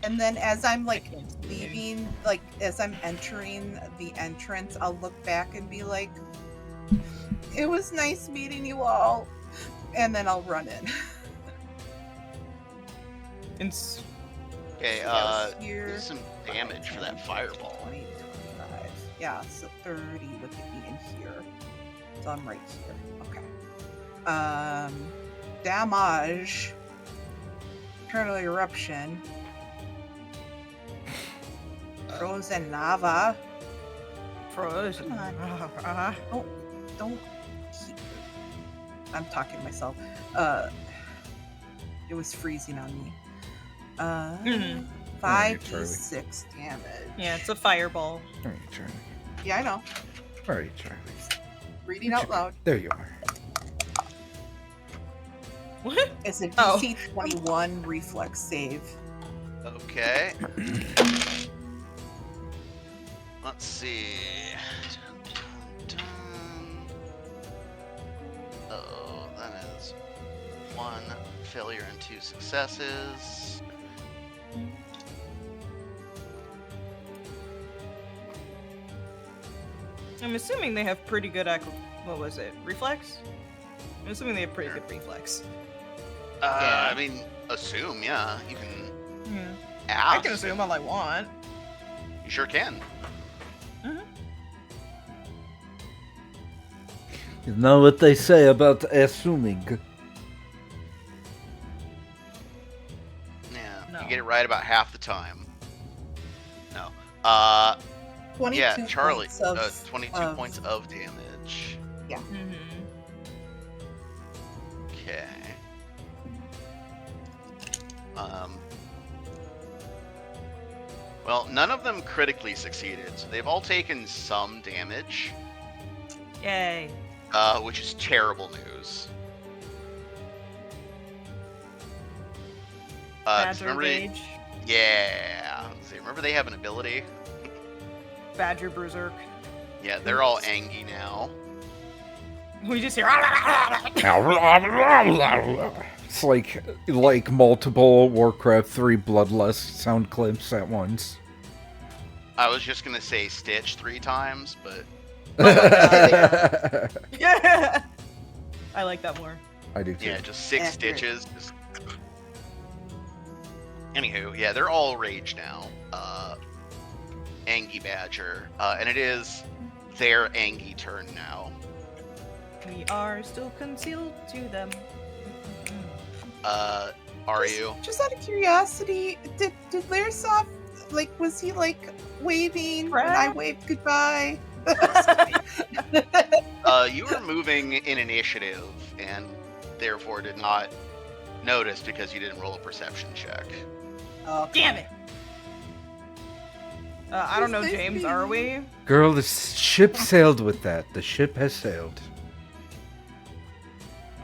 And then as I'm like leaving, like as I'm entering the entrance, I'll look back and be like, "It was nice meeting you all," and then I'll run in. Okay, So that was here. do some damage for that fireball. 20, 25. Yeah, so 30 would get me in here. So I'm right here. Okay. Damage. Eternal Eruption. Frozen lava. Frozen. Come Don't. I'm talking to myself. It was freezing on me. Mhm. 5d6 damage. Yeah, it's a fireball. All right, Charlie. Yeah, I know. All right, Charlie. Reading out loud. There you are. What? It's a Oh. DC 21 reflex save. Okay. Let's see. Oh, that is 1 failure and 2 successes. I'm assuming they have pretty good what was it? Reflex? I'm assuming they have pretty good reflex. Yeah. I mean, assume, yeah. You can Yeah. ask. I can assume all I want. You sure can. You know what they say about assuming. Yeah, No. you get it right about half the time. No. 22 Yeah, Charlie. points of 22 points of damage. Mm-hmm. Okay. Well, none of them critically succeeded, so they've all taken some damage, Yay. which is terrible news. Badger remember, Rage. yeah. So remember they have an ability. Badger Berserk. Yeah, they're all angry now. We just hear. It's like multiple Warcraft 3 Bloodlust sound clips at once. I was just gonna say Stitch 3 times, but Yeah. I like that more. I do too. yeah, just 6 Accurate. stitches. Anywho, yeah, they're all rage now. Angie Badger, and it is their Angie turn now. We are still concealed to them. Are you? Just out of curiosity, did Lairsoft, like, was he like waving when I Crap. waved goodbye? You were moving in initiative, and therefore did not notice because you didn't roll a perception check. Oh, Damn it! I don't know, Who's this James. being? Are we? Girl, the ship sailed with that. The ship has sailed.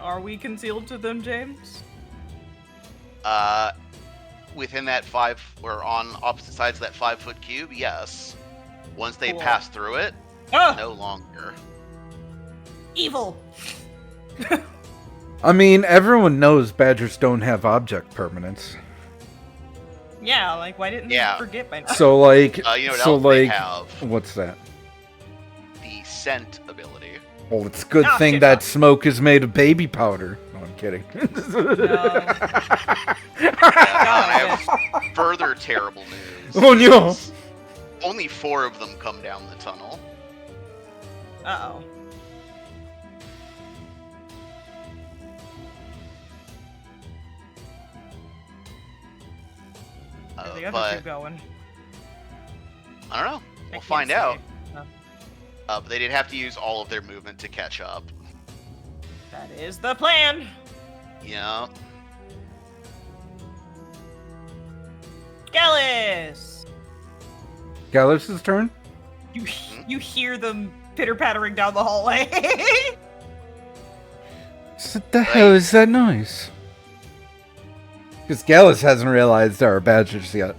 Are we concealed to them, James? Within that 5, or on opposite sides of that 5-foot cube, yes. Once they Cool. pass through it, Ah! no longer. Evil. I mean, everyone knows badgers don't have object permanence. Yeah, like why didn't Yeah. we forget by now? So like, You know what so else they like, have? what's that? The scent ability. Well, it's a good Ah, thing shit, that fuck. smoke is made of baby powder. No, I'm kidding. I have further terrible news. Oh, no. Only 4 of them come down the tunnel. Uh-oh. Where the other But two going? I don't know. I We'll can't find say. out. No. But they did have to use all of their movement to catch up. That is the plan. Yeah. Gallus! Gallus' turn? You hear them pitter-pattering down the hallway. What the hell is that noise? Because Gallus hasn't realized there are badgers yet.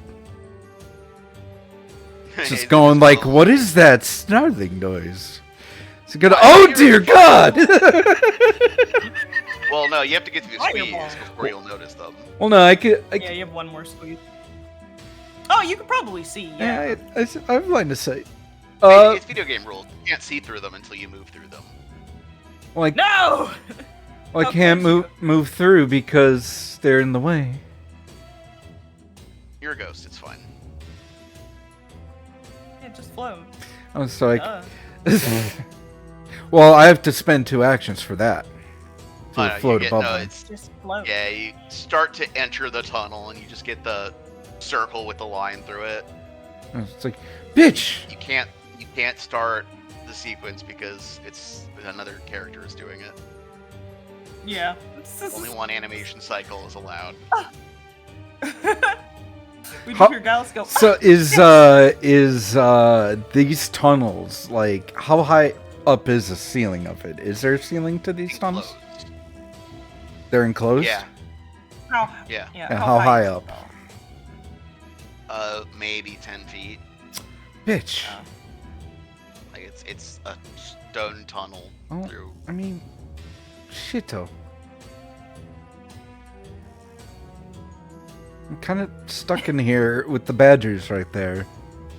Just going like, what is that snarling noise? It's gonna. Oh dear God! Well, no, you have to get through the Fireball. squeeze before you'll notice them. Well, no, I could. Yeah, you have one more squeeze. Oh, you can probably see, yeah. I have line to say. It's video game rules. You can't see through them until you move through them. Like, No! well, I Of can't course move through because they're in the way. You're a ghost, it's fine. Yeah, just float. Oh, so like, Duh. well, I have to spend 2 actions for that to Oh, no, float you get, above no, them. it's Just float. yeah, you start to enter the tunnel and you just get the circle with the line through it. It's like, bitch. You can't start the sequence because it's another character is doing it. Yeah. Only one animation cycle is allowed. We How- just hear Gallus go. So is these tunnels, like, how high up is the ceiling of it? Is there a ceiling to these tunnels? Enclosed. They're enclosed? Yeah, How, yeah. And how high is it, up? though? Maybe 10 feet. Bitch. Oh. Like it's a stone tunnel Oh. through. I mean, shito. I'm kind of stuck in here with the badgers right there.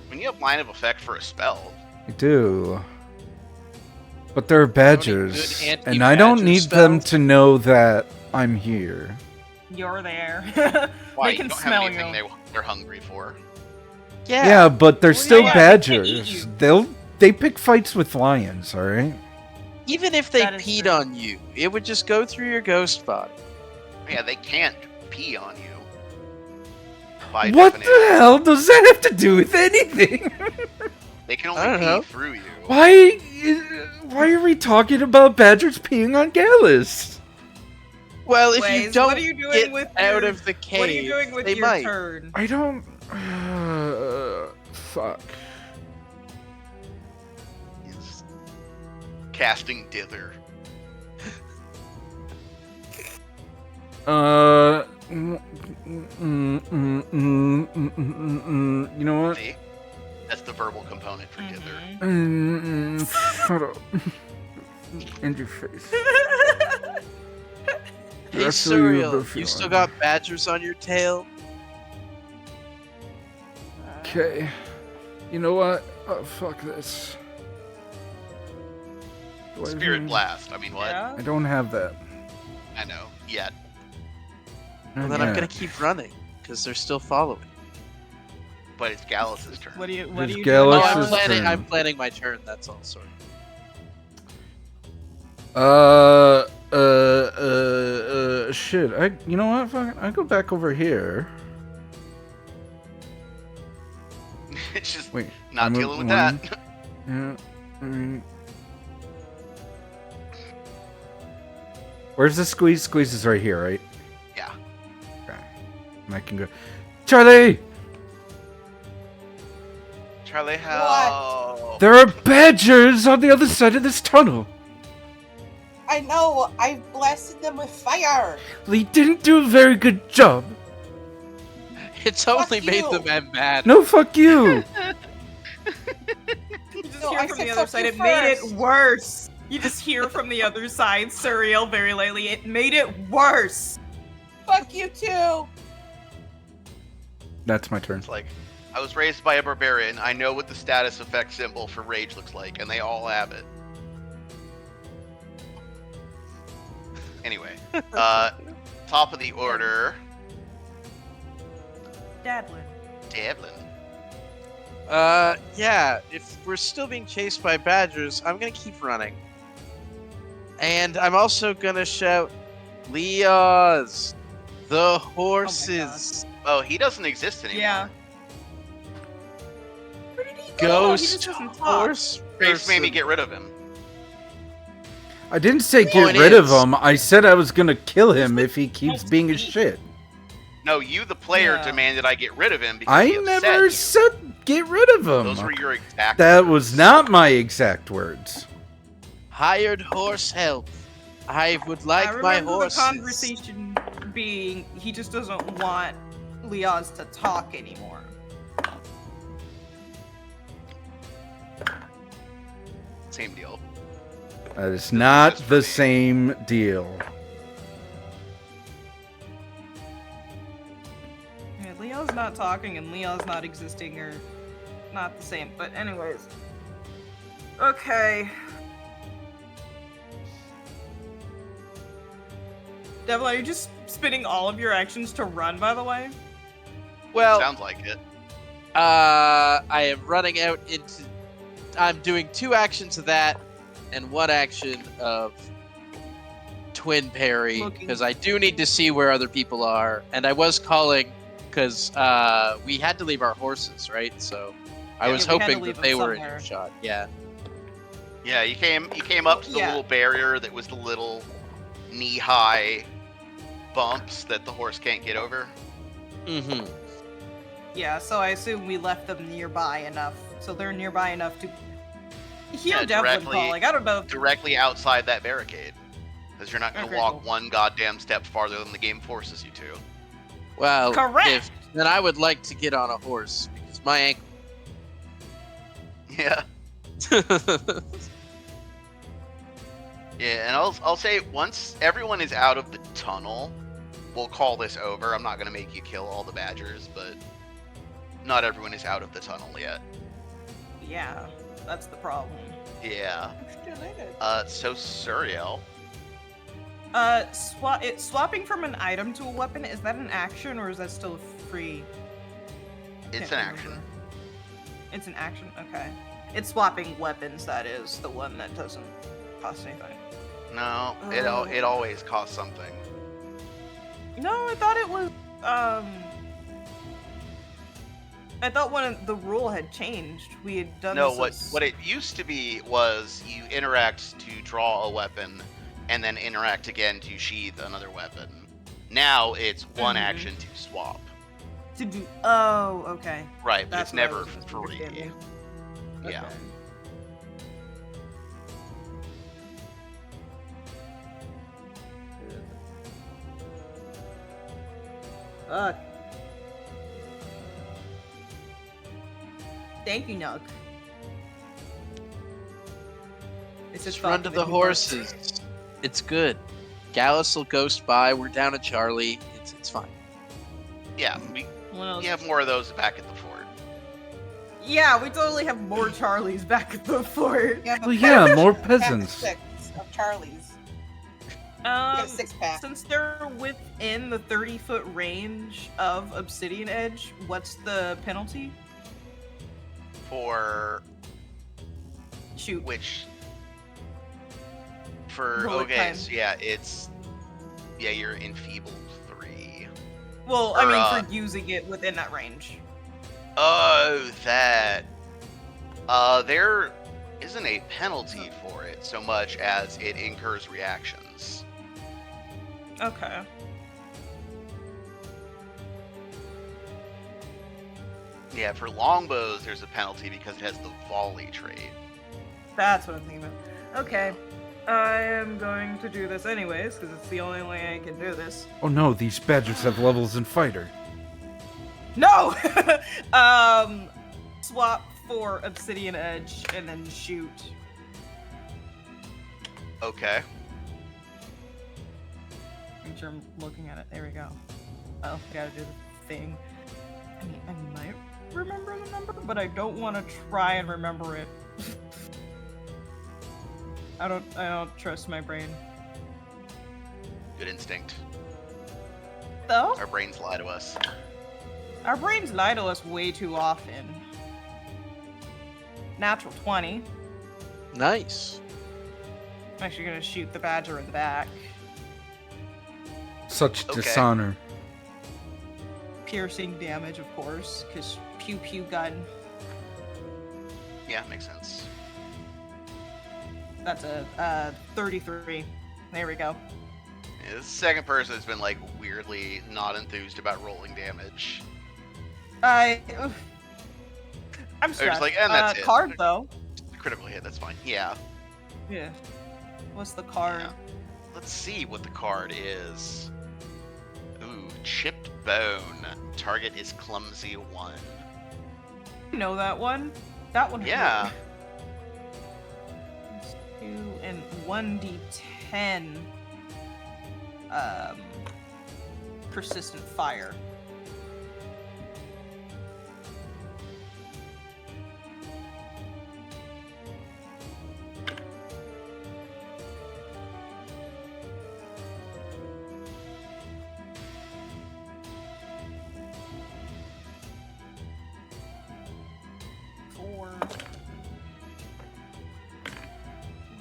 When you have line of effect for a spell, I do. But they're badgers, good and I don't anti-badger need them spells? to know that I'm here. You're there. why They you can don't smell have anything you. they're hungry for. Yeah, but they're Well, still yeah, they can't eat badgers. you. They pick fights with lions, all right? Even if they That is peed true. on you, it would just go through your ghost body. Yeah, they can't pee on you. By What the definition. hell does that have to do with anything? They can I don't only know. pee through you. Why are we talking about badgers peeing on Gallus? Well, if you Anyways, don't what are you doing get with out your, of the cave, what are you doing with they your might. turn? I don't. Fuck. He's casting dither. You know what? See? That's the verbal component for dither. Shut up. In your face. Hey, That's what you Surreal, both you still feeling. got badgers on your tail? Okay. You know what? Oh, fuck this. Do I Spirit even- blast. I mean, what? Yeah? I don't have that. I know. Yet. Well, then I'm gonna keep running, because they're still following. But it's Gallus's turn. What are you His doing? Oh, Gallus I'm is planning, turn. I'm planning my turn, that's all, sorry. Shit. You know what? Fuck it. I go back over here. It's just Wait. not I'm dealing with one. that. Yeah. I mean. Where's the squeeze? Squeeze is right here, right? Yeah. Okay. And I can go. Charlie! Charlie, how? There are badgers on the other side of this tunnel. I know. I blasted them with fire. Lee didn't do a very good job. It's only Fuck made you. the men mad. No, fuck you. You just No, hear I from said the other fuck side. you It made it first. worse. You just hear from the other side, Surreal, very lightly. It made it worse. Fuck you too. That's my turn. It's like, I was raised by a barbarian. I know what the status effect symbol for rage looks like, and they all have it. Anyway, top of the order, Dadlin. Devlin. Yeah, if we're still being chased by badgers, I'm gonna keep running. And I'm also gonna shout, Leoz, the horses, Oh, he doesn't exist anymore. Yeah. Where did he go? ghost He just doesn't talk. horse. Grace made me person." get rid of him. I didn't say get Point rid of is- him. I said I was gonna kill him if he keeps being a shit. No, you, the player, Yeah. demanded I get rid of him because I he upset never you. said get rid of him. Those were your exact That words. was not my exact words. Hired horse help. I would like I my remember the horses. conversation being he just doesn't want Leoz to talk anymore. Same deal. That is not just the for me. same deal. Yeah, Leo's not talking and Leo's not existing are not the same. But anyways. Okay. Devil, are you just spinning all of your actions to run, by the way? Well, Sounds like it. I am running out into. I'm doing 2 actions of that, and 1 action of twin parry Looking. because I do need to see where other people are, and I was calling because we had to leave our horses, right? So I Yeah, was we had to hoping leave that them they were in somewhere. earshot. Yeah. Yeah, you came up to the Yeah. little barrier that was the little knee-high bumps that the horse can't get over. Mm-hmm. Yeah, so I assume we left them nearby enough. So they're nearby enough to hear Yeah, Devlin directly- calling. I don't know. Directly outside that barricade. Because you're not going to Okay, walk cool. one goddamn step farther than the game forces you to. Well, Correct. then I would like to get on a horse because my ankle. Yeah. Yeah, and I'll say once everyone is out of the tunnel, we'll call this over. I'm not going to make you kill all the badgers, but not everyone is out of the tunnel yet. Yeah, that's the problem. Yeah. So Suriel. Swapping from an item to a weapon, is that an action or is that still free? It's Can't an action. remember. It's an action? Okay. It's swapping weapons, that is the one that doesn't cost anything. No, Oh. it always costs something. No, I thought it was. I thought the rule had changed. We had done No, this. what it used to be was you interact to draw a weapon, and then interact again to sheath another weapon. Now it's one action to swap. To do. Oh, okay. Right, but That's it's what I never was free. misunderstanding. Yeah. Okay. Fuck. Thank you, Nug. It's Just just run to the horses. It's good. Gallus will ghost by. We're down at Charlie. It's fine. Yeah, we have more of those back at the fort. Yeah, we totally have more Charlies back at the fort. You have a Well, yeah, more pack of peasants. 6 of Charlie's. got a 6-pack. Since they're within the 30-foot range of Obsidian Edge, what's the penalty? For Shoot. which? For Roll it okay, time. so you're enfeebled 3. Well, Or, I mean, for using it within that range. Oh, that. There isn't a penalty for it so much as it incurs reactions. Okay. Yeah, for longbows, there's a penalty because it has the volley trait. That's what I'm thinking about. Okay. I am going to do this anyways, because it's the only way I can do this. Oh no, these badgers have levels in fighter. No! Swap for Obsidian Edge and then shoot. Okay. Make sure I'm looking at it. There we go. Oh, gotta do the thing. I mean, I might remember the number, but I don't want to try and remember it. I don't trust my brain. Good instinct. Though? Our brains lie to us. Our brains lie to us way too often. Natural 20. Nice. I'm actually gonna shoot the badger in the back. Such Okay. dishonor. Piercing damage, of course, because pew pew gun. Yeah, makes sense. That's a 33. There we go. Yeah, this second person has been like weirdly not enthused about rolling damage. I'm just stressed. like, and that's it. Card though. Critical hit, that's fine. Yeah. Yeah. What's the card? Yeah. Let's see what the card is. Ooh, chipped bone. Target is clumsy 1. You know that one? That one. Yeah. 2 and 1d10. Persistent fire.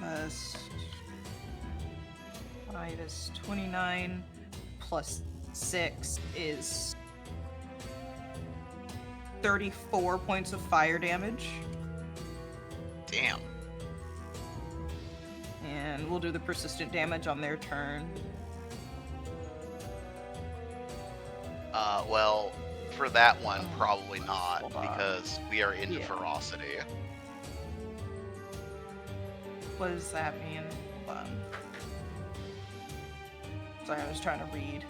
Plus 5 is 29, plus 6 is 34 points of fire damage. Damn. And we'll do the persistent damage on their turn. Well, for that one, probably not, Hold on. because we are into Yeah. ferocity. What does that mean? Hold on. Sorry, I was trying to read.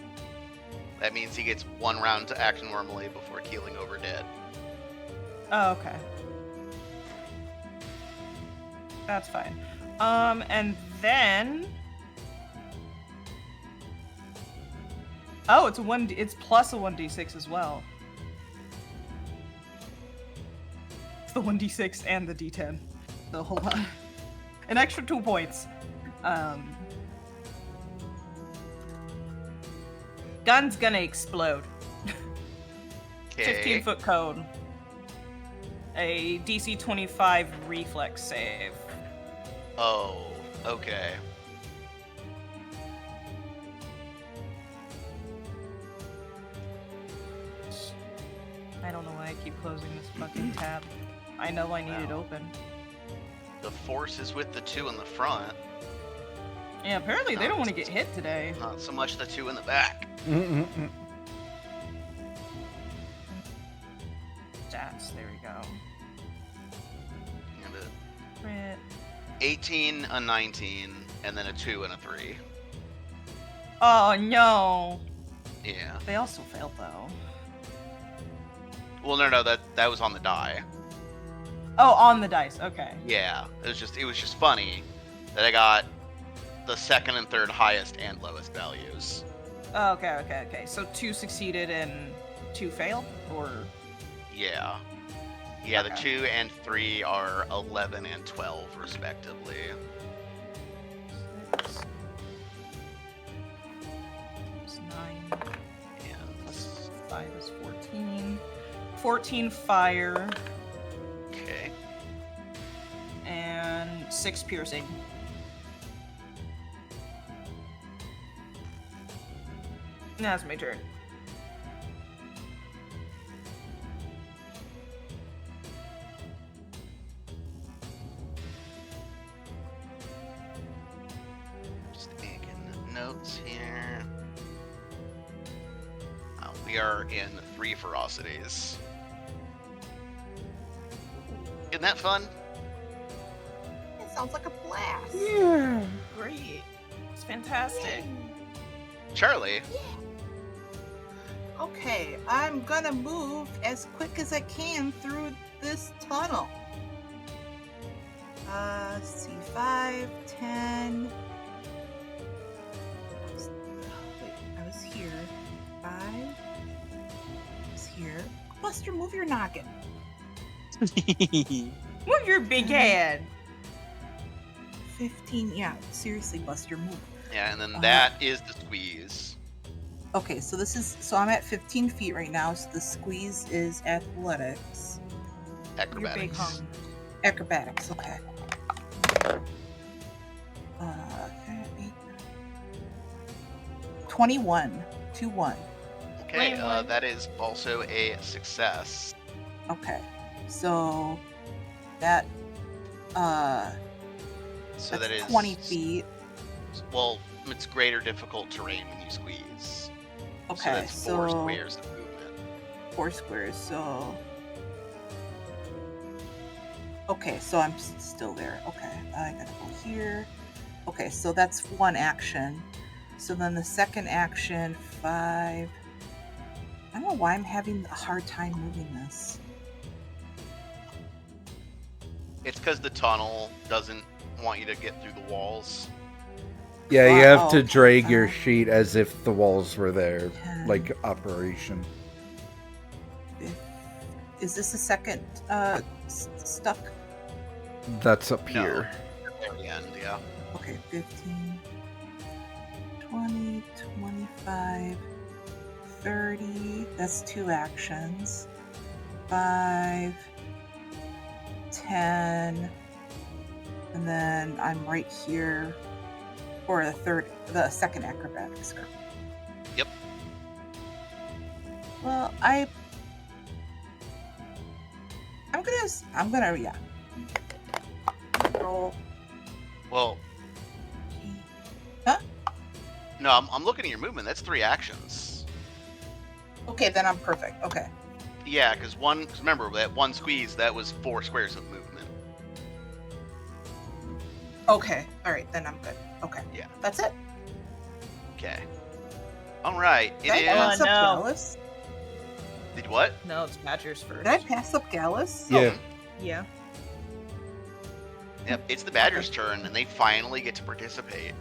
That means he gets 1 round to act normally before keeling over dead. Oh, okay. That's fine. And then... Oh, it's it's plus a 1d6 as well. It's the 1d6 and the d10. So hold on. An extra 2 points. Gun's gonna explode. 15-foot cone. A DC 25 reflex save. Oh. Okay. I don't know why I keep closing this fucking tab. I know I need it Wow. open. The force is with the 2 in the front, Yeah, apparently they don't want to get hit today. not so much the 2 in the back. Stats, there we go. And a Crit. 18, a 19, and then a 2 and a 3. Oh no! Yeah. They also failed though. Well, no, that was on the die. Oh, on the dice. Okay. Yeah. It was just funny that I got the second and third highest and lowest values. Oh, okay. So 2 succeeded and 2 failed, or Yeah. Yeah, the Okay. 2 and 3 are 11 and 12 respectively. 6 is 9 And plus 5 is 14. 14 fire okay. and 6 piercing. Now it's my turn. Just making notes here. We are in 3 ferocities. Isn't that fun? It sounds like a blast. Yeah. Great. It's fantastic. Charlie, Okay, I'm gonna move as quick as I can through this tunnel. Let's see, 5, 10. Wait, I was here. 5. I was here. Buster, move your noggin. Move your big head. 15. Yeah, seriously, Buster, move. yeah, and then that is the squeeze. Okay, so I'm at 15 feet right now. So the squeeze is athletics, Your big Acrobatics. hung. acrobatics. Okay. 8, 21. 2-1. Okay, Wait, what? that is also a success. Okay, so that So that's that is 20 feet. Well, it's greater difficult terrain when you squeeze. So Okay, that's 4 squares of movement. 4 squares. So okay, so I'm still there. Okay, I gotta go here. Okay, so that's 1 action. So then the second action, 5. I don't know why I'm having a hard time moving this. It's because the tunnel doesn't want you to get through the walls. Yeah, you have to okay. drag your sheet as if the walls were there, 10, like operation. Is this the second stuck? That's up No. here. At the end, yeah. Okay, 15, 20, 25, 30. That's 2 actions. 5, 10, and then I'm right here for the second acrobatics. Yep. Well, I'm gonna yeah. Roll. Well, Huh? no, I'm looking at your movement. That's 3 actions. Okay, then I'm perfect. Okay. Yeah, because remember, that 1 squeeze, that was 4 squares of movement. Okay. All right, then I'm good. Okay. Yeah. That's it. Okay. All right. It Did I is. pass up no. Gallus? Did what? No, it's Badger's first. Did I pass up Gallus? Yeah. Yeah. Yep, it's the Badgers' turn, and they finally get to participate.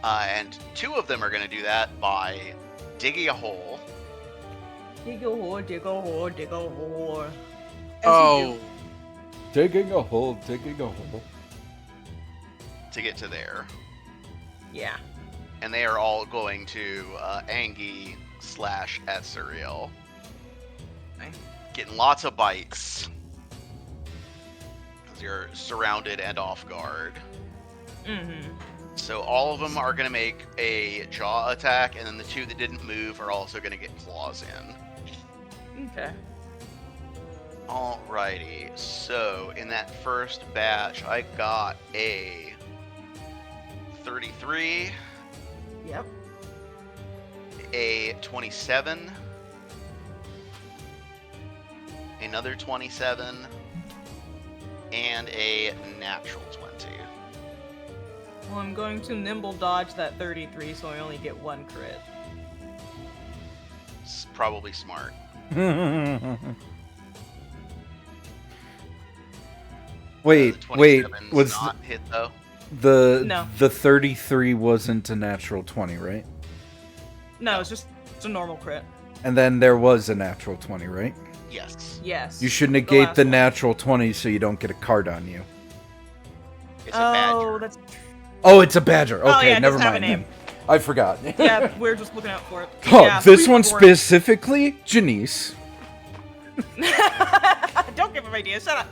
And 2 of them are going to do that by digging a hole. Dig a hole, dig a hole, dig a hole. As you do. Digging a hole, digging a hole. To get to there. Yeah. And they are all going to Angie / at Surreal. Okay. Getting lots of bites. because you're surrounded and off guard. Mm-hmm. So all of them are going to make a jaw attack, and then the 2 that didn't move are also going to get claws in. Okay. Alrighty, so in that first batch, I got a 33, Yep. a 27, another 27, and a natural 20. Well, I'm going to nimble dodge that 33, so I only get 1 crit. It's probably smart. Wait, The wait. 27's Was not hit though. No. the 33 wasn't a natural 20, right? No, it's just a normal crit. And then there was a natural 20, right? Yes, Yes. You should the negate last the one. natural 20 so you don't get a card on you. it's a badger. Oh, that's. Oh, it's a badger. Okay, Oh, yeah, it never doesn't have a mind. name. I forgot. Yeah, we're just looking out for it. Oh, Yeah, this we one were- specifically, Janice. Don't give him ideas. Shut up.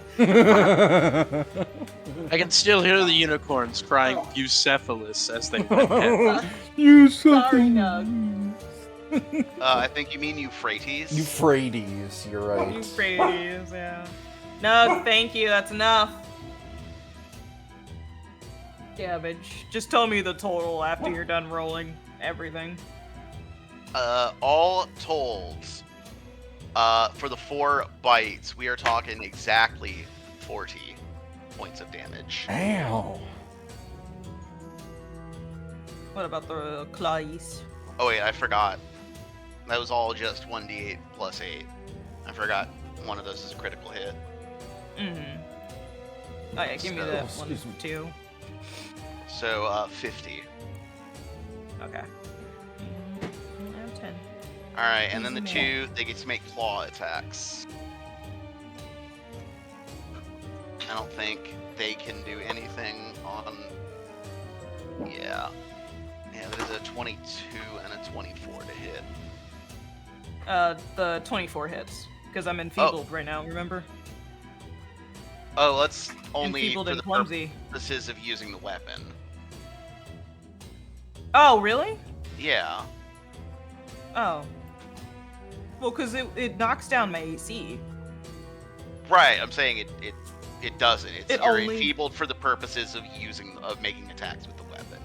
I can still hear the unicorns crying Bucephalus as they run past. You Sorry, sucker. I think you mean Euphrates. Euphrates, you're right. Euphrates, yeah. No, thank you. That's enough. Damage. Just tell me the total after you're done rolling everything. All told, for the 4 bites, we are talking exactly 40 points of damage. Ow. What about the claws? Oh wait, I forgot. That was all just 1d8 plus 8. I forgot one of those is a critical hit. Mm-hmm. Oh yeah, give me So- that Excuse one me. too. So, 50. Okay. Out of 10. Alright, and then the Easy 2, they get to make claw attacks. I don't think they can do anything on... Yeah. Yeah, that is a 22 and a 24 to hit. The 24 hits. Because I'm enfeebled right now, remember? Oh, that's only Enfeebled for and the clumsy. purposes of using the weapon. Oh, really? Yeah. Oh. Well, because it knocks down my AC. Right, I'm saying it doesn't. It's It you're only- enfeebled for the purposes of making attacks with the weapon.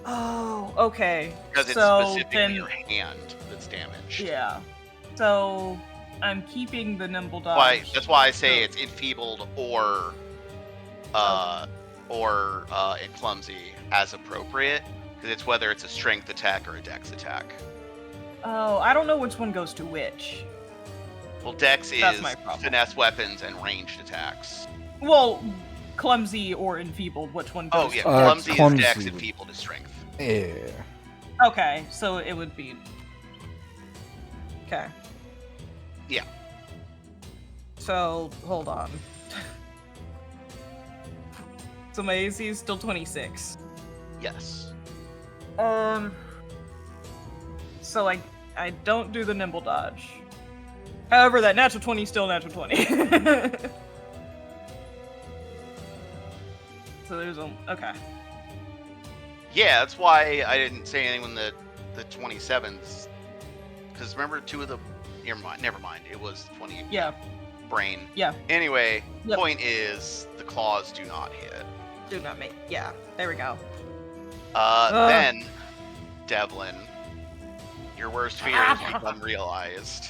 Oh, okay. Because it's so specifically then, your hand that's damaged. yeah. So I'm keeping the nimble dodge. That's why I say So- it's enfeebled or clumsy as appropriate, because it's whether it's a strength attack or a dex attack. Oh, I don't know which one goes to which. Well, dex That's is my problem. finesse weapons and ranged attacks. Well, clumsy or enfeebled, which one goes Oh yeah, to clumsy, clumsy is dex, would- enfeebled is strength. Yeah. Okay, so it would be. Okay. Yeah. So, hold on. So my AC is still 26. Yes. So I don't do the nimble dodge. However, that natural 20 is still natural 20. So there's a okay. Yeah, that's why I didn't say anything when the 27s. Because remember, 2 of the. Never mind. It was 20 Yeah, brain. yeah. Anyway, Yep. point is the claws do not hit. Do not make. Yeah, there we go. Then, Devlin, your worst fears become realized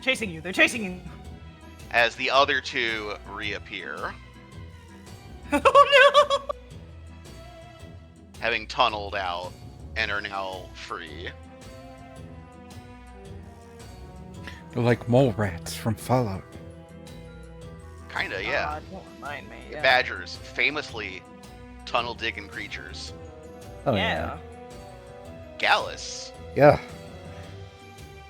Chasing you. They're chasing you. as the other 2 reappear, Oh no! having tunneled out and are now free. They're like mole rats from Fallout. Kinda, yeah. God, don't remind me. Yeah. Badgers, famously tunnel digging creatures. Oh yeah. Gallus, Yeah.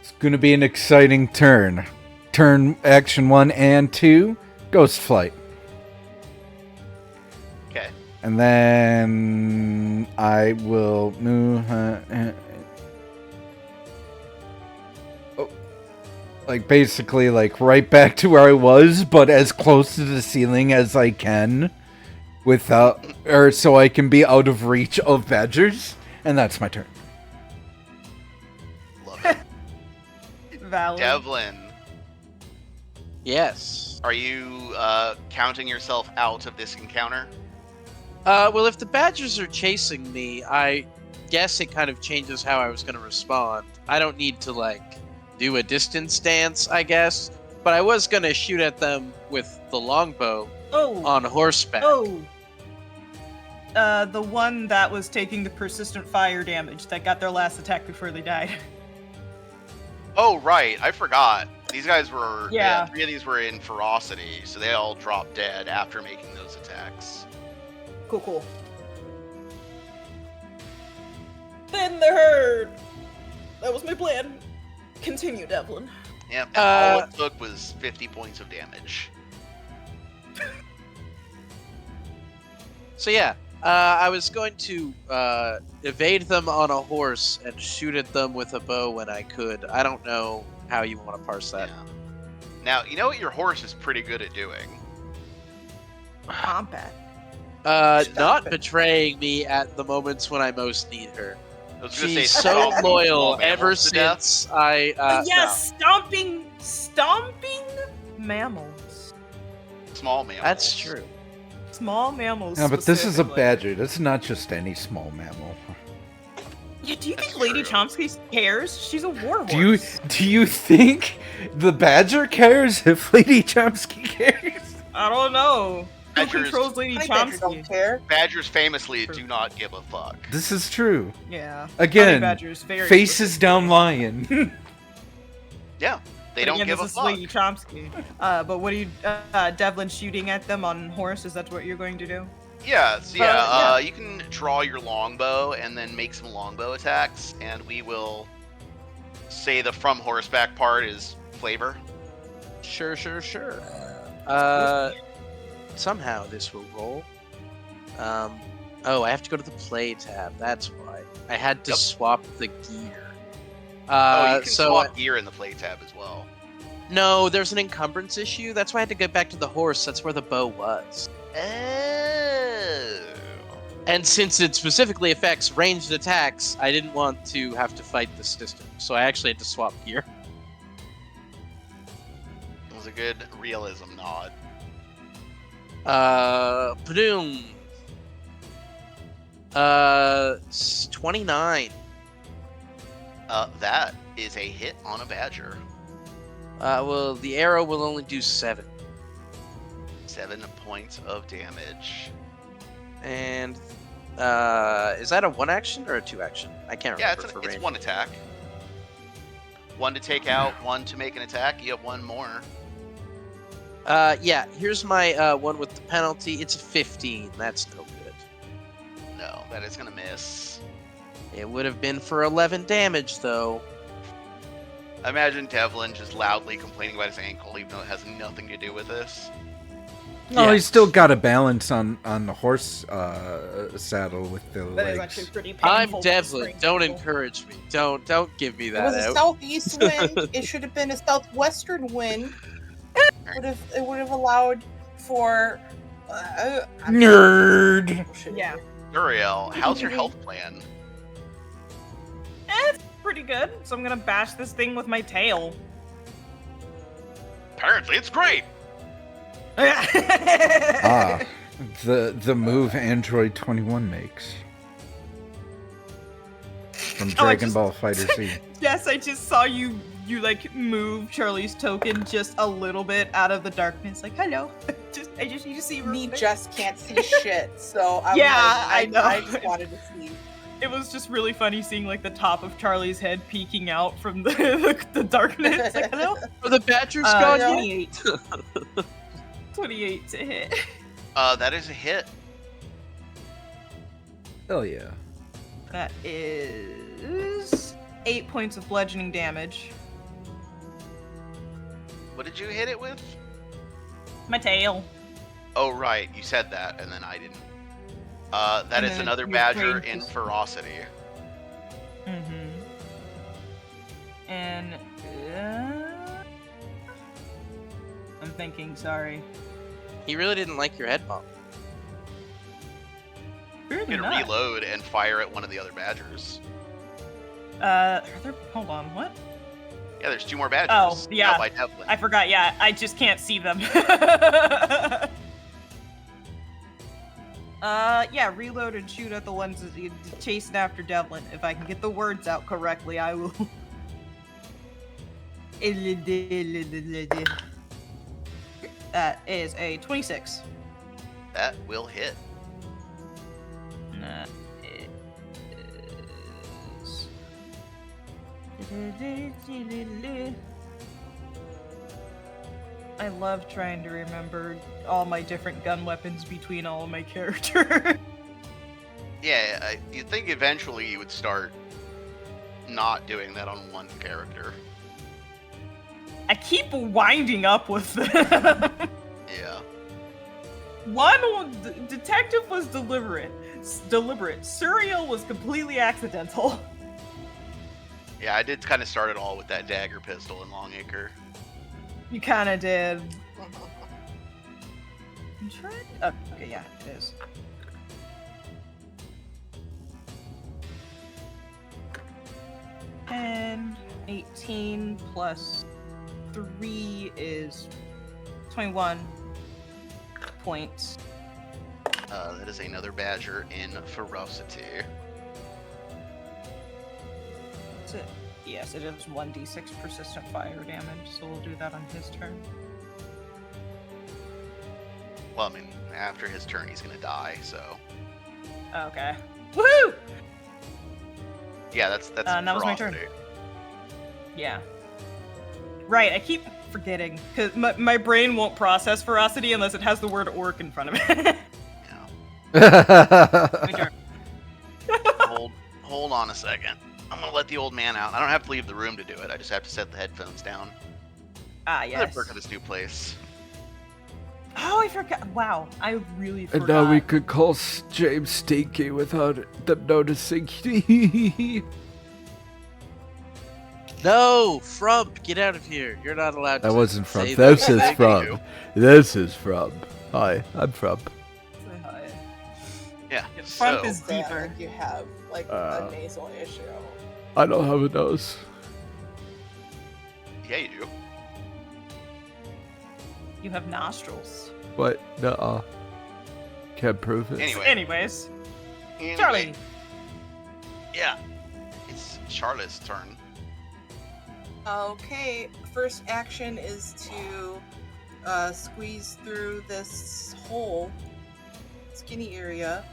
It's gonna be an exciting turn. Turn action 1 and 2, Ghost Flight. okay. And then I will move. like basically like right back to where I was, but as close to the ceiling as I can, without, or so I can be out of reach of badgers, and that's my turn. Love it. Valid. Devlin, Yes. are you counting yourself out of this encounter? Well, if the badgers are chasing me, I guess it kind of changes how I was going to respond. I don't need to, like, do a distance dance, I guess. But I was going to shoot at them with the longbow Oh. on horseback. Oh. The one that was taking the persistent fire damage that got their last attack before they died. Oh, right. I forgot. These guys were... Yeah. 3 of these were in ferocity, so they all dropped dead after making those attacks. Cool. Then the herd. That was my plan. Continue, Devlin. Yep, and all it took was 50 points of damage. So yeah, I was going to evade them on a horse and shoot at them with a bow when I could. I don't know how you want to parse that. Yeah. Now, you know what your horse is pretty good at doing? Combat. Not betraying me at the moments when I most need her. I was gonna She's say so stomping loyal small ever mammals to death. since I. Yes, stomping mammals. Small mammals. That's true. Small mammals. Yeah, but this is a specifically. badger. This is not just any small mammal. Yeah, do you That's think Lady true. Chomsky cares? She's a warhorse. Do you think the badger cares if Lady Chomsky cares? I don't know. Who Badgers- controls Lady I bet you don't Chomsky? care. Badgers famously True. do not give a fuck. This is true. Yeah. Again, Honey Badger's very faces down lion. Yeah, they But don't again, give a this is fuck. Lady Chomsky. But what are you, Devlin, shooting at them on horse? Is that what you're going to do? Yeah, so yeah. you can draw your longbow and then make some longbow attacks, and we will say the from horseback part is flavor. Sure. Somehow this will roll. Oh, I have to go to the play tab. That's why. I had to Yep. swap the gear. You can so swap gear in the play tab as well. no, there's an encumbrance issue. That's why I had to get back to the horse. That's where the bow was. Oh. And since it specifically affects ranged attacks, I didn't want to have to fight the system. So I actually had to swap gear. It was a good realism nod. Padoom. 29. That is a hit on a badger. Well, the arrow will only do 7. 7 points of damage. And is that a 1 action or a 2 action? I can't Yeah, remember. it's range. 1 attack. 1 to take out, 1 to make an attack. You have 1 more. Yeah, here's my one with the penalty. It's a 15. That's no good. No, that is gonna miss. It would have been for 11 damage, though. Imagine Devlin just loudly complaining about his ankle, even though it has nothing to do with this. No, Yeah. he's still got a balance on the horse saddle with the That is legs. actually pretty painful. I'm for Devlin. strength Don't people. encourage me. Don't give me It was that a out. southeast wind. It should have been a southwestern wind. It would have allowed for. Nerd. Yeah. Uriel, how's your health plan? It's pretty good. So I'm gonna bash this thing with my tail. Apparently, it's great. Ah, the move Android 21 makes from Oh, I Dragon just- Ball Fighter Z. Yes, I just saw you like move Charlie's token just a little bit out of the darkness. Like, hello. I just need to see Me real quick. just can't see shit, so I Yeah, I I know. I just wanted to see. It was just really funny seeing like the top of Charlie's head peeking out from the darkness. Like, hello. Are the badgers gone yet? 28. 28 to hit. That is a hit. Hell yeah. That is 8 points of bludgeoning damage. What did you hit it with? My tail. Oh, right, you said that, and then I didn't. That And is then another your badger brain in just- ferocity. Mm-hmm. And thinking. Sorry. He really didn't like your head bomb. You Apparently can not. reload and fire at one of the other badgers. Hold on. What? Yeah, there's 2 more badgers. Oh, yeah. Out by Devlin. I forgot. Yeah, I just can't see them. Yeah, reload and shoot at the ones that you chasing after Devlin. If I can get the words out correctly, I will. That is a 26. That will hit. That is. I love trying to remember all my different gun weapons between all of my characters. Yeah, you'd think eventually you would start not doing that on one character. I keep winding up with them. Yeah. Detective was deliberate. Serial was completely accidental. Yeah, I did kind of start it all with that dagger pistol in Longacre. You kind of did. I'm trying. Oh, okay, yeah, it is. And 18 plus 3 is 21 points. That is another badger in ferocity. That's it. Yes, it is 1d6 persistent fire damage, so we'll do that on his turn. Well, I mean, after his turn, he's gonna die. So. Okay. Woohoo! Yeah, that's that was my turn. ferocity. Yeah. Right, I keep forgetting, because my brain won't process ferocity unless it has the word orc in front of it. Yeah. My turn. Hold on a second. I'm gonna let the old man out. I don't have to leave the room to do it. I just have to set the headphones down. Ah, Another yes. perk of this new place. Oh, I forgot. Wow, I really forgot. And now we could call James Stinky without them noticing. No, Frump, get out of here. You're not allowed to. That wasn't from. say This that. is Thank from. you. This is from. Hi, I'm from. Say hi. Yeah. Yeah, front so, is deeper. Like you have like Uh, a nasal issue. I don't have a nose. yeah, you do. You have nostrils. What? Nuh-uh. Can't prove it. Anyway. Anyways, Anyway, Charlie. Yeah. It's Charlotte's turn. Okay, first action is to squeeze through this hole, skinny area.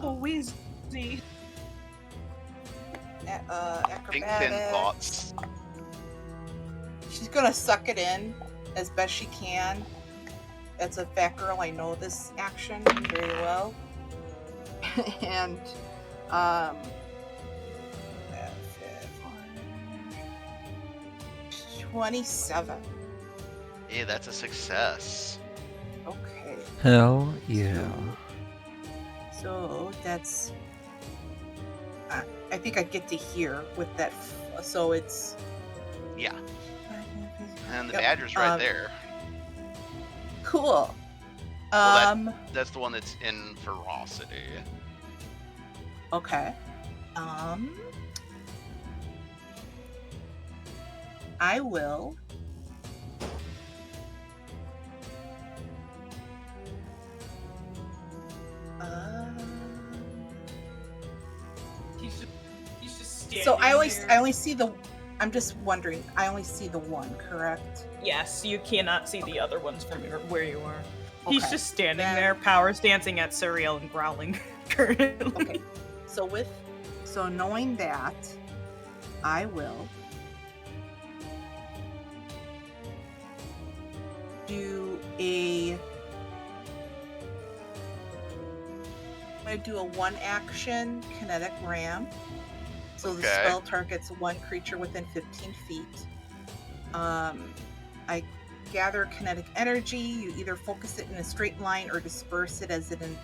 Wheezy. Think thin Acrobatics. thoughts. She's gonna suck it in as best she can. That's a fat girl. I know this action very well. And 27. Yeah, that's a success. Okay, Hell yeah. so that's. I think I get to hear with that. So it's. Yeah. And the Yep, badger's right there. Cool. Well, That's the one that's in ferocity. Okay. I will. He's just standing So I there. only see the. I'm just wondering. I only see the one, correct? Yes, you cannot see the other ones from where you are. He's Okay, just standing then- there, power stancing at Cereal and growling currently. Okay. So knowing that, I will do a. I'm gonna do a one action kinetic ram. So the Okay. spell targets one creature within 15 feet. I gather kinetic energy. You either focus it in a straight line or disperse it as an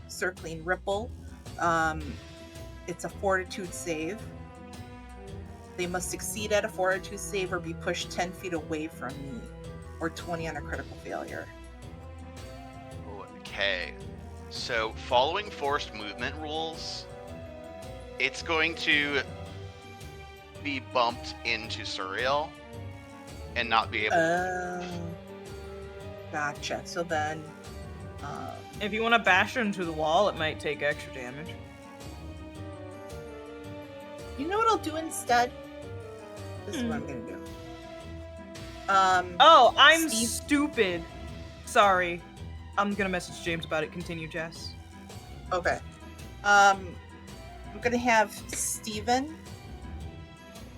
encircling ripple. It's a fortitude save. They must succeed at a fortitude save or be pushed 10 feet away from me or 20 on a critical failure. Okay. So, following forced movement rules, it's going to be bumped into Suriel and not be able to move. Gotcha. So then, If you want to bash her into the wall, it might take extra damage. you know what I'll do instead? This is what I'm gonna do. Oh, I'm Steve- stupid. Sorry. I'm gonna message James about it. Continue, Jess. Okay. I'm gonna have Steven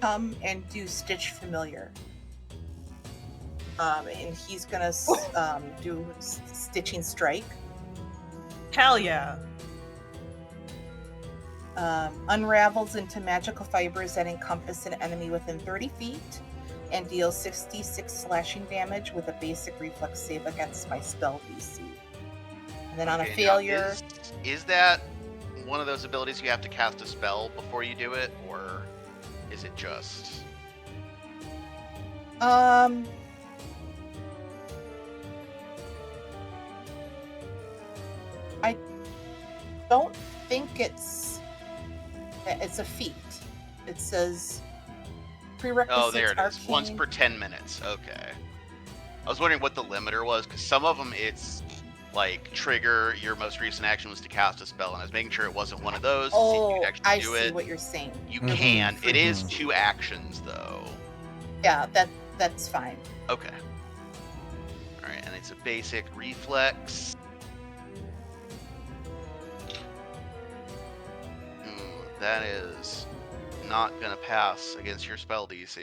come and do Stitch Familiar. And he's gonna do Stitching Strike. Hell yeah. Unravels into magical fibers that encompass an enemy within 30 feet and deals 66 slashing damage with a basic reflex save against my spell DC. And then on a Okay, now, failure, is that one of those abilities you have to cast a spell before you do it, or is it just? I don't think it's a feat. It says prerequisites. Oh, there it is. Once arcane. per 10 minutes. Okay. I was wondering what the limiter was, because some of them it's like trigger your most recent action was to cast a spell, and I was making sure it wasn't one of those. To see if you Oh, could actually I do see it. what you're saying. You Mhm, can. It is mhm. 2 actions though. Yeah, that's fine. Okay. All right, and it's a basic reflex. That is not gonna pass against your spell DC.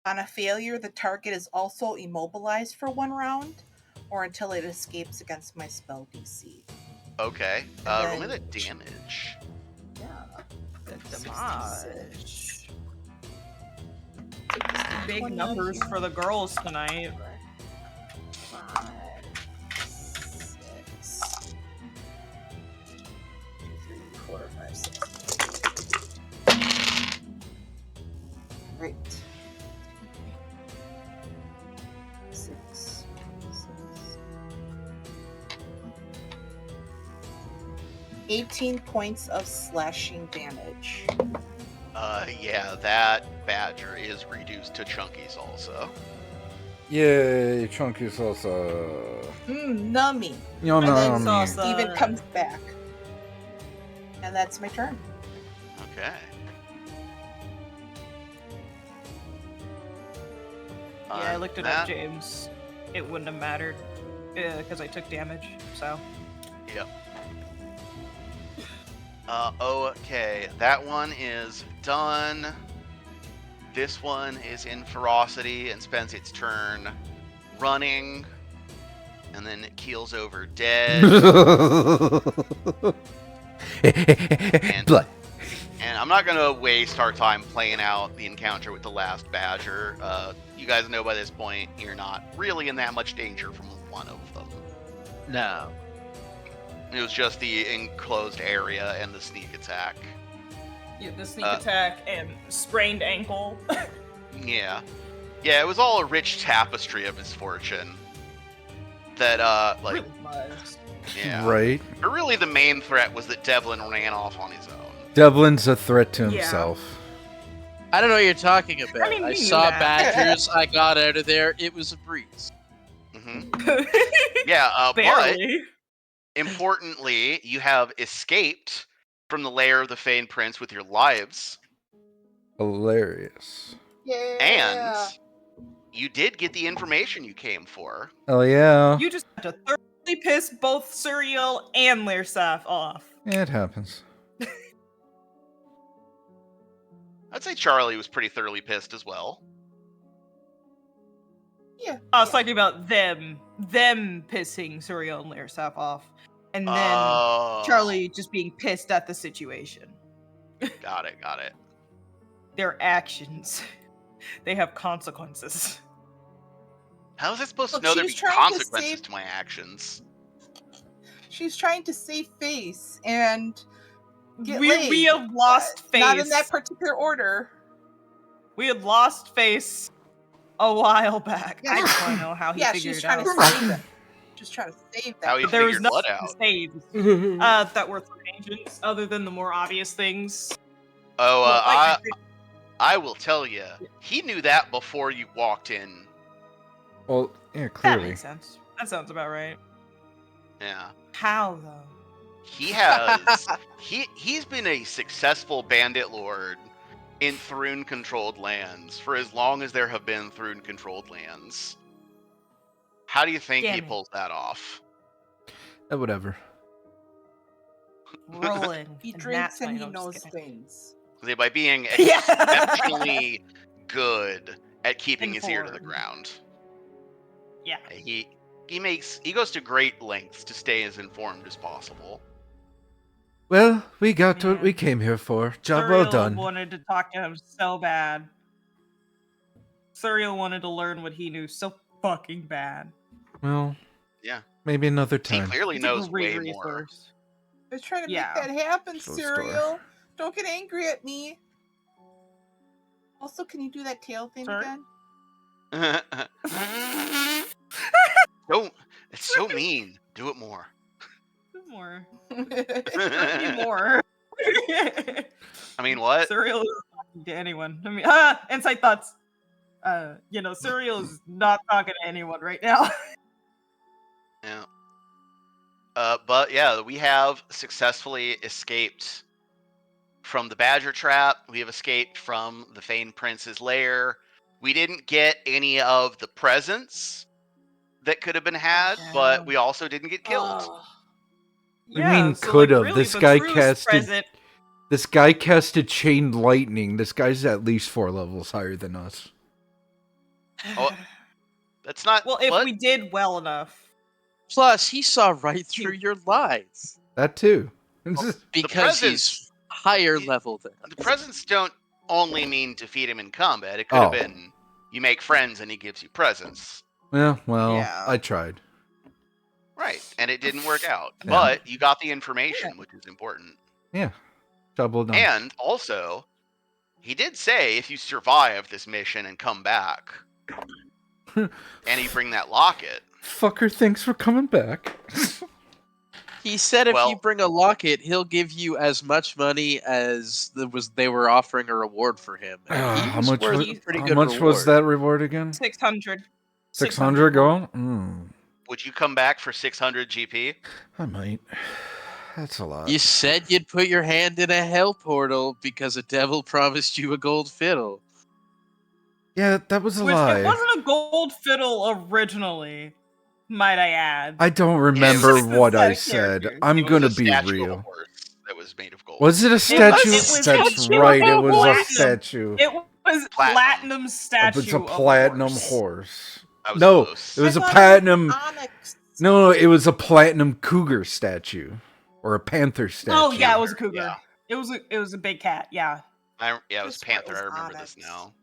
On a failure, the target is also immobilized for 1 round, or until it escapes against my spell DC. Okay. And Roll me the then- damage. Yeah. The 66. Big 20 numbers here. for the girls tonight. 5, 6, 3, 4, 5, 6. Right. 6. 18 points of slashing damage. Yeah, that badger is reduced to chunkies also. Yay, Chunky Salsa. Nummy. Yum, And then yum, sauce. yum. Steven comes back. And that's my turn. Okay. Yeah, I looked it That- up, James. It wouldn't have mattered because I took damage. So Yep. Okay, that one is done. This one is in ferocity and spends its turn running, and then it keels over dead. Blood. And I'm not gonna waste our time playing out the encounter with the last badger. You guys know by this point you're not really in that much danger from one of them. No. It was just the enclosed area and the sneak attack. yeah, the sneak attack and sprained ankle. Yeah. Yeah, it was all a rich tapestry of misfortune. That, like, Really was. yeah. Right. But really the main threat was that Devlin ran off on his own. Devlin's a threat to Yeah. himself. I don't know what you're talking about. I mean, we knew saw that. badgers. I got out of there. It was a breeze. Hmm. Yeah, but Barely. importantly, you have escaped from the lair of the Fane Prince with your lives, Hilarious. Yeah. and you did get the information you came for. Oh yeah. You just had to thoroughly piss both Suriel and Learsaf off. It happens. I'd say Charlie was pretty thoroughly pissed as well. Yeah. I was talking about them pissing Suriel and Learsaf off, and then Oh, Charlie just being pissed at the situation. Got it. Their actions, they have consequences. How is it supposed to Look, know there'd be she's trying to consequences save- to my actions? She's trying to save face and get We laid, have lost but face. Not in that particular order. We had lost face a while back. Yeah. I just want to know how he Yeah, figured she's it trying out. to save it. Just trying to save that. How he But there was figured what nothing to out? save that were through agents, other than the more obvious things. Oh, Well, like, I will tell you, he knew that before you walked in. Well, yeah, that clearly. makes sense. That sounds about right. Yeah. How though? He has he's been a successful bandit lord in Thrune controlled lands for as long as there have been Thrune controlled lands. How do you think he Gimme. pulls that off? Whatever. Rolling. He and drinks nat and 20. he No, I'm just knows kidding. things. By being Yeah. exceptionally good at keeping his ear to the Informed. ground. Yeah. He goes to great lengths to stay as informed as possible. Well, we got what Yeah. we came here for. Job Suriel well done. wanted to talk to him so bad. Suriel wanted to learn what he knew so fucking bad. Well, Yeah. maybe another He time. clearly It's knows a great way more. resource. I was trying to Yeah. make that happen, Slow Cereal. Don't get angry at me. Also, can you do that tail thing Sorry? again? Don't. It's so mean. Do it more. More. Me more. I mean, what? Suriel isn't talking to anyone. I mean, insight thoughts. Suriel is not talking to anyone right now. Yeah. But yeah, we have successfully escaped from the Badger Trap. We have escaped from the Fane Prince's lair. We didn't get any of the presents that could have been had, Yeah. but we also didn't get killed. Oh, You mean could have? This the guy truest casted- present- This guy casted Chain Lightning. This guy's at least 4 levels higher than us. Oh, That's not. Well, if what? we did well enough. Plus, he saw right through your lies That too. because he's presents- higher level than The us. presents don't only mean defeat him in combat. It could have Oh. been you make friends and he gives you presents. well, Yeah. I tried. Right, and it didn't work out. Yeah. But you got the information, which is important. Yeah. Job well done. And also, he did say if you survive this mission and come back, and you bring that locket, Fucker thinks we're coming back. He said if Well- you bring a locket, he'll give you as much money as they were offering a reward for him. And he How was much worth was, a pretty how good much was reward. that reward again? 600. 600 gold? Mm, would you come back for 600 GP? I might. That's a lot. You said you'd put your hand in a hell portal because a devil promised you a gold fiddle. Yeah, that was a Which lie. it wasn't a gold fiddle originally, might I add. I don't remember was just a what set I of said. characters. I'm It was gonna a be statue of a real. horse that was made of gold. Was it a It statue? was That's statue right. of It a was a platinum. statue. It was platinum statue. It's a of platinum horse. horse. I was No, close. it was I a thought platinum. Onyx. No, it was a platinum cougar statue or a panther statue. Oh yeah, it was a cougar. Yeah. It was a big cat. Yeah. Yeah, it was Just thought it Panther. was I remember Onyx. this now.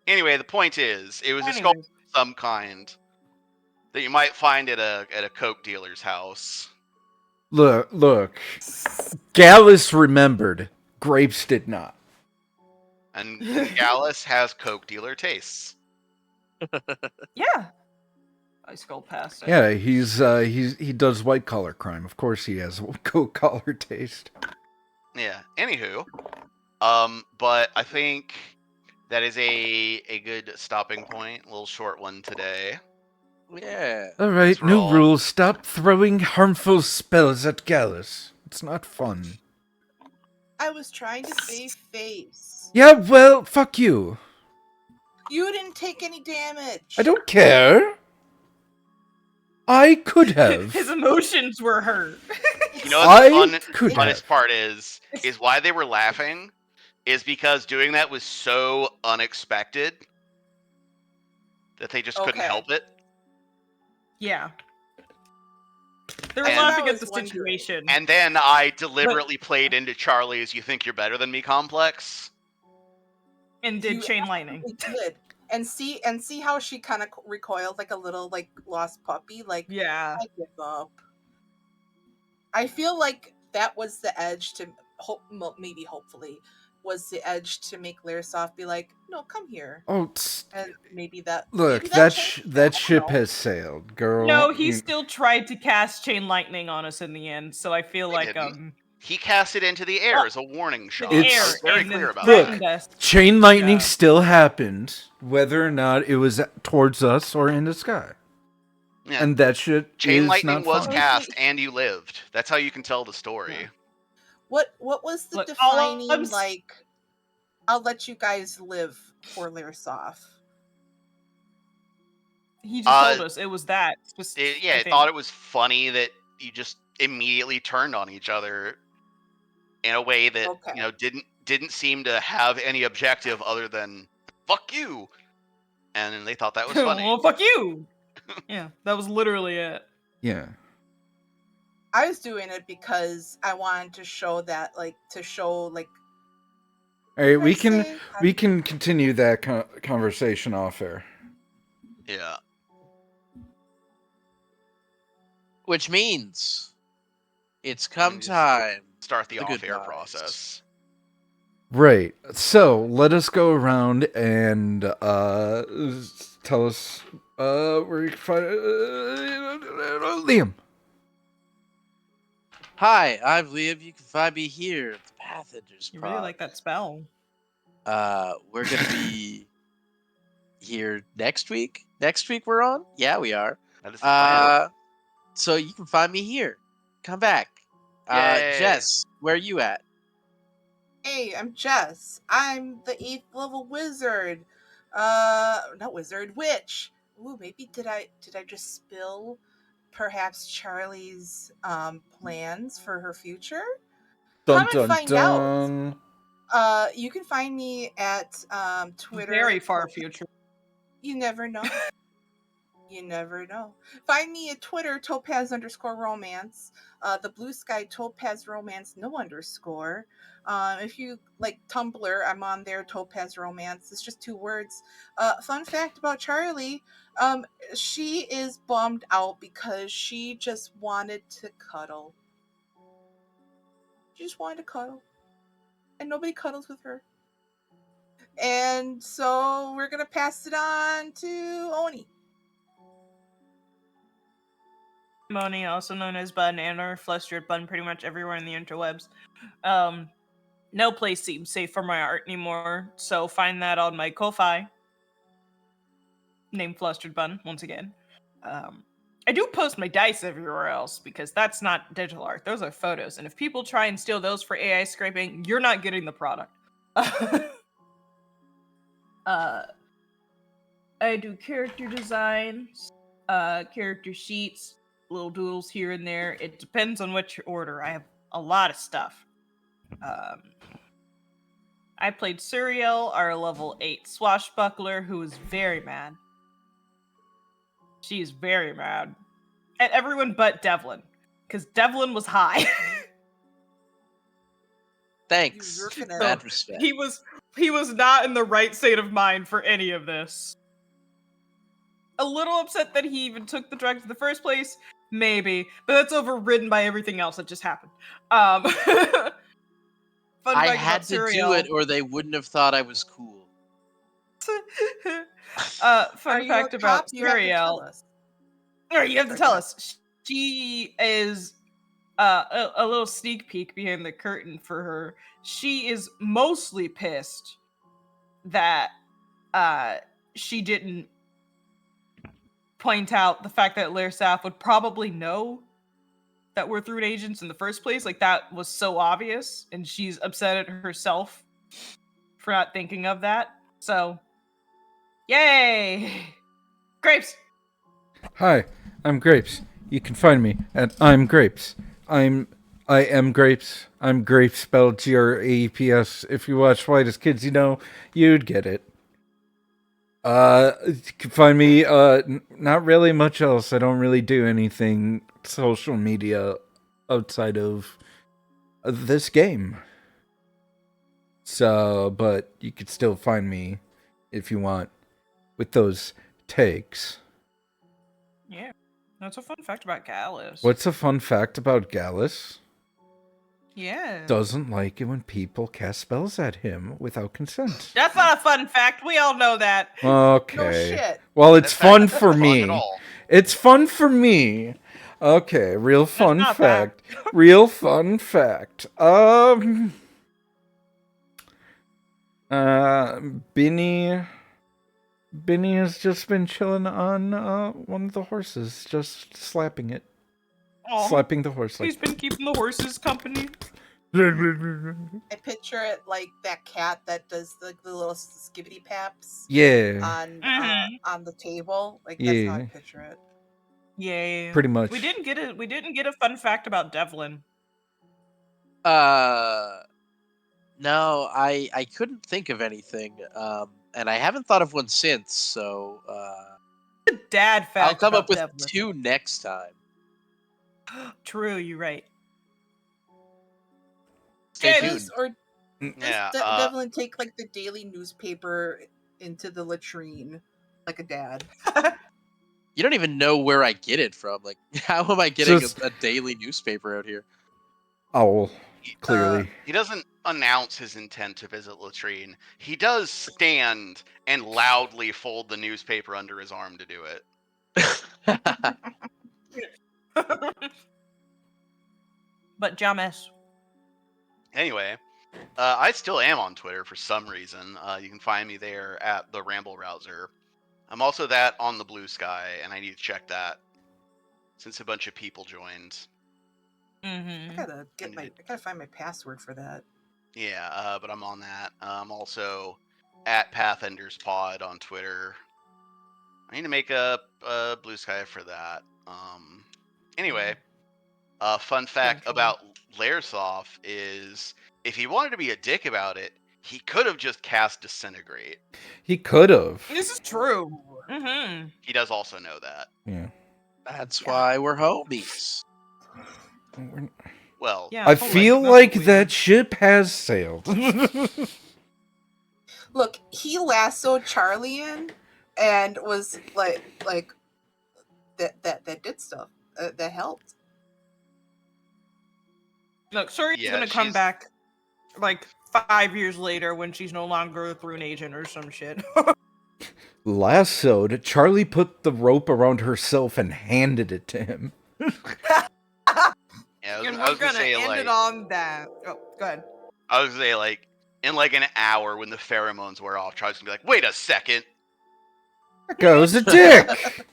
Anyway, the point is, it was a skull Anyways, of some kind that you might find at a coke dealer's house. Look. Gallus remembered. Grapes did not. And Gallus has coke dealer tastes. yeah. I scrolled past it. Yeah, he does white collar crime. Of course, he has coat collar taste. Yeah. Anywho, but I think that is a good stopping point. A little short one today. Yeah. All right, Let's new roll. rules. Stop throwing harmful spells at Gallus. It's not fun. I was trying to save face. Yeah, well, fuck you. You didn't take any damage. I don't care. I could have. His emotions were hurt. You know what I the could funnest have. part is why they were laughing is because doing that was so unexpected that they just couldn't Okay. help it. Yeah. They were And- laughing I at the was wondering. situation. And then I deliberately played into Charlie's "You think you're better than me" complex. And did You chain lightning. We did. And see how she kind of recoiled like a little like lost puppy. Like Yeah. I give up. I feel like that was the edge to hopefully was the edge to make Lairsoft be like, no, come here. Oh, And maybe that look, maybe that changed it. I that don't ship know. has sailed, girl. No, he You- still tried to cast chain lightning on us in the end, so I feel He like didn't. He cast it into the air Well, as a warning shot. the I It's- air was very and clear then about Look, threatened that. us. chain lightning Yeah. still happened, whether or not it was towards us or in the sky. Yeah. And that shit Chain is lightning not was fun. cast and you lived. That's how you can tell the story. What was the Look, all defining I'm s- like I'll let you guys live for Lairsoft? He just told Uh, us it was that. I thought it was funny that you just immediately turned on each other in a way that Okay. didn't seem to have any objective other than fuck you, and they thought that was funny. Well, fuck you. Yeah, that was literally it. Yeah. I was doing it because I wanted to show that All right, we can continue that conversation off air. Yeah. Which means it's come just time. Start the The off-air goodbyes. process. Right. So let us go around and tell us where you can find Liam. Hi, I'm Liam. You can find me here at the Pathenders. You really like that spell. We're gonna be here next week. Next week we're on? Yeah, we are. That is the plan. So you can find me here. Come back. Yay. Jess, where are you at? Hey, I'm Jess. I'm the 8th level wizard. Not wizard, witch. Ooh, maybe did I just spill perhaps Charlie's plans for her future? Come and find out. You can find me at Twitter. Very far future. You never know. You never know. Find me at Twitter, Topaz_romance. The Blue Sky Topaz Romance, no underscore. If you like Tumblr, I'm on there, Topaz Romance. It's just 2 words. Fun fact about Charlie, she is bummed out because she just wanted to cuddle. She just wanted to cuddle. And nobody cuddles with her. And so we're going to pass it on to Oni. Moni, also known as Bun, and or Flustered Bun, pretty much everywhere in the interwebs. No place seems safe for my art anymore, so find that on my Ko-Fi. Named Flustered Bun, once again. I do post my dice everywhere else, because that's not digital art. Those are photos, and if people try and steal those for AI scraping, you're not getting the product. I do character designs, character sheets, little doodles here and there. It depends on what you order. I have a lot of stuff. I played Suriel, our level 8 swashbuckler, who is very mad. She's very mad. At everyone but Devlin. Because Devlin was high. Thanks. You working Mad out. respect. He was not in the right state of mind for any of this. A little upset that he even took the drugs in the first place, maybe, but that's overridden by everything else that just happened. Fun I fact had about to do Suriel. it, or they wouldn't have thought I was cool. Are Fun you fact a about cop? You have to tell Suriel. us. Or you have to Sorry, tell go us. She is a little sneak peek behind the curtain for her. She is mostly pissed that she didn't point out the fact that Lairsaff would probably know that we're Through agents in the first place. Like, that was so obvious, and she's upset at herself for not thinking of that. So, yay! Grapes! Hi, I'm Grapes. You can find me at I'm Grapes. I am Grapes. I'm Grapes spelled Graps. If you watch White as Kids, you know you'd get it. You can find me not really much else. I don't really do anything social media outside of this game. So, but you could still find me if you want with those takes. Yeah, that's a fun fact about Gallus. What's a fun fact about Gallus? Yeah. doesn't like it when people cast spells at him without consent. That's not a fun fact. We all know that. Okay. No shit. Well, it's That fact fun is for not me. Fun at all. It's fun for me. Okay, real fun not fact. Real fun fact. Binny has just been chilling on one of the horses, just slapping it. Aw, Slapping the horse like he's been keeping the horses company. I picture it like that cat that does the little skibbity paps Yeah, on the table. Like that's how I yeah, picture it. Yeah. pretty much. We didn't get a fun fact about Devlin. No, I couldn't think of anything, and I haven't thought of one since. So Dad fact I'll come about up with Devlin. 2 next time. True, you're right. Stay Okay, tuned. Does, or does Yeah. Devlin take like the daily newspaper into the latrine like a dad? You don't even know where I get it from. Like, how am I getting Just- a daily newspaper out here? Owl, clearly. He doesn't announce his intent to visit latrine. He does stand and loudly fold the newspaper under his arm to do it. But James. Anyway, I still am on Twitter for some reason. You can find me there at the Ramble Rouser. I'm also that on the Blue Sky, and I need to check that since a bunch of people joined. I gotta find my password for that. Yeah, but I'm on that. I'm also at Pathenders Pod on Twitter. I need to make a Blue Sky for that. Anyway, fun fact about Lairsoft is if he wanted to be a dick about it, he could have just cast Disintegrate. He could have. This is true. He does also know that. Yeah. That's why we're homies. Well, Yeah. I totally. feel That's like what we that do. ship has sailed. Look, he lassoed Charlie in and was like that did stuff that helped. Look, Suri's Yeah, gonna come she's- back like 5 years later when she's no longer a Thrune agent or some shit. Lassoed, Charlie put the rope around herself and handed it to him. yeah, And I was we're gonna gonna say end like it on that. Oh, go ahead. I was gonna say like in like an hour when the pheromones wear off, Charlie's gonna be like, wait a second. That guy was a dick.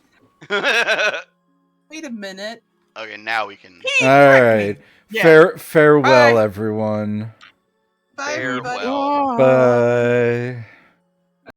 Wait a minute. Okay, now we can. He All tricked right. me. Yeah. Farewell, Bye. everyone. Bye, everybody. Farewell. Bye.